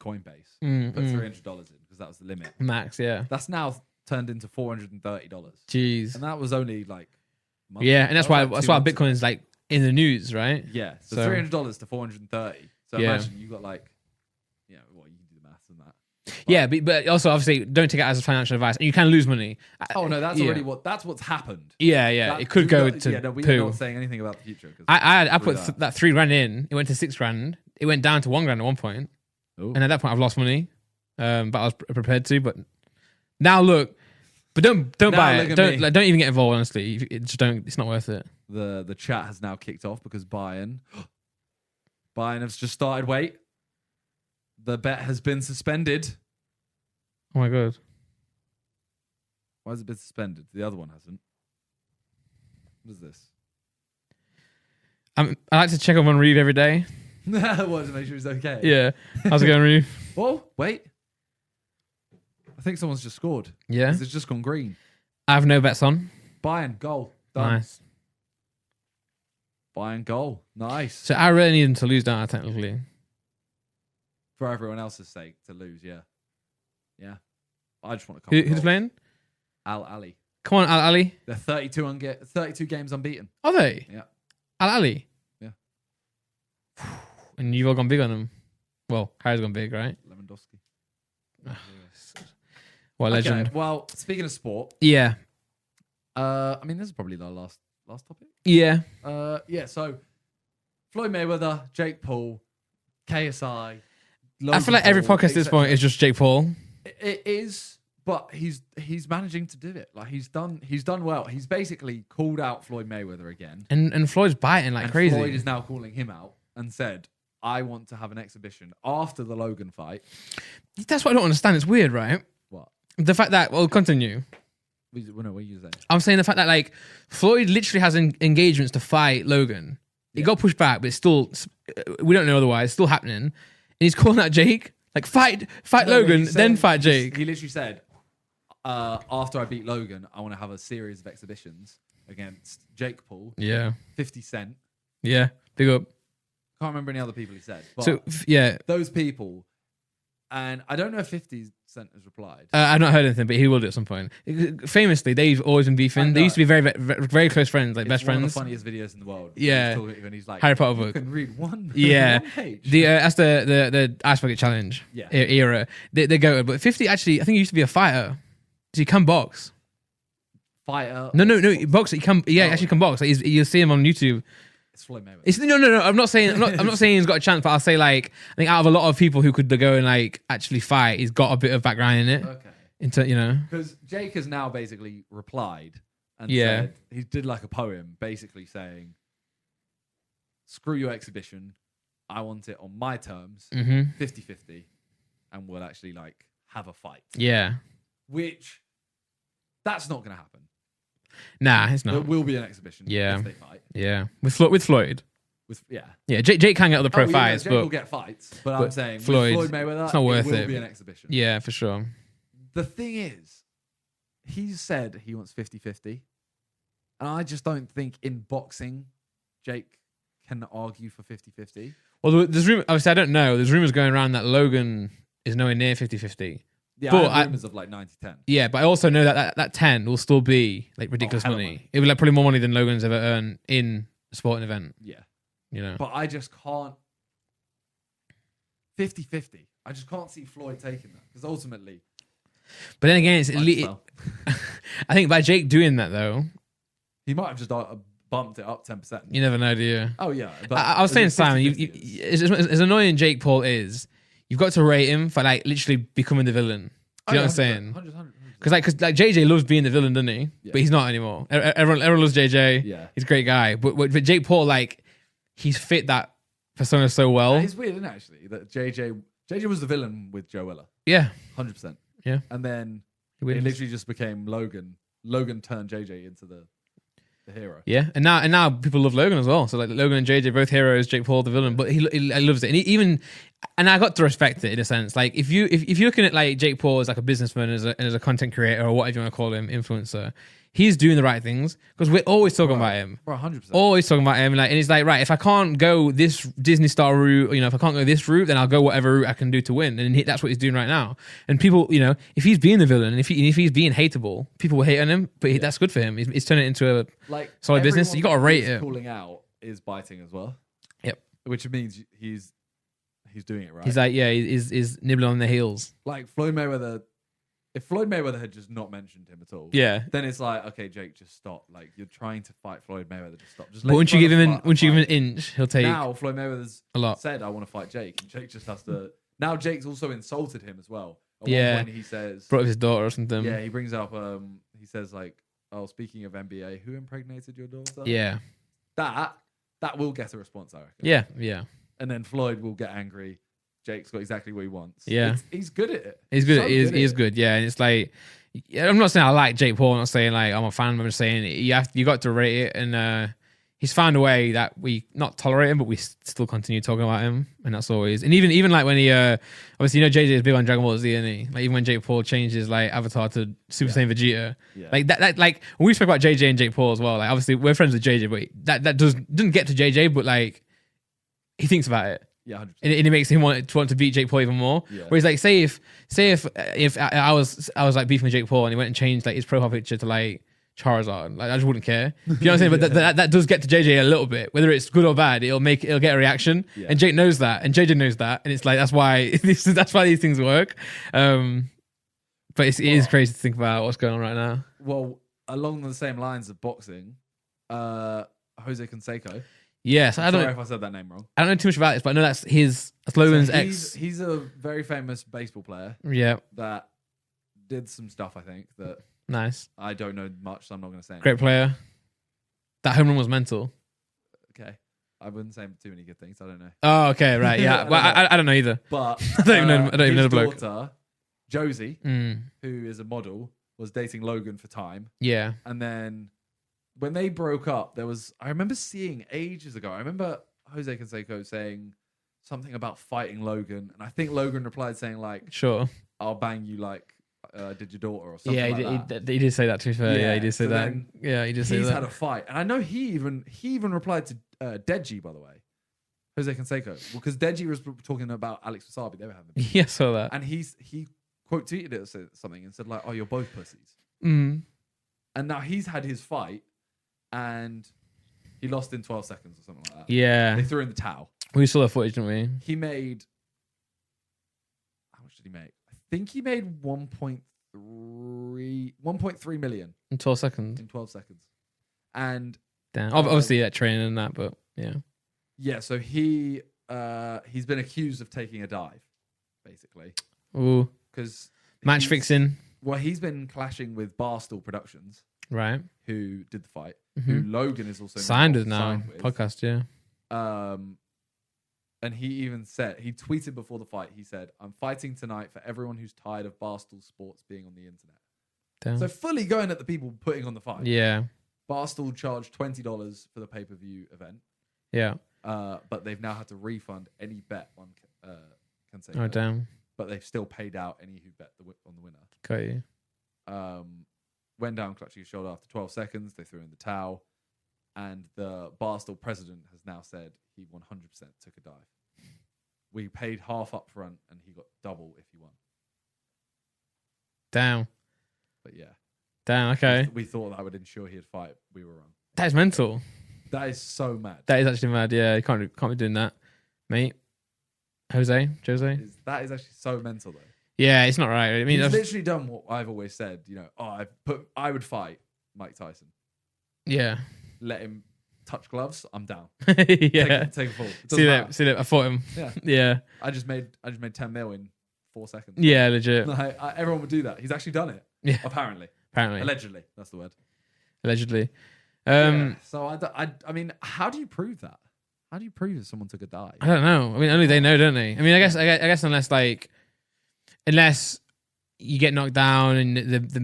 Coinbase, put $300 in because that was the limit. Max, yeah. That's now turned into $430. Jeez. And that was only like yeah, and that's why Bitcoin is like in the news, right? Yeah. So $300 to 430. So imagine you got like, you can do the maths on that. Yeah, but also obviously don't take it as a financial advice, and you can lose money. Oh no, that's already what's happened. Yeah, it could go to we're not saying anything about the future. I put that $3,000 in. It went to $6,000. It went down to $1,000 at one point, and at that point I've lost money. But I was prepared to. But now look, but don't buy it. Don't even get involved. Honestly, It's not worth it. The chat has now kicked off because Bayern has just started. Wait. The bet has been suspended. Oh my god. Why has it been suspended? The other one hasn't. What is this? I like to check up on Reeve every day. What, to make sure he's okay? Yeah. How's it going, Reeve? Oh, wait. I think someone's just scored. Yeah? It's just gone green. I have no bets on. Bayern, goal. Done. Nice. Bayern, goal. Nice. So I really need them to lose, don't I, technically? For everyone else's sake, to lose, yeah. Yeah. I just want to come. Who's playing? Al Ali. Come on, Al Ali. They're 32 games unbeaten. Are they? Yeah. Al Ali? Yeah. And you've all gone big on them. Well, Harry's gone big, right? Lewandowski. What a legend. Well, speaking of sport, Yeah. I mean, this is probably the last topic. Yeah. So Floyd Mayweather, Jake Paul, KSI. I feel like every podcast at this point is just Jake Paul. It is, but he's managing to do it. Like he's done well. He's basically called out Floyd Mayweather again, and Floyd's biting like crazy. Floyd is now calling him out and said, "I want to have an exhibition after the Logan fight." That's what I don't understand. It's weird, right? What? The fact that continue. What are you saying? I'm saying the fact that like Floyd literally has engagements to fight Logan. It got pushed back, but it's still, we don't know otherwise. It's still happening. And he's calling out Jake, like fight Logan, then fight Jake. He literally said, after I beat Logan, I want to have a series of exhibitions against Jake Paul. Yeah. 50 Cent. Yeah. Big up. Can't remember any other people he said. But so yeah, those people. And I don't know if 50 Cent has replied. I've not heard anything, but he will do at some point. Famously, they've always been beefing. They used to be very, very, very close friends, like best friends. One of the funniest videos in the world. Yeah. When he's like, Harry Potter book. You can read one. Yeah. One page. That's the Ice Bucket Challenge era. They go, but 50 actually, I think he used to be a fighter. So he can box. Fighter? No, boxer. He can, actually can box. Like you'll see him on YouTube. It's Floyd Mayweather. No. I'm not saying he's got a chance, but I'll say like I think out of a lot of people who could go and like actually fight, he's got a bit of background in it. Okay. Because Jake has now basically replied and said he did like a poem, basically saying, "Screw your exhibition. I want it on my terms, 50-50, and we'll actually like have a fight." Yeah. Which that's not going to happen. Nah, it's not. There will be an exhibition if they fight. Yeah. With Floyd. Yeah, Jake can get other pro fights, Jake but will get fights. But I'm saying Floyd Mayweather, it's not worth it will be an exhibition. Yeah, for sure. The thing is, he's said he wants 50-50. And I just don't think in boxing, Jake can argue for 50-50. Well, there's obviously I don't know. There's rumors going around that Logan is nowhere near 50-50. Yeah, but I have rumors of like 90-10. Yeah, but I also know that 10 will still be like ridiculous money. It will be like probably more money than Logan's ever earned in a sporting event. Yeah. You know. But I just can't 50-50. I just can't see Floyd taking that because ultimately. But then again, I think by Jake doing that though, he might have just bumped it up 10%. You never know, do you? Oh yeah. But I was saying, Simon, as annoying Jake Paul is, you've got to rate him for like literally becoming the villain. Do you know what I'm saying? 100%. Because like JJ loves being the villain, doesn't he? Yeah. But he's not anymore. Everyone loves JJ. Yeah. He's a great guy. But Jake Paul, like, he's fit that persona so well. It's weird, isn't it, actually? That JJ was the villain with Joe Weller. Yeah. 100%. Yeah. And then it literally just became Logan. Logan turned JJ into the hero. Yeah, and now people love Logan as well. So like Logan and JJ both heroes, Jake Paul the villain, but he loves it. And I got to respect it in a sense. Like if you're looking at like Jake Paul as like a businessman, as a content creator or whatever you want to call him, influencer, he's doing the right things because we're always talking about him. 100%. Always talking about him. Like, and it's like, right, if I can't go this Disney star route, if I can't go this route, then I'll go whatever route I can do to win. And that's what he's doing right now. And people, if he's being the villain, and if he's being hateable, people will hate on him. But that's good for him. He's turning it into a solid business. You got to rate it. Calling out is biting as well. Yep. Which means he's doing it right. He's like, he's nibbling on the heels. Like Floyd Mayweather. If Floyd Mayweather had just not mentioned him at all, then it's like, okay, Jake, just stop. Like you're trying to fight Floyd Mayweather, just stop. Just but once you give him an inch, he'll take. Now Floyd Mayweather's a lot. Said, "I want to fight Jake," and Jake just has to. Now Jake's also insulted him as well. At one point he says, brought up his daughter or something. Yeah, he brings up. He says like, "Oh, speaking of NBA, who impregnated your daughter?" Yeah, that will get a response, I reckon. Yeah. And then Floyd will get angry. Jake's got exactly what he wants. Yeah, he's good at it. He's good. He is good. Yeah, and it's like, I'm not saying I like Jake Paul. I'm not saying like I'm a fan. I'm just saying you got to rate it, and he's found a way that we not tolerate him, but we still continue talking about him, and that's always. And even like when he obviously JJ is big on Dragon Ball Z, isn't he? Like even when Jake Paul changed his like avatar to Super Saiyan Vegeta, like that like when we spoke about JJ and Jake Paul as well. Like obviously we're friends with JJ, but that doesn't get to JJ, but like he thinks about it. Yeah, 100%. And it makes him want to beat Jake Paul even more. Yeah. Whereas like say if I was like beefing with Jake Paul and he went and changed like his profile picture to like Charizard, like I just wouldn't care. You know what I'm saying? But that does get to JJ a little bit, whether it's good or bad. It'll get a reaction, and Jake knows that, and JJ knows that, and it's like that's why these things work. But it is crazy to think about what's going on right now. Well, along the same lines of boxing, Jose Canseco. Yes, Sorry if I said that name wrong. I don't know too much about this, but I know that's Logan's ex. He's a very famous baseball player. Yeah. That did some stuff, I think, that Nice. I don't know much, so I'm not going to say anything. Great player. That home run was mental. Okay. I wouldn't say too many good things. I don't know. Oh, okay, right, yeah. Well, I don't know either. But I don't even know the bloke. His daughter, Josie, who is a model, was dating Logan for time. Yeah. And then when they broke up, I remember seeing ages ago, I remember Jose Canseco saying something about fighting Logan. And I think Logan replied saying like, sure, I'll bang you like did your daughter or something he did say that, to be fair. Yeah, he did say that. Yeah, he did say that. He's had a fight. And I know he even replied to Deji, by the way. Jose Canseco. Because Deji was talking about Alex Wasabi. They were having Yeah, I saw that. And he quote tweeted it or said something and said like, oh, you're both pussies. Mm. And now he's had his fight and he lost in 12 seconds or something like that. Yeah. They threw in the towel. We saw the footage, didn't we? He made... How much did he make? I think he made 1.3 million. In 12 seconds? In 12 seconds. And... Damn. Obviously, training and that, but yeah. Yeah, so he's been accused of taking a dive, basically. Ooh. Because... Match fixing. Well, he's been clashing with Barstool Productions. Right. Who did the fight. Who Logan is also... Signed with now. Podcast, yeah. And he even said, he tweeted before the fight, he said, I'm fighting tonight for everyone who's tired of Barstool Sports being on the internet. Damn. So fully going at the people putting on the fight. Yeah. Barstool charged $20 for the pay-per-view event. Yeah. But they've now had to refund any bet on Canseco. Oh, damn. But they've still paid out any who bet on the winner. Got you. Went down clutching his shoulder after 12 seconds. They threw in the towel. And the Barstool president has now said he 100% took a dive. We paid half up front and he got double if he won. Damn. But yeah. Damn, okay. We thought that would ensure he'd fight. We were wrong. That is mental. That is so mad. That is actually mad, yeah. You can't be doing that. Mate. Jose? That is actually so mental though. Yeah, it's not right. I mean, he's literally done what I've always said, you know, I would fight Mike Tyson. Yeah. Let him touch gloves, I'm down. Yeah. Take a fall. See that. I fought him. Yeah. Yeah. I just made 10 mil in 4 seconds. Yeah, legit. Like, everyone would do that. He's actually done it. Yeah. Apparently. Allegedly. That's the word. Allegedly. So I mean, how do you prove that? How do you prove that someone took a dive? I don't know. I mean, only they know, don't they? I mean, I guess unless you get knocked down and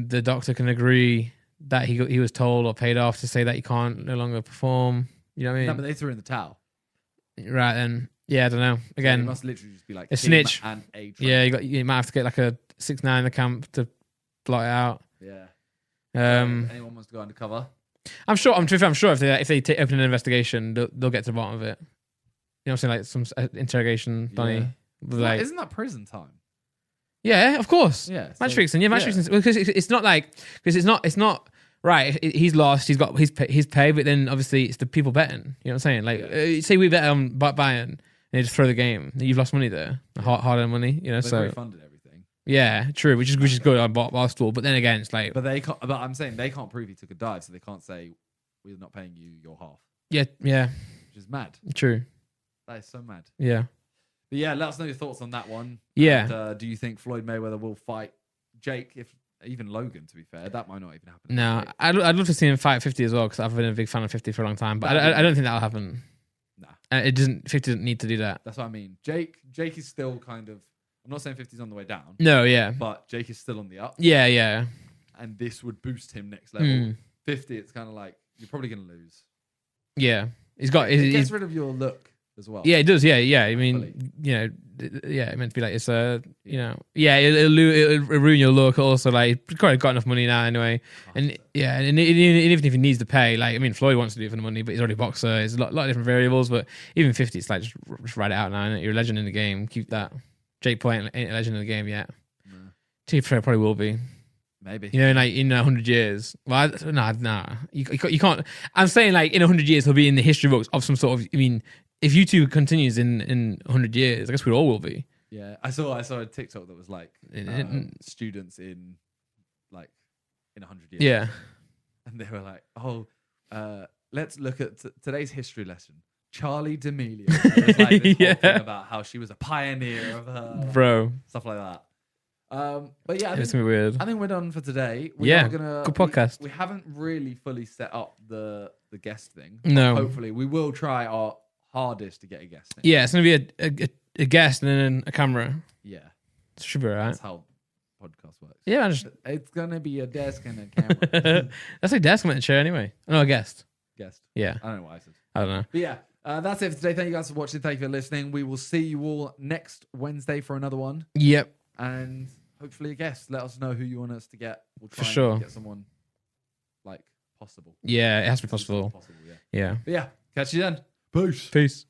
the doctor can agree that he was told or paid off to say that he can't no longer perform. You know what I mean? No, but they threw in the towel. Right then. Yeah, I don't know. Again, so it must literally just be like a snitch and a trainer. Yeah, you might have to get like a 6ix9ine in the camp to blot it out. Yeah. Anyone wants to go undercover? I'm sure if they open an investigation, they'll get to the bottom of it. You know what I'm saying? Like some interrogation, Donnie. Yeah. Like, isn't that prison time? Yeah, of course. Yeah, match fixing. Yeah, match fixing. Because it's not like it's not right. He's lost. He's got his pay, but then obviously it's the people betting. You know what I'm saying? Like say we bet on Bayern and they just throw the game. You've lost money there, hard-earned money. You know, they've so refunded everything. Yeah, true. Which is good on Barstool. But then again, it's like. But they can't. But I'm saying they can't prove he took a dive, so they can't say we're not paying you your half. Yeah. Which is mad. True. That is so mad. Yeah. But yeah, let us know your thoughts on that one. Yeah. And, do you think Floyd Mayweather will fight Jake? If even Logan, to be fair, that might not even happen. No, I'd love to see him fight 50 as well because I've been a big fan of 50 for a long time. But I don't think that'll happen. Nah, it doesn't. 50 doesn't need to do that. That's what I mean. Jake is still kind of. I'm not saying 50's on the way down. No, yeah. But Jake is still on the up. Yeah. And this would boost him next level. 50, it's kind of like you're probably going to lose. Yeah, it gets rid of your look as well. Yeah, it does. Yeah. I mean, you know, it meant to be like it's you know, yeah, it'll ruin your look. Also, like, you've got enough money now anyway, and yeah, and even if he needs to pay, like, I mean, Floyd wants to do it for the money, but he's already a boxer. There's a lot of different variables, but even 50, it's like just write it out now. You're a legend in the game. Keep that. Jake Paul ain't a legend in the game yet. No. To be fair, probably will be. Maybe. You know, like in 100 years. Well, nah. You can't. I'm saying like in 100 years he'll be in the history books of some sort of. I mean, if YouTube continues in 100 years, I guess we all will be. Yeah, I saw a TikTok that was like students in 100 years. Yeah. And they were like, let's look at today's history lesson. Charlie D'Amelio. It's like this whole thing about how she was a pioneer of her Bro. stuff like that. But yeah, It's gonna be weird. I think we're done for today. Good podcast. We haven't really fully set up the guest thing. No. Hopefully, we will try our hardest to get a guest thing. Yeah, it's gonna be a guest and then a camera. Yeah. It should be alright. That's how podcast works. Yeah, it's gonna be a desk and a camera. that's like desk and a chair anyway. No, a guest. Guest. Yeah. I don't know what I said. I don't know. But yeah, that's it for today. Thank you guys for watching. Thank you for listening. We will see you all next Wednesday for another one. Yep. And hopefully a guest. Let us know who you want us to get. We'll try and get someone possible. Yeah, it has to be possible. Yeah. But yeah, catch you then. Peace.